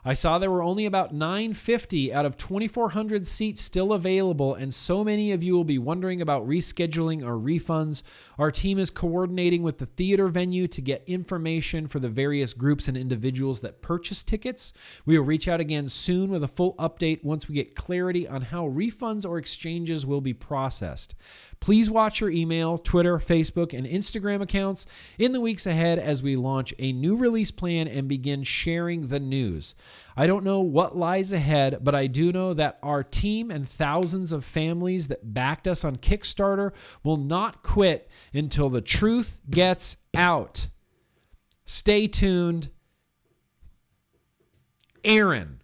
I saw there were only about 950 out of 2,400 seats still available, and so many of you will be wondering about rescheduling or refunds. Our team is coordinating with the theater venue to get information for the various groups and individuals that purchase tickets. We will reach out again soon with a full update once we get clarity on how refunds or exchanges will be processed. Please watch your email, Twitter, Facebook, and Instagram accounts in the weeks ahead as we launch a new release plan and begin sharing the news. I don't know what lies ahead, but I do know that our team and thousands of families that backed us on Kickstarter will not quit until the truth gets out. Stay tuned. Aaron.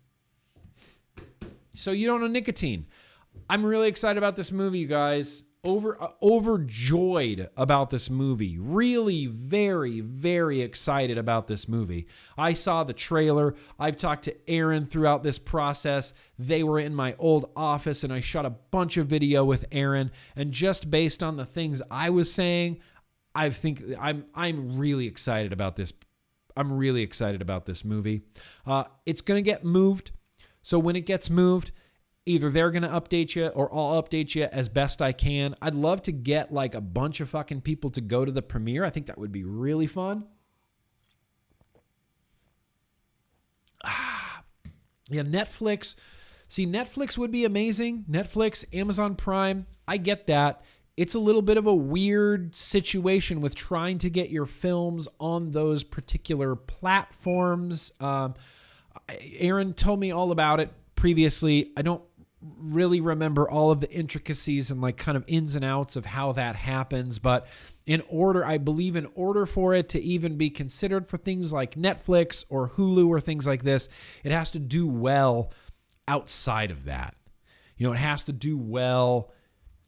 So you don't know nicotine. I'm really excited about this movie, you guys. Overjoyed about this movie. Really very, very excited about this movie. I saw the trailer. I've talked to Aaron throughout this process. They were in my old office and I shot a bunch of video with Aaron. And just based on the things I was saying, I think I'm really excited about this. I'm really excited about this movie. It's going to get moved. So when it gets moved, either they're going to update you or I'll update you as best I can. I'd love to get like a bunch of fucking people to go to the premiere. I think that would be really fun. Yeah, Netflix. See, Netflix would be amazing. Netflix, Amazon Prime. I get that. It's a little bit of a weird situation with trying to get your films on those particular platforms. Aaron told me all about it previously. I don't really remember all of the intricacies and like kind of ins and outs of how that happens, but I believe in order for it to even be considered for things like Netflix or Hulu or things like this, it has to do well outside of that. You know, it has to do well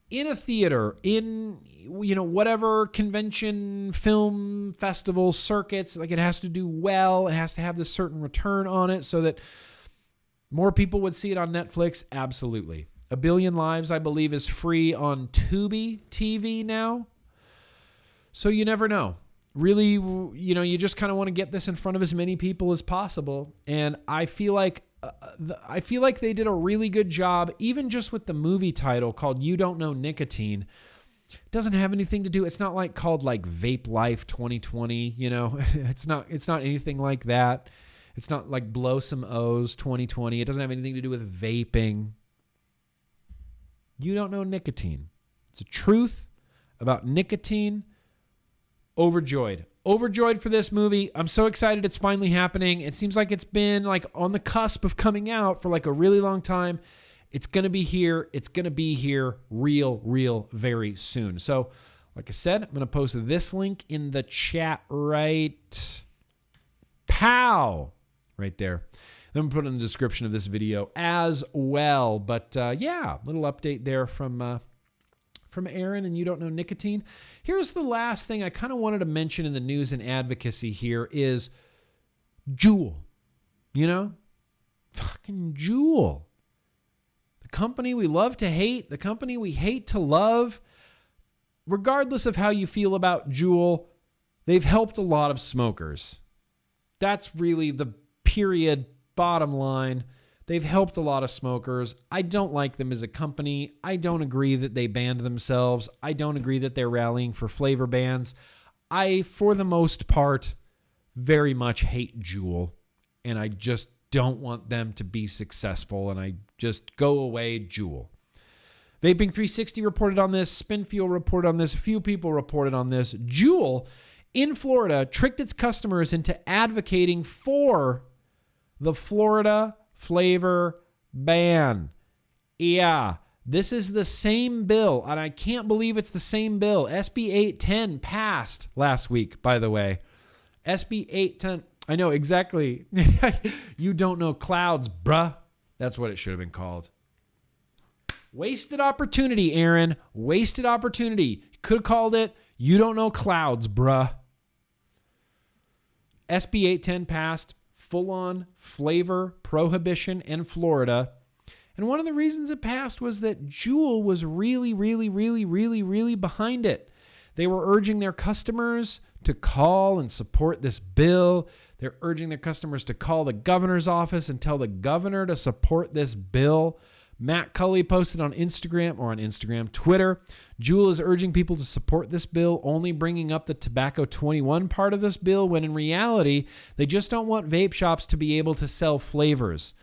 in a theater, in, you know, whatever convention, film, festival, circuits. Like, it has to do well. It has to have this certain return on it so that more people would see it on Netflix. Absolutely. A Billion Lives, I believe, is free on Tubi TV now. So you never know. Really, you know, you just kind of want to get this in front of as many people as possible. And I feel like they did a really good job, even just with the movie title called You Don't Know Nicotine. It doesn't have anything to do. It's not like called like Vape Life 2020. You know, it's not anything like that. It's not like Blow Some O's 2020. It doesn't have anything to do with vaping. You don't know nicotine. It's a truth about nicotine. Overjoyed for this movie. I'm so excited it's finally happening. It seems like it's been like on the cusp of coming out for like a really long time. It's going to be here. It's going to be here real very soon. So, like I said, I'm going to post this link in the chat right right there. Then we'll put it in the description of this video as well. But yeah, little update there from Aaron and You Don't Know Nicotine. Here's the last thing I kind of wanted to mention in the news and advocacy here is JUUL. You know? Fucking JUUL. The company we love to hate, the company we hate to love. Regardless of how you feel about JUUL, they've helped a lot of smokers. That's really the period bottom line. They've helped a lot of smokers. I don't like them as a company. I don't agree that they banned themselves. I don't agree that they're rallying for flavor bans. I, for the most part, very much hate JUUL, and I just don't want them to be successful, and I just go away, JUUL. Vaping 360 reported on this. Spinfuel reported on this. A few people reported on this. JUUL in Florida tricked its customers into advocating for the Florida flavor ban. Yeah, this is the same bill, and I can't believe it's the same bill. SB 810 passed last week, by the way. SB 810, I know exactly. You don't know clouds, bruh. That's what it should have been called. Wasted opportunity, Aaron. Wasted opportunity. Could have called it You Don't Know Clouds, bruh. SB 810 passed. Full-on flavor prohibition in Florida. And one of the reasons it passed was that JUUL was really behind it. They were urging their customers to call and support this bill. They're urging their customers to call the governor's office and tell the governor to support this bill. Matt Cully posted on Twitter, JUUL is urging people to support this bill, only bringing up the tobacco 21 part of this bill, when in reality, they just don't want vape shops to be able to sell flavors.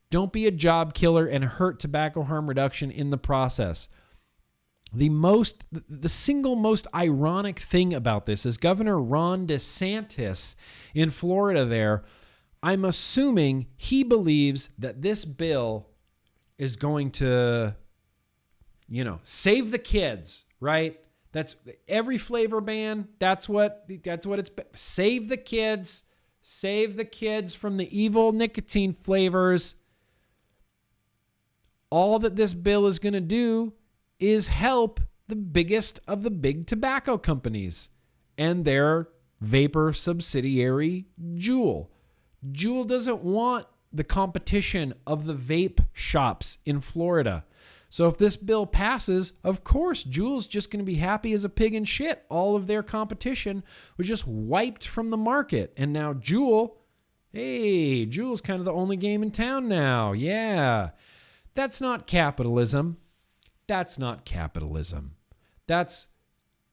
Don't be a job killer and hurt tobacco harm reduction in the process. The single most ironic thing about this is Governor Ron DeSantis in Florida there, I'm assuming he believes that this bill is going to, save the kids, right? That's every flavor ban. That's what it's, save the kids from the evil nicotine flavors. All that this bill is going to do is help the biggest of the big tobacco companies and their vapor subsidiary, JUUL. JUUL doesn't want the competition of the vape shops in Florida. So if this bill passes, of course, JUUL's just going to be happy as a pig in shit. All of their competition was just wiped from the market. And now JUUL's kind of the only game in town now. Yeah. That's not capitalism. That's not capitalism. That's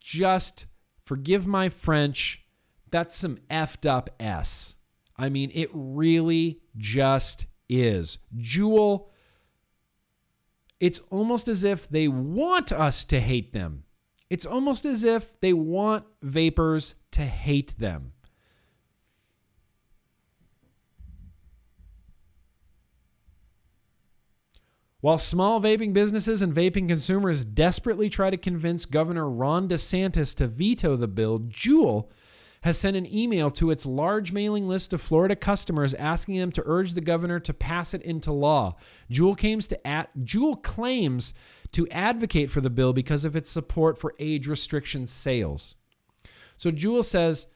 just, forgive my French, that's some effed up S. I mean, it really just is. JUUL, it's almost as if they want us to hate them. It's almost as if they want vapors to hate them. While small vaping businesses and vaping consumers desperately try to convince Governor Ron DeSantis to veto the bill, JUUL has sent an email to its large mailing list of Florida customers asking them to urge the governor to pass it into law. JUUL claims to advocate for the bill because of its support for age restriction sales. So JUUL says,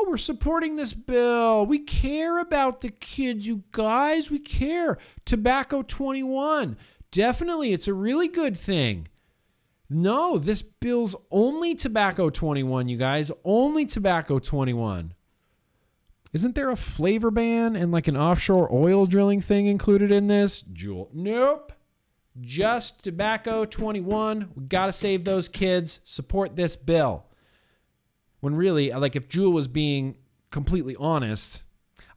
we're supporting this bill. We care about the kids, you guys. We care. Tobacco 21. Definitely, it's a really good thing. No, this bill's only tobacco 21, you guys. Only tobacco 21. Isn't there a flavor ban and like an offshore oil drilling thing included in this? JUUL. Nope. Just tobacco 21. We got to save those kids. Support this bill. When really, like if JUUL was being completely honest,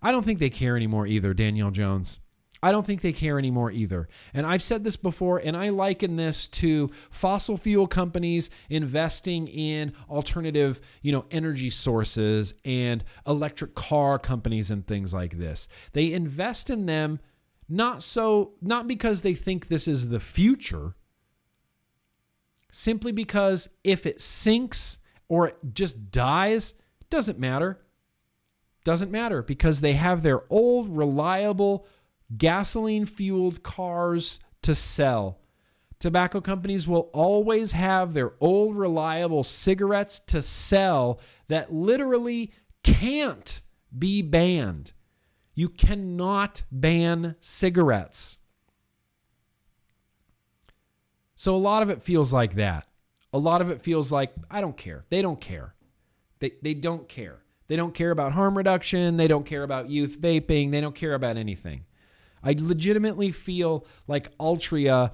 I don't think they care anymore either, Danielle Jones. I don't think they care anymore either. And I've said this before, and I liken this to fossil fuel companies investing in alternative, energy sources and electric car companies and things like this. They invest in them not because they think this is the future, simply because if it sinks or it just dies, it doesn't matter. Doesn't matter because they have their old, reliable, gasoline-fueled cars to sell. Tobacco companies will always have their old, reliable cigarettes to sell that literally can't be banned. You cannot ban cigarettes. So a lot of it feels like that. A lot of it feels like, I don't care. They don't care. They don't care. They don't care about harm reduction. They don't care about youth vaping. They don't care about anything. I legitimately feel like Altria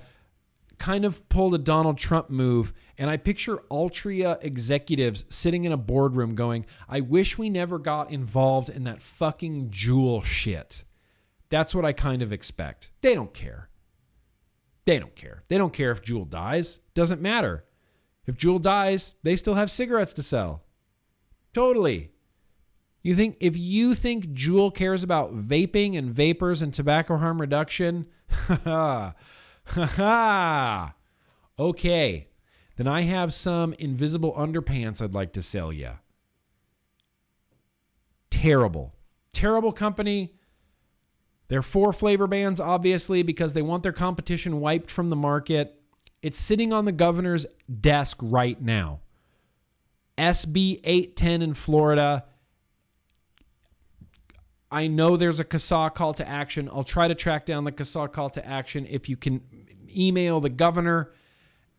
kind of pulled a Donald Trump move, and I picture Altria executives sitting in a boardroom going, I wish we never got involved in that fucking JUUL shit. That's what I kind of expect. They don't care. They don't care. They don't care if JUUL dies. Doesn't matter. If JUUL dies, they still have cigarettes to sell. Totally. If you think JUUL cares about vaping and vapors and tobacco harm reduction, okay, then I have some invisible underpants I'd like to sell you. Terrible. Terrible company. They're for flavor bans, obviously, because they want their competition wiped from the market. It's sitting on the governor's desk right now. SB 810 in Florida. I know there's a CASA call to action. I'll try to track down the CASA call to action. If you can email the governor,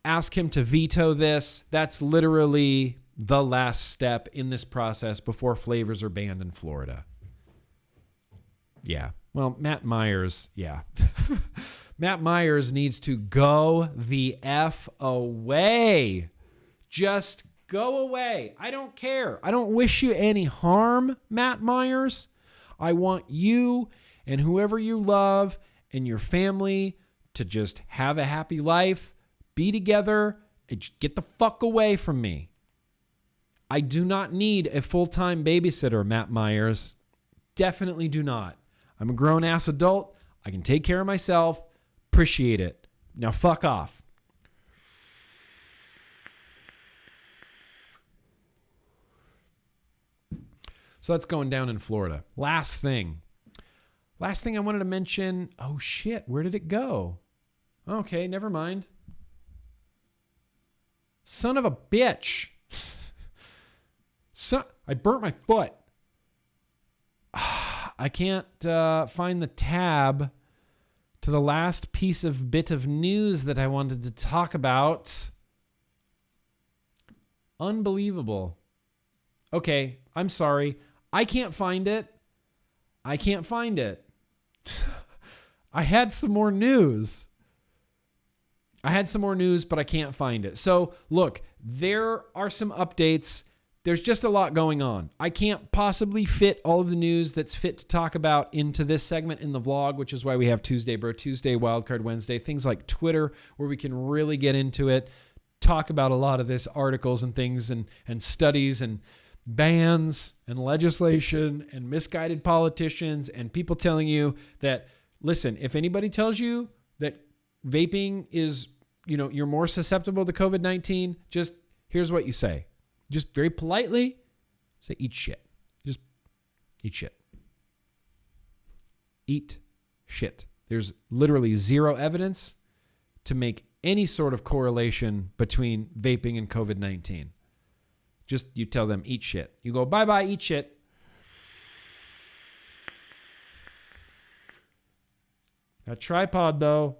ask him to veto this. That's literally the last step in this process before flavors are banned in Florida. Yeah. Well, Matt Myers, yeah. Matt Myers needs to go the F away. Just go away. I don't care. I don't wish you any harm, Matt Myers. I want you and whoever you love and your family to just have a happy life, be together, and just get the fuck away from me. I do not need a full-time babysitter, Matt Myers. Definitely do not. I'm a grown-ass adult. I can take care of myself. Appreciate it. Now fuck off. So that's going down in Florida. Last thing I wanted to mention. Oh shit, where did it go? Okay, never mind. Son of a bitch. I burnt my foot. I can't find the tab to the last bit of news that I wanted to talk about. Unbelievable. Okay, I'm sorry. I can't find it. I had some more news. But I can't find it. So, look, there are some updates. There's just a lot going on. I can't possibly fit all of the news that's fit to talk about into this segment in the vlog, which is why we have Tuesday, Bro Tuesday, Wildcard Wednesday, things like Twitter, where we can really get into it, talk about a lot of this, articles and things and studies and bans and legislation and misguided politicians and people telling you that, listen, if anybody tells you that vaping is, you're more susceptible to COVID-19, just here's what you say. Just very politely say, eat shit. Just eat shit. Eat shit. There's literally zero evidence to make any sort of correlation between vaping and COVID-19. Just you tell them, eat shit. You go, bye-bye, eat shit. That tripod, though.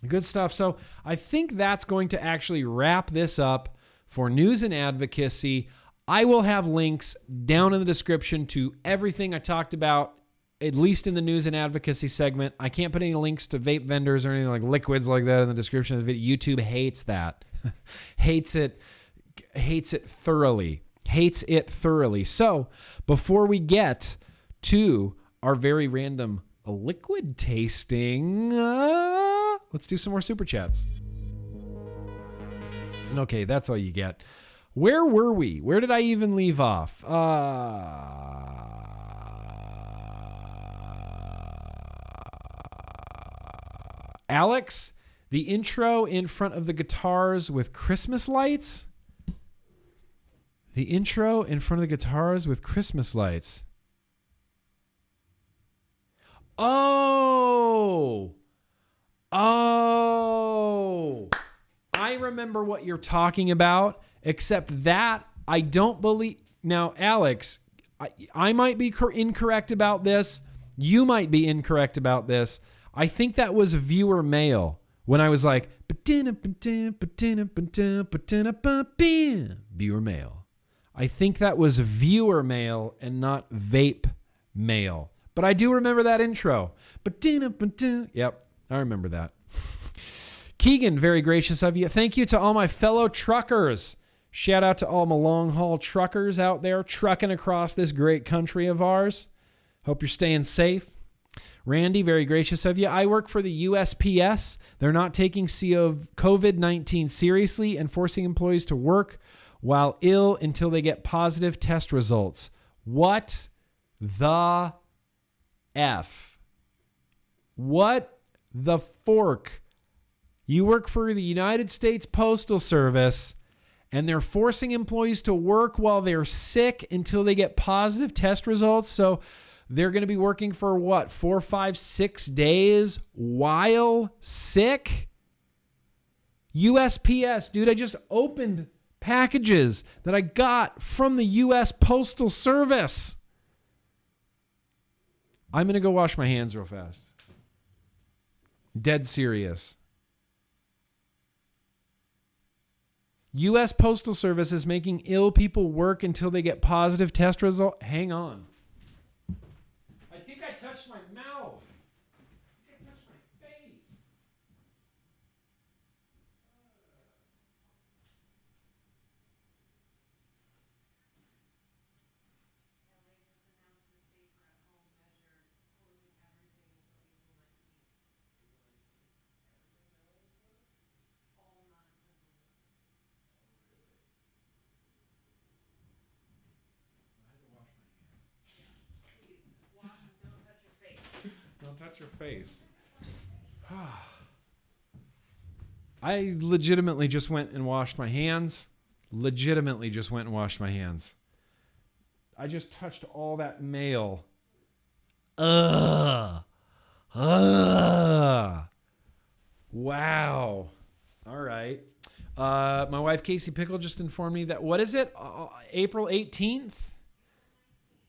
Good stuff. So I think that's going to actually wrap this up for news and advocacy. I will have links down in the description to everything I talked about, at least in the news and advocacy segment. I can't put any links to vape vendors or anything like liquids like that in the description of the video. YouTube hates that. Hates it thoroughly. So before we get to our very random liquid tasting, let's do some more super chats. Okay, that's all you get. Where were we? Where did I even leave off? Alex, the intro in front of the guitars with Christmas lights? The intro in front of the guitars with Christmas lights. Oh! I remember what you're talking about, except that I don't believe... Now, Alex, I might be incorrect about this. You might be incorrect about this. I think that was viewer mail when I was like... Viewer mail. I think that was viewer mail and not vape mail. But I do remember that intro. Yep, I remember that. Keegan, very gracious of you. Thank you to all my fellow truckers. Shout out to all my long-haul truckers out there trucking across this great country of ours. Hope you're staying safe. Randy, very gracious of you. I work for the USPS. They're not taking COVID-19 seriously and forcing employees to work while ill until they get positive test results. What the F? What the fork? You work for the United States Postal Service, and they're forcing employees to work while they're sick until they get positive test results. So they're going to be working for what, 4, 5, 6 days while sick? USPS, dude, I just opened packages that I got from the U.S. Postal Service. I'm going to go wash my hands real fast. Dead serious. U.S. Postal Service is making ill people work until they get positive test result. Hang on. I think I touched my mouth. I think I touched my face. Don't touch your face. I legitimately just went and washed my hands. I just touched all that mail. Wow. All right. My wife, Casey Pickle, just informed me that, what is it? April 18th?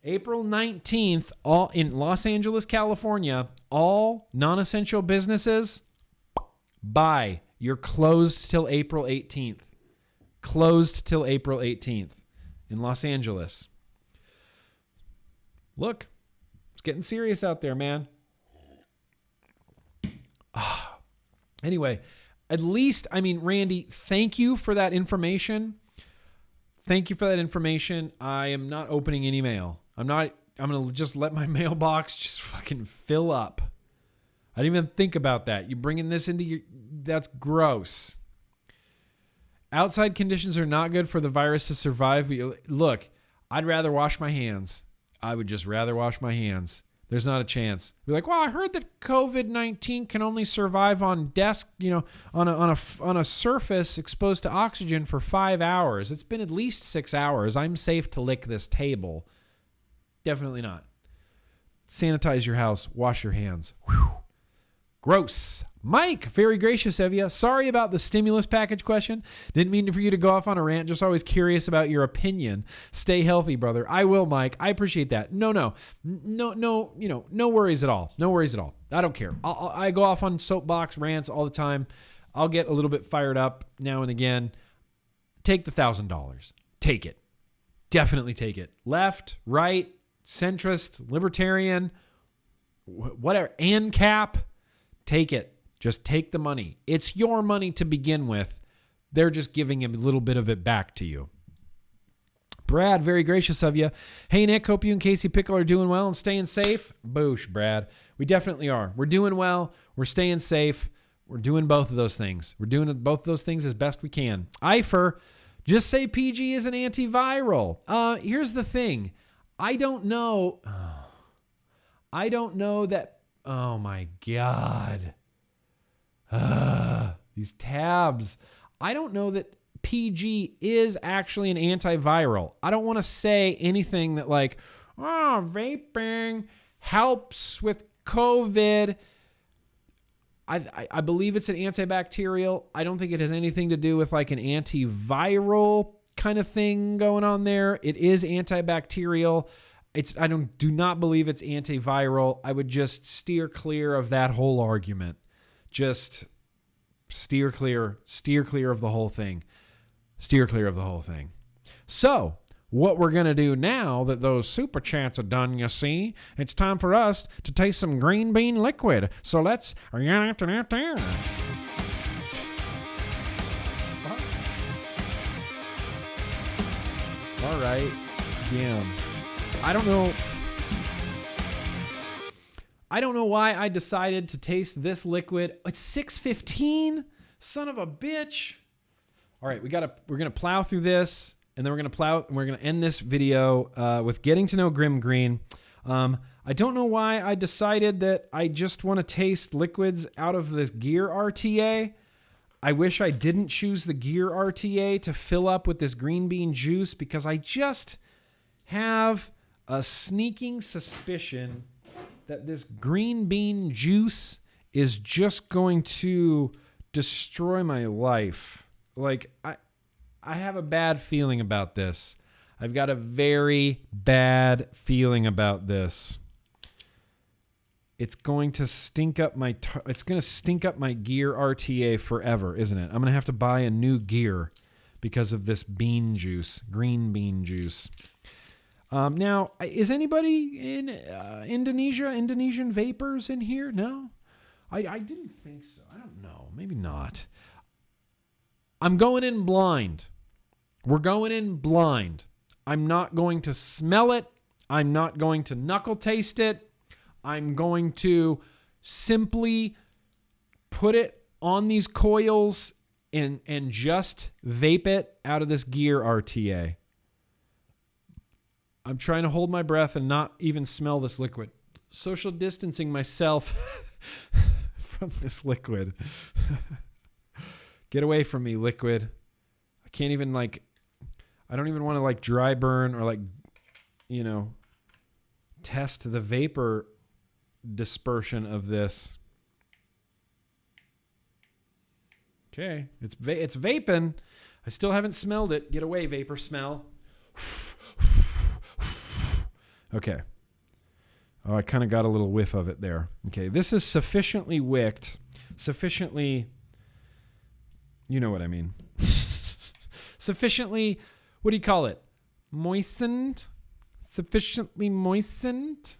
April 19th, all in Los Angeles, California, all non-essential businesses, bye. You're closed till April 18th. Closed till April 18th in Los Angeles. Look, it's getting serious out there, man. Anyway, at least, I mean, Randy, thank you for that information. Thank you for that information. I am not opening any mail. I'm going to just let my mailbox just fucking fill up. I didn't even think about that. You bringing this into your, that's gross. Outside conditions are not good for the virus to survive. Look, I'd rather wash my hands. I would just rather wash my hands. There's not a chance. You're like, well, I heard that COVID-19 can only survive on desk, on a surface exposed to oxygen for 5 hours. It's been at least 6 hours. I'm safe to lick this table. Definitely not. Sanitize your house. Wash your hands. Whew. Gross. Mike, very gracious of you. Sorry about the stimulus package question. Didn't mean for you to go off on a rant. Just always curious about your opinion. Stay healthy, brother. I will, Mike. I appreciate that. No worries at all. No worries at all. I don't care. I go off on soapbox rants all the time. I'll get a little bit fired up now and again. Take the $1,000. Take it. Definitely take it. Left, right, centrist, libertarian, whatever, ANCAP, take it. Just take the money. It's your money to begin with. They're just giving a little bit of it back to you. Brad, very gracious of you. Hey, Nick, hope you and Casey Pickle are doing well and staying safe. Boosh, Brad. We definitely are. We're doing well. We're staying safe. We're doing both of those things. We're doing both of those things as best we can. Ifer, just say PG is an antiviral. Here's the thing. I don't know that. Oh my God. These tabs. I don't know that PG is actually an antiviral. I don't want to say anything that like, vaping helps with COVID. I believe it's an antibacterial. I don't think it has anything to do with like an antiviral kind of thing going on there. It is antibacterial. I do not believe it's antiviral. I would just steer clear of that whole argument. Just steer clear of the whole thing. Steer clear of the whole thing. So, what we're going to do now that those super chats are done, you see, it's time for us to taste some green bean liquid. So let's... All right. Damn. I don't know why I decided to taste this liquid. It's 6:15. Son of a bitch. All right, we're going to plow through this, and then we're going to end this video with getting to know GrimmGreen. I don't know why I decided that I just want to taste liquids out of this Gear RTA. I wish I didn't choose the Gear RTA to fill up with this green bean juice, because I just have a sneaking suspicion that this green bean juice is just going to destroy my life. Like, I have a bad feeling about this. I've got a very bad feeling about this. It's going to stink up my Gear RTA forever, isn't it? I'm going to have to buy a new gear because of this bean juice, green bean juice. Now, is anybody in Indonesian vapors in here? No? I didn't think so. I don't know. Maybe not. I'm going in blind. We're going in blind. I'm not going to smell it. I'm not going to knuckle taste it. I'm going to simply put it on these coils and just vape it out of this gear RTA. I'm trying to hold my breath and not even smell this liquid. Social distancing myself from this liquid. Get away from me, liquid. I can't even I don't even want to dry burn or test the vapor dispersion of this. Okay, it's vaping. I still haven't smelled it. Get away, vapor smell. Okay. Oh, I kind of got a little whiff of it there. Okay, this is sufficiently wicked. Sufficiently, you know what I mean. Sufficiently, what do you call it? Moistened? Sufficiently moistened?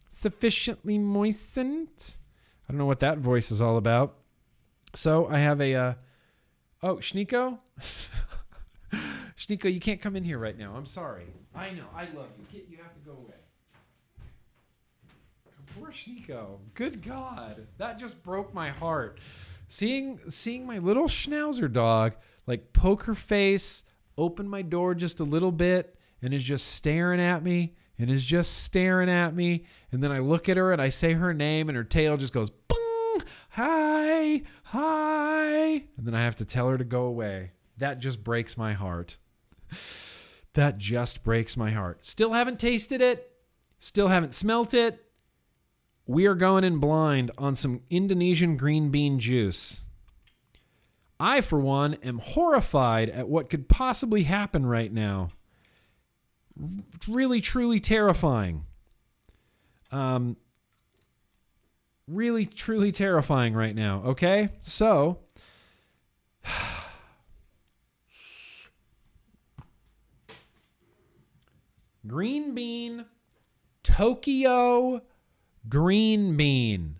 Sufficiently moistened? I don't know what that voice is all about. So I have a, oh, Schneeko? Schneeko, you can't come in here right now. I'm sorry. I know. I love you. You have to go away. Poor Schneeko. Good God. That just broke my heart. Seeing my little schnauzer dog, poker face, open my door just a little bit and is just staring at me and is just staring at me. And then I look at her and I say her name and her tail just goes, boom, hi, hi. And then I have to tell her to go away. That just breaks my heart. That just breaks my heart. Still haven't tasted it. Still haven't smelt it. We are going in blind on some Indonesian green bean juice. I, for one, am horrified at what could possibly happen right now. Really, truly terrifying. Really, truly terrifying right now. Okay, so green bean, Tokyo green bean,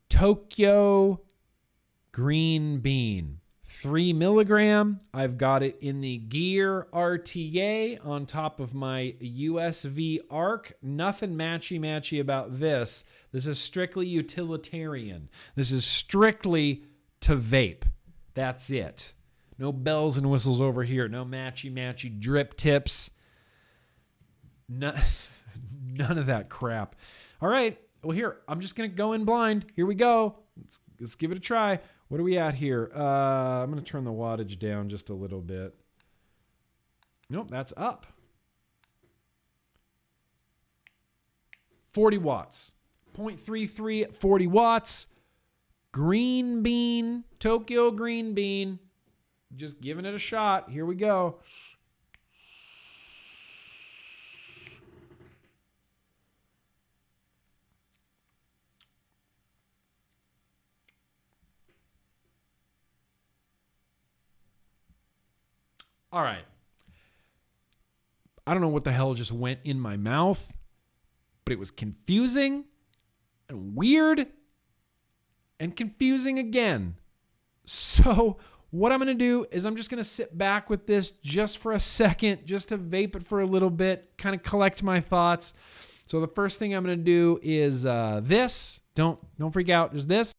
Tokyo green bean. 3 milligram. I've got it in the gear RTA on top of my USV ARC. Nothing matchy about this. This is strictly utilitarian. This is strictly to vape. That's it. No bells and whistles over here. No matchy drip tips. None of that crap. All right. Well, here, I'm just going to go in blind. Here we go. Let's give it a try. What are we at here? I'm going to turn the wattage down just a little bit. Nope, that's up. 40 watts. 0.33 at 40 watts. Green bean, Tokyo green bean. Just giving it a shot. Here we go. All right. I don't know what the hell just went in my mouth, but it was confusing and weird and confusing again. So what I'm going to do is I'm just going to sit back with this just for a second, just to vape it for a little bit, kind of collect my thoughts. So the first thing I'm going to do is this. Don't freak out. There's this.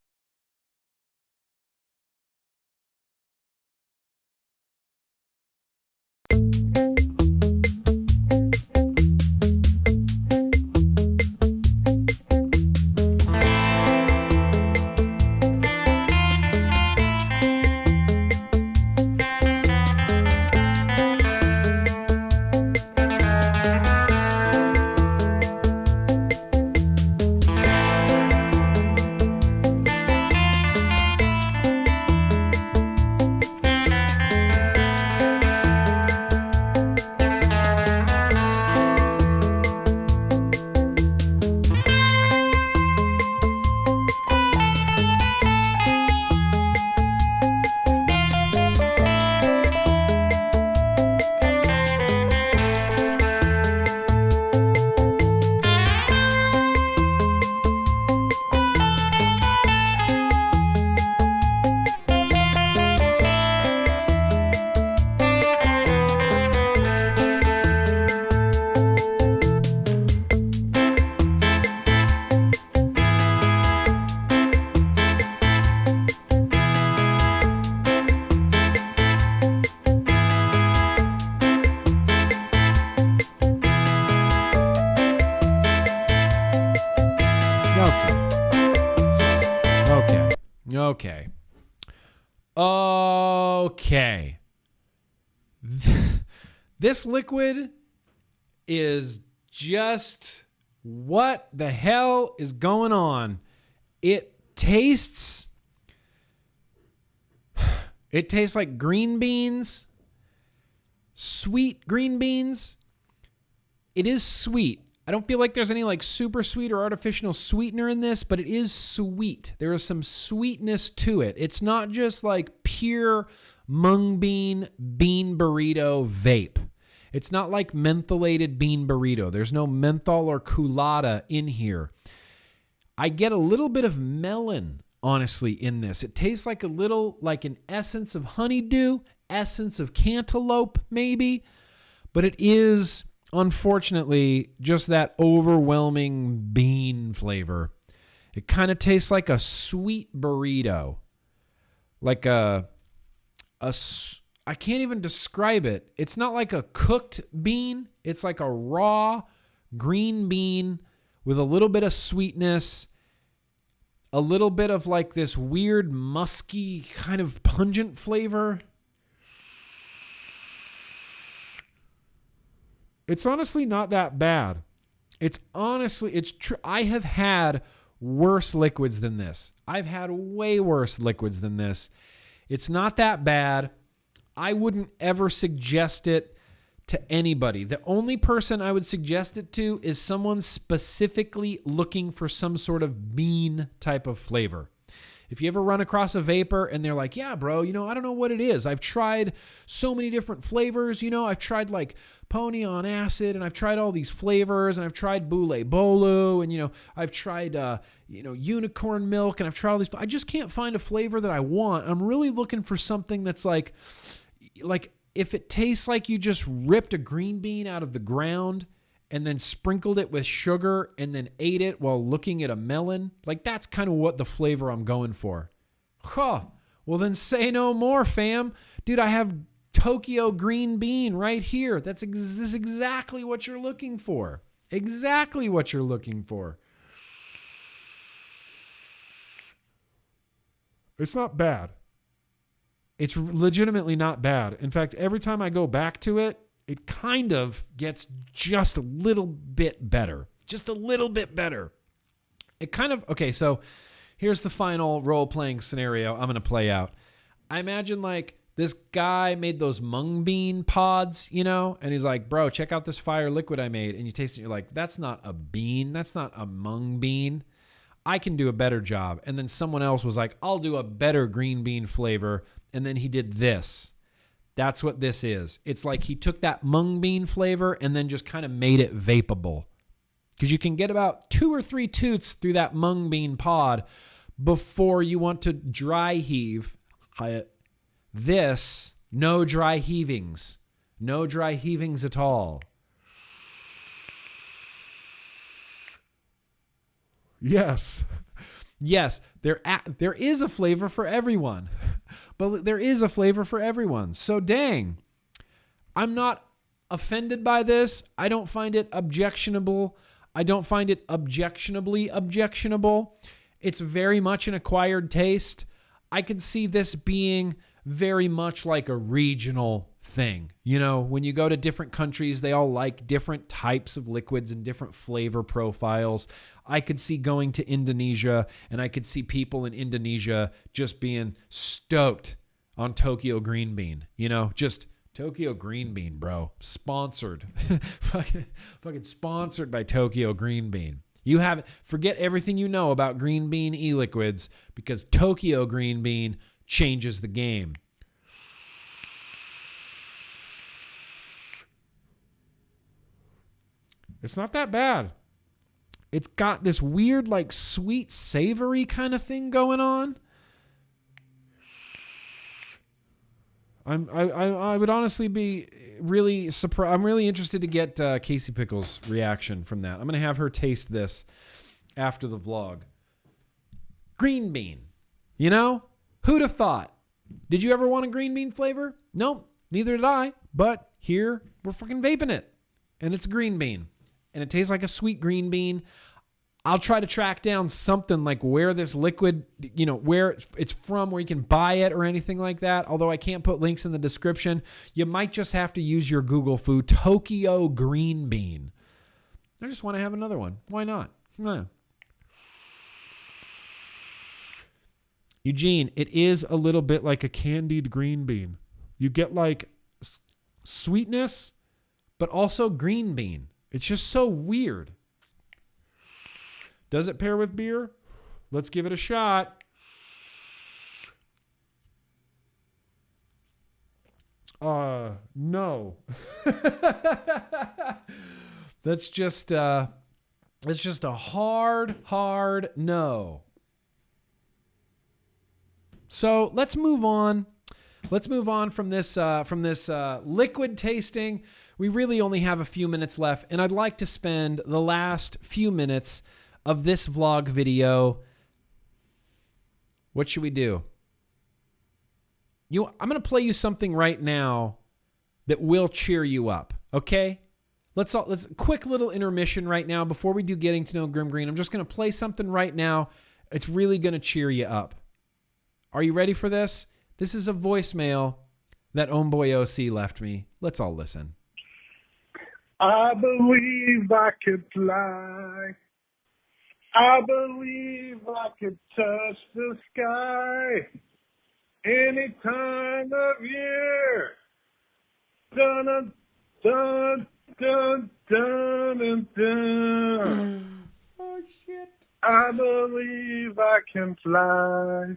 Okay. Okay. This liquid is just, what the hell is going on? It tastes like green beans, sweet green beans. It is sweet. I don't feel like there's any like super sweet or artificial sweetener in this, but it is sweet. There is some sweetness to it. It's not just like pure mung bean burrito vape. It's not like mentholated bean burrito. There's no menthol or culotta in here. I get a little bit of melon, honestly, in this. It tastes like a little, like an essence of honeydew, essence of cantaloupe, maybe. But it is, unfortunately, just that overwhelming bean flavor. It kind of tastes like a sweet burrito. Like I can't even describe it. It's not like a cooked bean. It's like a raw green bean with a little bit of sweetness, a little bit of like this weird musky kind of pungent flavor. It's honestly not that bad. It's true. I have had worse liquids than this. I've had way worse liquids than this. It's not that bad. I wouldn't ever suggest it to anybody. The only person I would suggest it to is someone specifically looking for some sort of bean type of flavor. If you ever run across a vapor and they're like, yeah, bro, I don't know what it is. I've tried so many different flavors. I've tried like pony on acid and I've tried all these flavors and I've tried Boule Bolu and, I've tried, unicorn milk and I've tried all these. I just can't find a flavor that I want. I'm really looking for something that's like if it tastes like you just ripped a green bean out of the ground and then sprinkled it with sugar and then ate it while looking at a melon, like that's kind of what the flavor I'm going for. Huh. Well, then say no more, fam. Dude, I have Tokyo green bean right here. This is exactly what you're looking for. Exactly what you're looking for. It's not bad. It's legitimately not bad. In fact, every time I go back to it, it kind of gets just a little bit better. Just a little bit better. Okay, so here's the final role-playing scenario I'm going to play out. I imagine like this guy made those mung bean pods, and he's like, bro, check out this fire liquid I made. And you taste it, you're like, that's not a bean. That's not a mung bean. I can do a better job. And then someone else was like, I'll do a better green bean flavor. And then he did this. That's what this is. It's like he took that mung bean flavor and then just kind of made it vapable. Because you can get about 2 or 3 toots through that mung bean pod before you want to dry heave. This, no dry heavings. No dry heavings at all. Yes. Yes, there is a flavor for everyone. But there is a flavor for everyone. So dang, I'm not offended by this. I don't find it objectionable. I don't find it objectionably objectionable. It's very much an acquired taste. I could see this being very much like a regional thing. When you go to different countries, they all like different types of liquids and different flavor profiles. I could see going to Indonesia and I could see people in Indonesia just being stoked on Tokyo green bean, just Tokyo green bean, bro. Sponsored. fucking sponsored by Tokyo green bean. Forget everything you know about green bean e-liquids because Tokyo green bean changes the game. It's not that bad. It's got this weird, like, sweet, savory kind of thing going on. I would honestly be really surprised. I'm really interested to get Casey Pickles' reaction from that. I'm going to have her taste this after the vlog. Green bean. Who'd have thought? Did you ever want a green bean flavor? Nope, neither did I. But here, we're fucking vaping it. And it's green bean. And it tastes like a sweet green bean. I'll try to track down something like where this liquid, where it's from, where you can buy it or anything like that. Although I can't put links in the description. You might just have to use your Google food, Tokyo Green Bean. I just want to have another one. Why not? Yeah. Eugene, it is a little bit like a candied green bean. You get like sweetness, but also green bean. It's just so weird. Does it pair with beer? Let's give it a shot. No. That's just a hard no. So let's move on. Let's move on from this liquid tasting. We really only have a few minutes left, and I'd like to spend the last few minutes of this vlog video. What should we do? I'm going to play you something right now that will cheer you up, okay? Let's quick little intermission right now before we do Getting to Know GrimmGreen. I'm just going to play something right now. It's really going to cheer you up. Are you ready for this? This is a voicemail that Homeboy OC left me. Let's all listen. I believe I could fly. I believe I could touch the sky any time of year. Dun dun dun dun dun dun. Oh shit! I believe I can fly.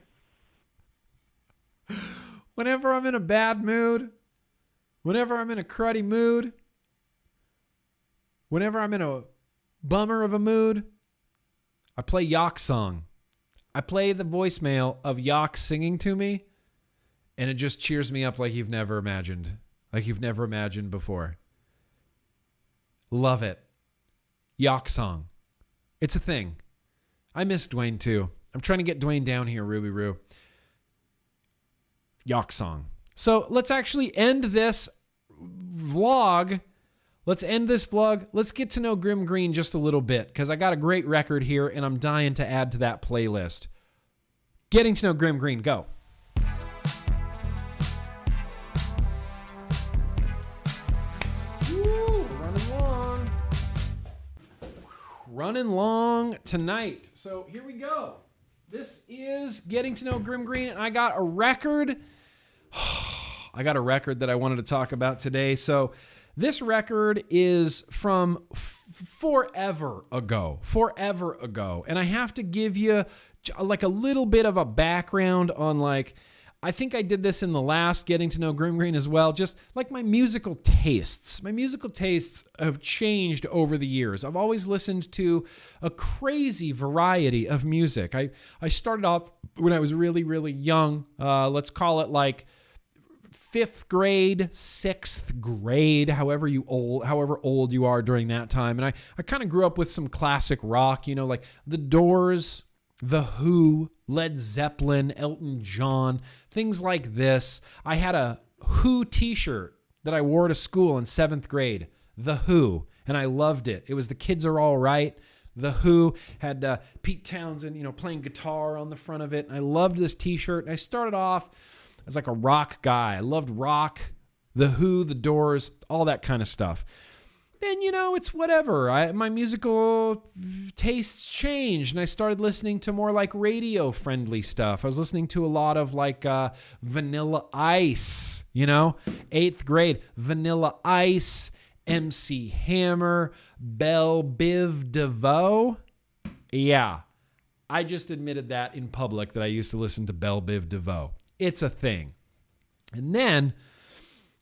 Whenever I'm in a bad mood, whenever I'm in a cruddy mood, whenever I'm in a bummer of a mood, I play Yak song. I play the voicemail of Yak singing to me, and it just cheers me up like you've never imagined. Like you've never imagined before. Love it. Yak song. It's a thing. I miss Dwayne too. I'm trying to get Dwayne down here, Ruby Roo. Yak song. So let's actually end this vlog. Let's get to know GrimmGreen just a little bit because I got a great record here and I'm dying to add to that playlist. Getting to know GrimmGreen, go. Woo, running long tonight. So here we go. This is Getting to Know GrimmGreen, and I got a record. I got a record that I wanted to talk about today. So this record is from forever ago. And I have to give you like a little bit of a background on I think I did this in the last Getting to Know GrimmGreen as well. Just like my musical tastes. My musical tastes have changed over the years. I've always listened to a crazy variety of music. I started off when I was really, really young. Let's call it like 5th grade, 6th grade, however old you are during that time. And I kind of grew up with some classic rock, like The Doors, The Who, Led Zeppelin, Elton John, things like this. I had a Who t-shirt that I wore to school in 7th grade, The Who, and I loved it. It was The Kids Are All Right. The Who had Pete Townsend, playing guitar on the front of it. And I loved this t-shirt. And I started off as like a rock guy. I loved rock, The Who, The Doors, all that kind of stuff. Then, it's whatever. My musical tastes changed, and I started listening to more like radio-friendly stuff. I was listening to a lot of like Vanilla Ice, 8th grade. Vanilla Ice, MC Hammer, Belle Biv DeVoe. Yeah, I just admitted that in public that I used to listen to Belle Biv DeVoe. It's a thing. And then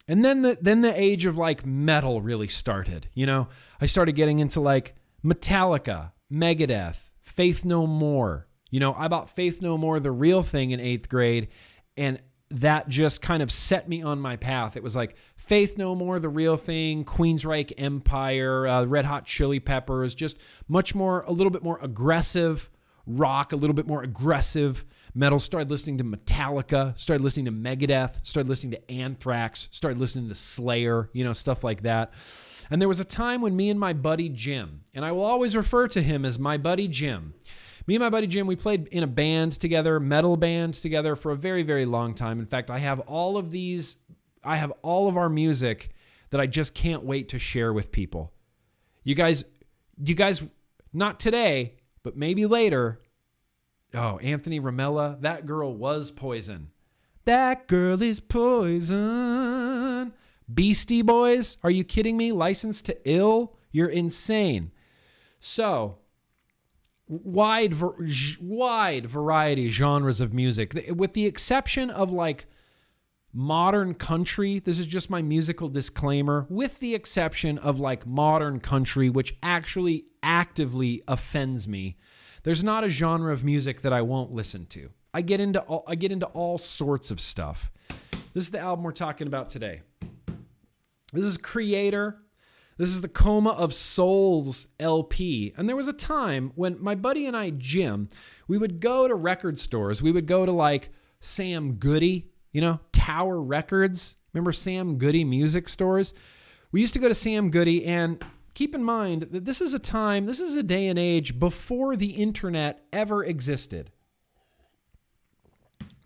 the age of like metal really started. I started getting into like Metallica, Megadeth, Faith No More. I bought Faith No More, The Real Thing in 8th grade, and that just kind of set me on my path. It was like Faith No More, The Real Thing, Queensryche Empire, Red Hot Chili Peppers, just a little bit more aggressive rock, a little bit more aggressive metal. Started listening to Metallica, started listening to Megadeth, started listening to Anthrax, started listening to Slayer, stuff like that. And there was a time when me and my buddy Jim, and I will always refer to him as my buddy Jim. Me and my buddy Jim, we played in a band together, metal band together for a very, very long time. In fact, I have all of our music that I just can't wait to share with people. You guys, not today, but maybe later. Oh, Anthony Ramella, that girl was poison. That girl is poison. Beastie Boys, are you kidding me? Licensed to Ill? You're insane. So, wide variety genres of music, with the exception of like modern country. This is just my musical disclaimer. With the exception of like modern country, which actually actively offends me, there's not a genre of music that I won't listen to. I get into all sorts of stuff. This is the album we're talking about today. This is Creator. This is the Coma of Souls LP. And there was a time when my buddy and I, Jim, we would go to record stores. We would go to like Sam Goody, Tower Records. Remember Sam Goody music stores? We used to go to Sam Goody, and keep in mind that this is a day and age before the internet ever existed.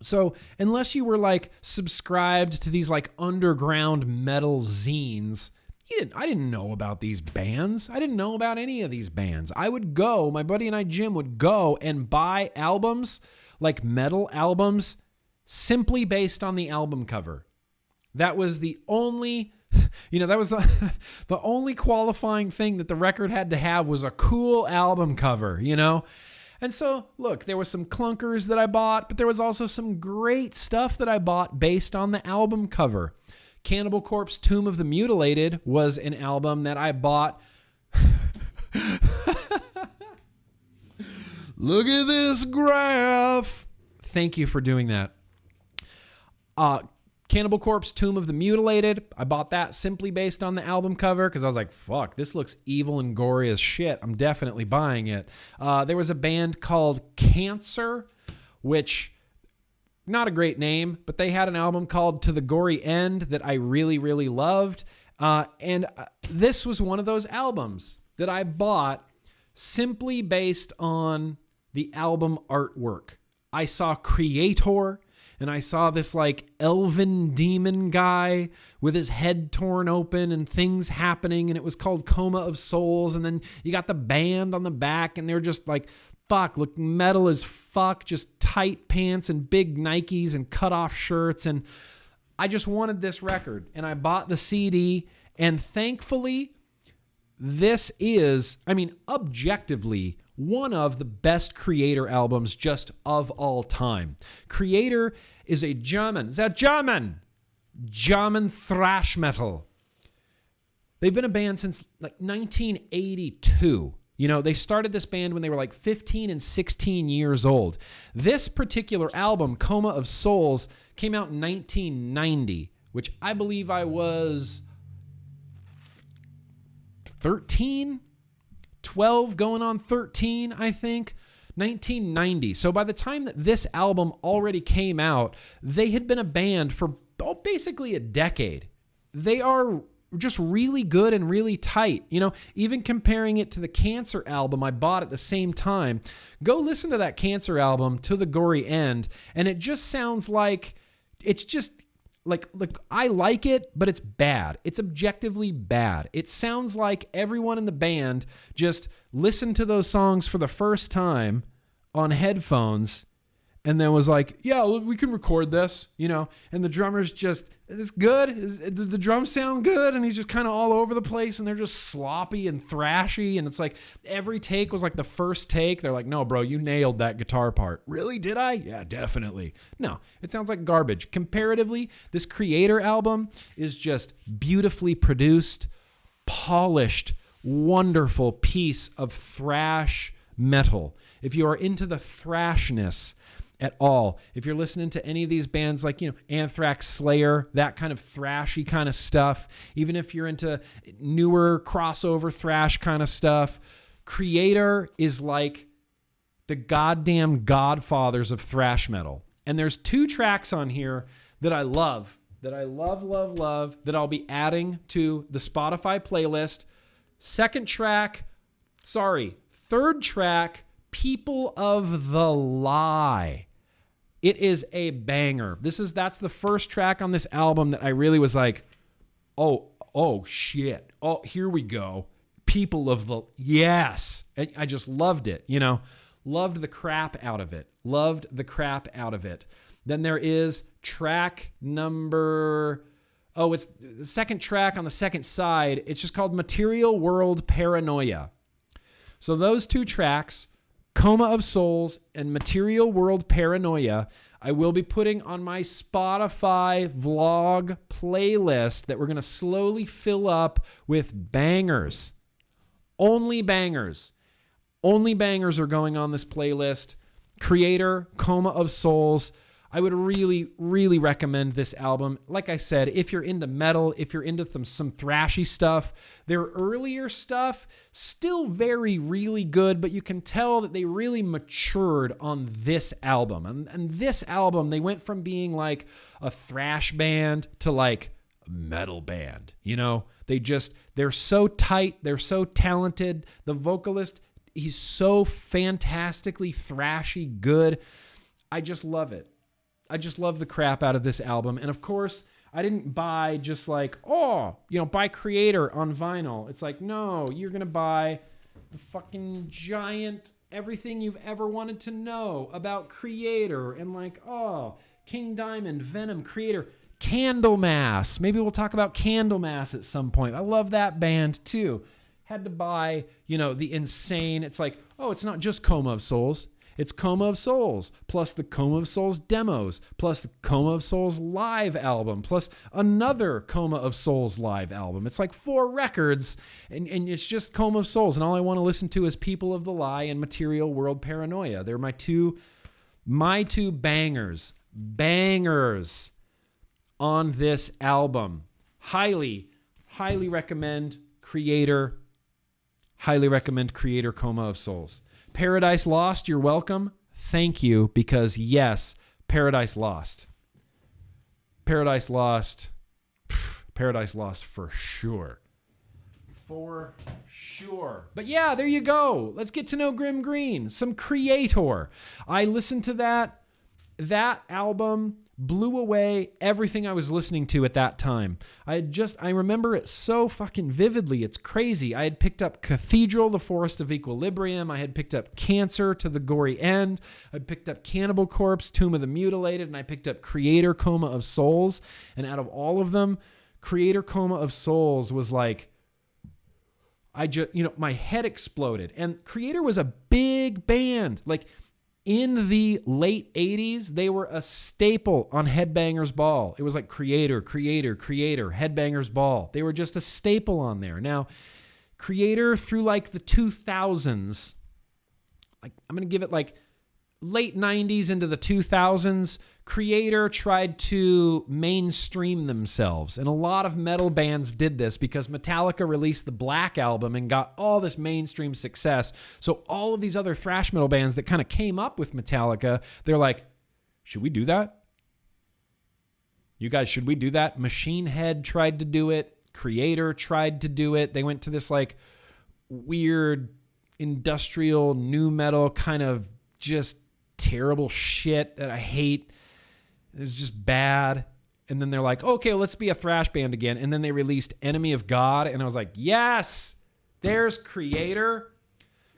So unless you were like subscribed to these like underground metal zines, I didn't know about these bands. I didn't know about any of these bands. My buddy and I, Jim, would go and buy albums, like metal albums, simply based on the album cover. That was the only, that was the only qualifying thing that the record had to have was a cool album cover, And so, look, there was some clunkers that I bought, but there was also some great stuff that I bought based on the album cover. Cannibal Corpse, Tomb of the Mutilated was an album that I bought. Look at this graph. Thank you for doing that. Cannibal Corpse, Tomb of the Mutilated. I bought that simply based on the album cover because I was like, fuck, this looks evil and gory as shit. I'm definitely buying it. There was a band called Cancer, which, not a great name, but they had an album called To the Gory End that I really, really loved. And this was one of those albums that I bought simply based on the album artwork. I saw Creator, and I saw this like elven demon guy with his head torn open and things happening, and it was called Coma of Souls. And then you got the band on the back, and they're just like, fuck, look metal as fuck, just tight pants and big Nikes and cut off shirts. And I just wanted this record, and I bought the CD, and thankfully this is, objectively, one of the best Creator albums just of all time. Creator is a German thrash metal. They've been a band since like 1982. They started this band when they were like 15 and 16 years old. This particular album, Coma of Souls, came out in 1990, which I believe I was 13, 12, going on 13, I think. 1990. So by the time that this album already came out, they had been a band for basically a decade. They are just really good and really tight. Even comparing it to the Cancer album I bought at the same time, go listen to that Cancer album, To the Gory End, and it just sounds like, it's just like I like it, but it's bad. It's objectively bad. It sounds like everyone in the band just listened to those songs for the first time on headphones and then was like, yeah, we can record this, and the drummer's just, it's good. The drums sound good. And he's just kind of all over the place, and they're just sloppy and thrashy. And it's like every take was like the first take. They're like, no, bro, you nailed that guitar part. Really? Did I? Yeah, definitely. No, it sounds like garbage. Comparatively, this Creator album is just beautifully produced, polished, wonderful piece of thrash metal. If you are into the thrashness at all, if you're listening to any of these bands like, Anthrax, Slayer, that kind of thrashy kind of stuff, even if you're into newer crossover thrash kind of stuff, Creator is like the goddamn godfathers of thrash metal. And there's two tracks on here that I love. that I love, love, love that I'll be adding to the Spotify playlist. Third track, People of the Lie. It is a banger. That's the first track on this album that I really was like, oh shit. Oh, here we go. People of the, yes. I just loved it, loved the crap out of it. Then there is track number, it's the second track on the second side. It's just called Material World Paranoia. So those two tracks, Coma of Souls and Material World Paranoia, I will be putting on my Spotify vlog playlist that we're going to slowly fill up with bangers. Only bangers. Only bangers are going on this playlist. Creator, Coma of Souls. I would really, really recommend this album. Like I said, if you're into metal, if you're into some thrashy stuff, their earlier stuff, still really good, but you can tell that they really matured on this album. And this album, they went from being like a thrash band to like a metal band. They're so tight, they're so talented. The vocalist, he's so fantastically thrashy good. I just love it. I just love the crap out of this album. And of course, I didn't buy just like, buy Creator on vinyl. It's like, no, you're going to buy the fucking giant everything you've ever wanted to know about Creator and like, King Diamond, Venom, Creator, Candlemass. Maybe we'll talk about Candlemass at some point. I love that band too. Had to buy, the insane, it's like, it's not just Coma of Souls. It's Coma of Souls, plus the Coma of Souls demos, plus the Coma of Souls live album, plus another Coma of Souls live album. It's like 4 records, and it's just Coma of Souls. And all I want to listen to is People of the Lie and Material World Paranoia. They're my two bangers on this album. Highly recommend Creator. Highly recommend Creator, Coma of Souls. Paradise Lost, you're welcome. Thank you, because yes, Paradise Lost. Paradise Lost for sure. For sure. But yeah, there you go. Let's get to know GrimmGreen, some Creator. I listened to that album, blew away everything I was listening to at that time. I remember it so fucking vividly. It's crazy. I had picked up Cathedral, The Forest of Equilibrium. I had picked up Cancer, To the Gory End. I picked up Cannibal Corpse, Tomb of the Mutilated, and I picked up Creator, Coma of Souls. And out of all of them, Creator, Coma of Souls was like, my head exploded. And Creator was a big band. Like, in the late 80s, they were a staple on Headbangers Ball. It was like Creator, Headbangers Ball. They were just a staple on there. Now, Creator through like the 2000s, like I'm going to give it like late 90s into the 2000s, Creator tried to mainstream themselves. And a lot of metal bands did this because Metallica released the Black Album and got all this mainstream success. So all of these other thrash metal bands that kind of came up with Metallica, they're like, should we do that? You guys, should we do that? Machine Head tried to do it. Creator tried to do it. They went to this like weird industrial nu metal kind of just terrible shit that I hate. It was just bad. And then they're like, okay, let's be a thrash band again. And then they released Enemy of God. And I was like, yes, there's Creator.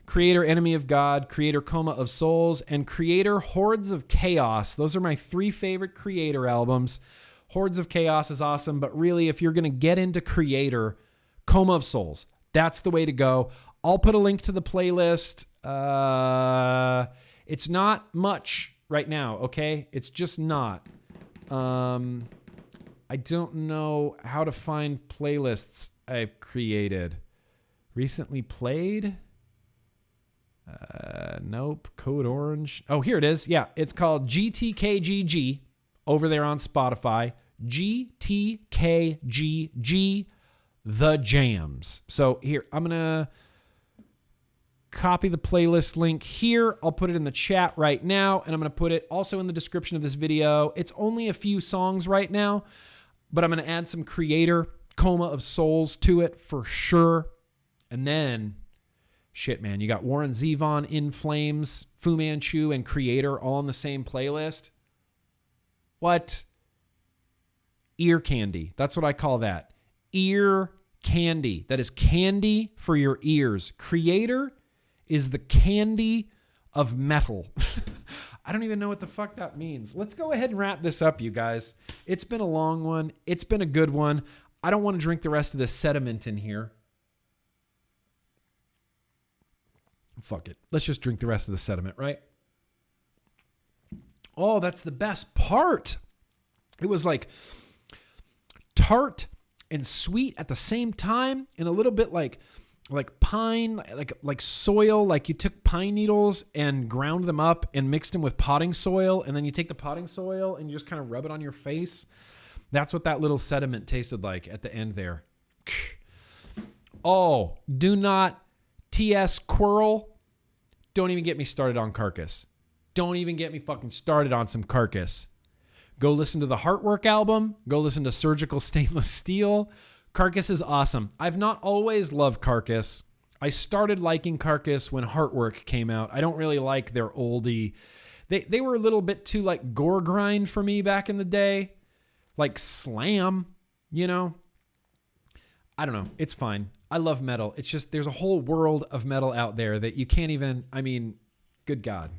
Creator, Enemy of God, Creator, Coma of Souls, and Creator, Hordes of Chaos. Those are my 3 favorite Creator albums. Hordes of Chaos is awesome. But really, if you're going to get into Creator, Coma of Souls, that's the way to go. I'll put a link to the playlist. It's not much right now, okay? It's just not. I don't know how to find playlists I've created. Recently played? Nope. Code Orange. Oh, here it is. Yeah, it's called GTKGG over there on Spotify. GTKGG The Jams. So here, I'm going to copy the playlist link here. I'll put it in the chat right now, and I'm going to put it also in the description of this video. It's only a few songs right now. but I'm going to add some Creator, Coma of Souls to it for sure. And then, shit, man, you got Warren Zevon, In Flames, Fu Manchu, and Creator all on the same playlist. What? Ear candy. That's what I call that. Ear candy. That is candy for your ears. Creator is the candy of metal. I don't even know what the fuck that means. Let's go ahead and wrap this up, you guys. It's been a long one. It's been a good one. I don't want to drink the rest of this sediment in here. Fuck it. Let's just drink the rest of the sediment, right? Oh, that's the best part. It was like tart and sweet at the same time, and a little bit like pine, like soil, like you took pine needles and ground them up and mixed them with potting soil, and then you take the potting soil and you just kind of rub it on your face. That's what that little sediment tasted like at the end there. Oh, do not TS Quirl. Don't even get me started on Carcass. Don't even get me fucking started on some Carcass. Go listen to the Heartwork album. Go listen to Surgical Stainless Steel. Carcass is awesome. I've not always loved Carcass. I started liking Carcass when Heartwork came out. I don't really like their oldie. They were a little bit too like gore grind for me back in the day. Like Slam, you know? I don't know. It's fine. I love metal. It's just there's a whole world of metal out there that you can't even, I mean, good God.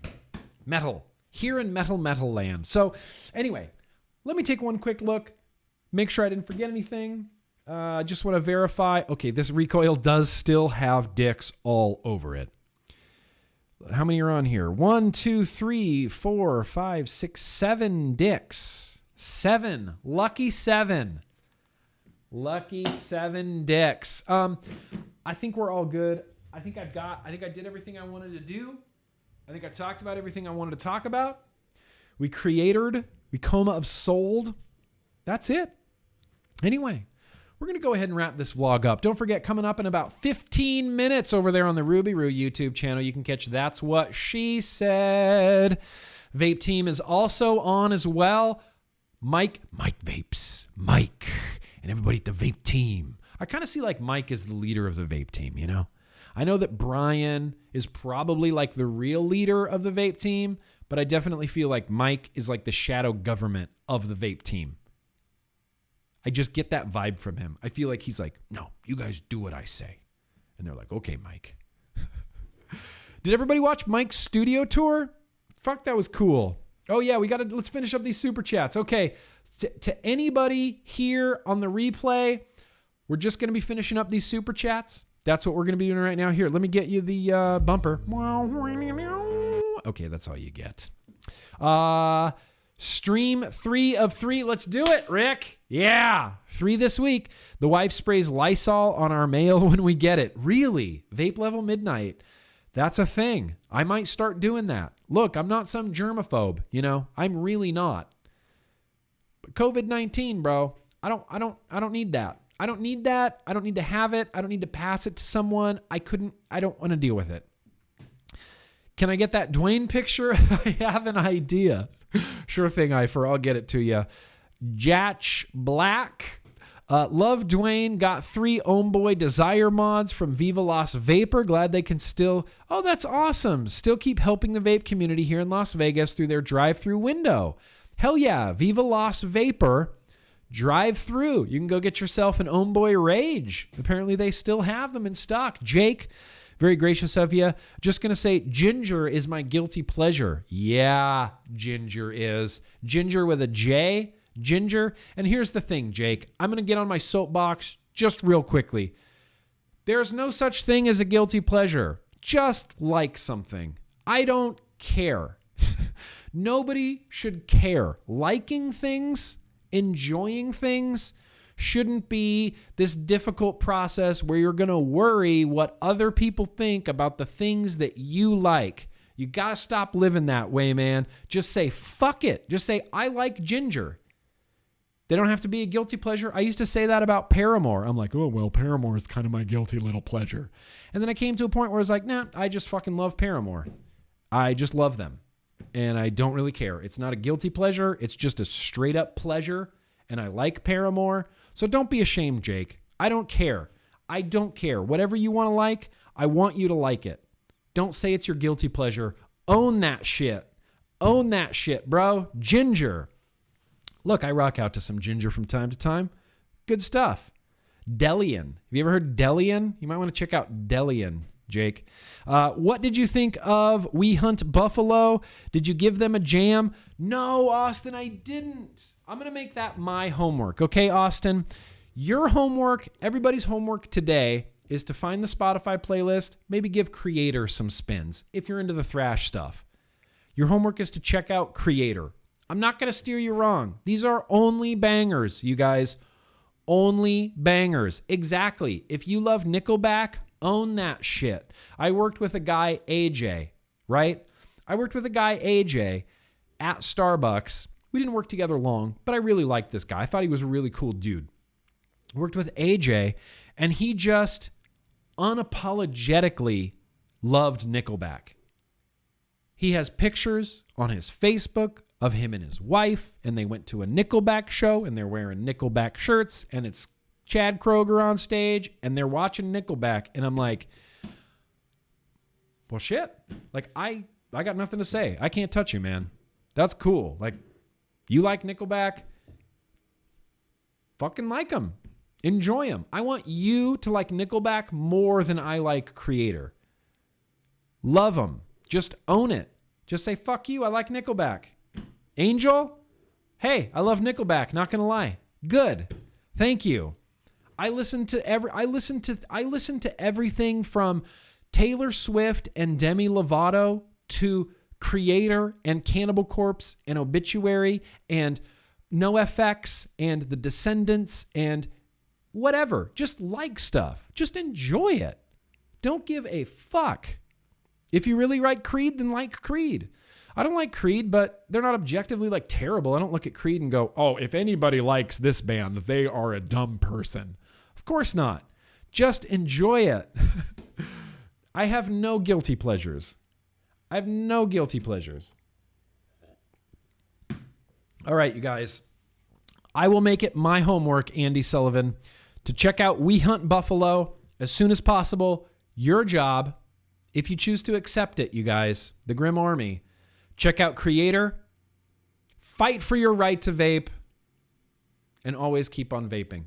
Metal. Here in metal land. So anyway, let me take one quick look. Make sure I didn't forget anything. Just want to verify. Okay, this recoil does still have dicks all over it. How many are on here? 1, 2, 3, 4, 5, 6, 7 dicks. 7. Lucky 7. Lucky 7 dicks. I think we're all good. I think I did everything I wanted to do. I think I talked about everything I wanted to talk about. We created, we coma of sold. That's it. Anyway, we're going to go ahead and wrap this vlog up. Don't forget, coming up in about 15 minutes over there on the Ruby Roo YouTube channel, you can catch That's What She Said. Vape Team is also on as well. Mike Vapes. Mike and everybody at the Vape Team. I kind of see like Mike as the leader of the Vape Team, you know? I know that Brian is probably like the real leader of the Vape Team, but I definitely feel like Mike is like the shadow government of the Vape Team. I just get that vibe from him. I feel like he's like, no, you guys do what I say. And they're like, okay, Mike. Did everybody watch Mike's studio tour? Fuck, that was cool. Oh yeah, let's finish up these super chats. Okay, to anybody here on the replay, we're just going to be finishing up these super chats. That's what we're going to be doing right now. Here, let me get you the bumper. Okay, that's all you get. Stream 3 of 3. Let's do it, Rick. Yeah, 3 this week. The wife sprays Lysol on our mail when we get it. Really? Vape level midnight. That's a thing. I might start doing that. Look, I'm not some germaphobe, you know. I'm really not. But COVID-19, bro. I don't need that. I don't need that. I don't need to have it. I don't need to pass it to someone. I don't want to deal with it. Can I get that Dwayne picture? I have an idea. Sure thing, I'll get it to you. Jatch Black. Love Dwayne. Got 3 Homeboy Desire mods from Viva Las Vapor. Glad they can still... Oh, that's awesome. Still keep helping the vape community here in Las Vegas through their drive-through window. Hell yeah. Viva Las Vapor. Drive through. You can go get yourself an Homeboy Rage. Apparently they still have them in stock. Jake, very gracious of you. Just going to say ginger is my guilty pleasure. Yeah, ginger is. Ginger with a J. Ginger. And here's the thing, Jake. I'm going to get on my soapbox just real quickly. There's no such thing as a guilty pleasure. Just like something. I don't care. Nobody should care. Liking things, enjoying things shouldn't be this difficult process where you're going to worry what other people think about the things that you like. You got to stop living that way, man. Just say, fuck it. Just say, I like ginger. They don't have to be a guilty pleasure. I used to say that about Paramore. I'm like, oh, well, Paramore is kind of my guilty little pleasure. And then I came to a point where I was like, nah, I just fucking love Paramore. I just love them. And I don't really care. It's not a guilty pleasure. It's just a straight up pleasure. and I like Paramore. So don't be ashamed, Jake. I don't care. I don't care. Whatever you want to like, I want you to like it. Don't say it's your guilty pleasure. Own that shit. Own that shit, bro. Ginger. Look, I rock out to some ginger from time to time. Good stuff. Delian. Have you ever heard Delian? You might want to check out Delian, Jake. What did you think of We Hunt Buffalo? Did you give them a jam? No, Austin, I didn't. I'm going to make that my homework. Okay, Austin? Your homework, everybody's homework today is to find the Spotify playlist, maybe give Creator some spins if you're into the thrash stuff. Your homework is to check out Creator. I'm not going to steer you wrong. These are only bangers, you guys. Only bangers. Exactly. If you love Nickelback, own that shit. I worked with a guy, AJ, right? I worked with a guy, AJ, at Starbucks. We didn't work together long, but I really liked this guy. I thought he was a really cool dude. Worked with AJ, and he just unapologetically loved Nickelback. He has pictures on his Facebook of him and his wife, and they went to a Nickelback show, and they're wearing Nickelback shirts, and it's Chad Kroeger on stage, and they're watching Nickelback, and I'm like, well, shit. Like, I got nothing to say. I can't touch you, man. That's cool. Like, you like Nickelback? Fucking like them. Enjoy them. I want you to like Nickelback more than I like Creator. Love them. Just own it. Just say, fuck you, I like Nickelback. Angel? Hey, I love Nickelback, not gonna lie. Good. Thank you. I listen to everything from Taylor Swift and Demi Lovato to Creator and Cannibal Corpse and Obituary and NoFX and The Descendants and whatever. Just like stuff. Just enjoy it. Don't give a fuck. If you really like Creed, then like Creed. I don't like Creed, but they're not objectively like terrible. I don't look at Creed and go, oh, if anybody likes this band, they are a dumb person. Of course not. Just enjoy it. I have no guilty pleasures. I have no guilty pleasures. All right, you guys. I will make it my homework, Andy Sullivan, to check out We Hunt Buffalo as soon as possible. Your job, if you choose to accept it, you guys, the Grimm Army, check out Creator, fight for your right to vape, and always keep on vaping.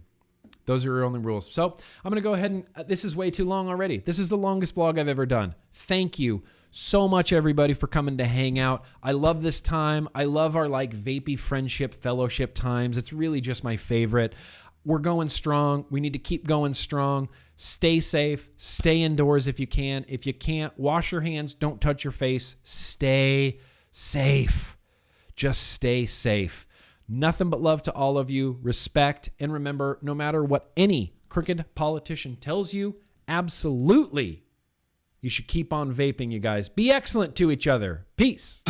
Those are your only rules. So I'm going to go ahead and, this is way too long already. This is the longest vlog I've ever done. Thank you so much, everybody, for coming to hang out. I love this time. I love our like vapey friendship fellowship times. It's really just my favorite. We're going strong. We need to keep going strong. Stay safe. Stay indoors if you can. If you can't, wash your hands. Don't touch your face. Stay safe. Just stay safe. Nothing but love to all of you. Respect. And remember, no matter what any crooked politician tells you, absolutely, you should keep on vaping, you guys. Be excellent to each other. Peace.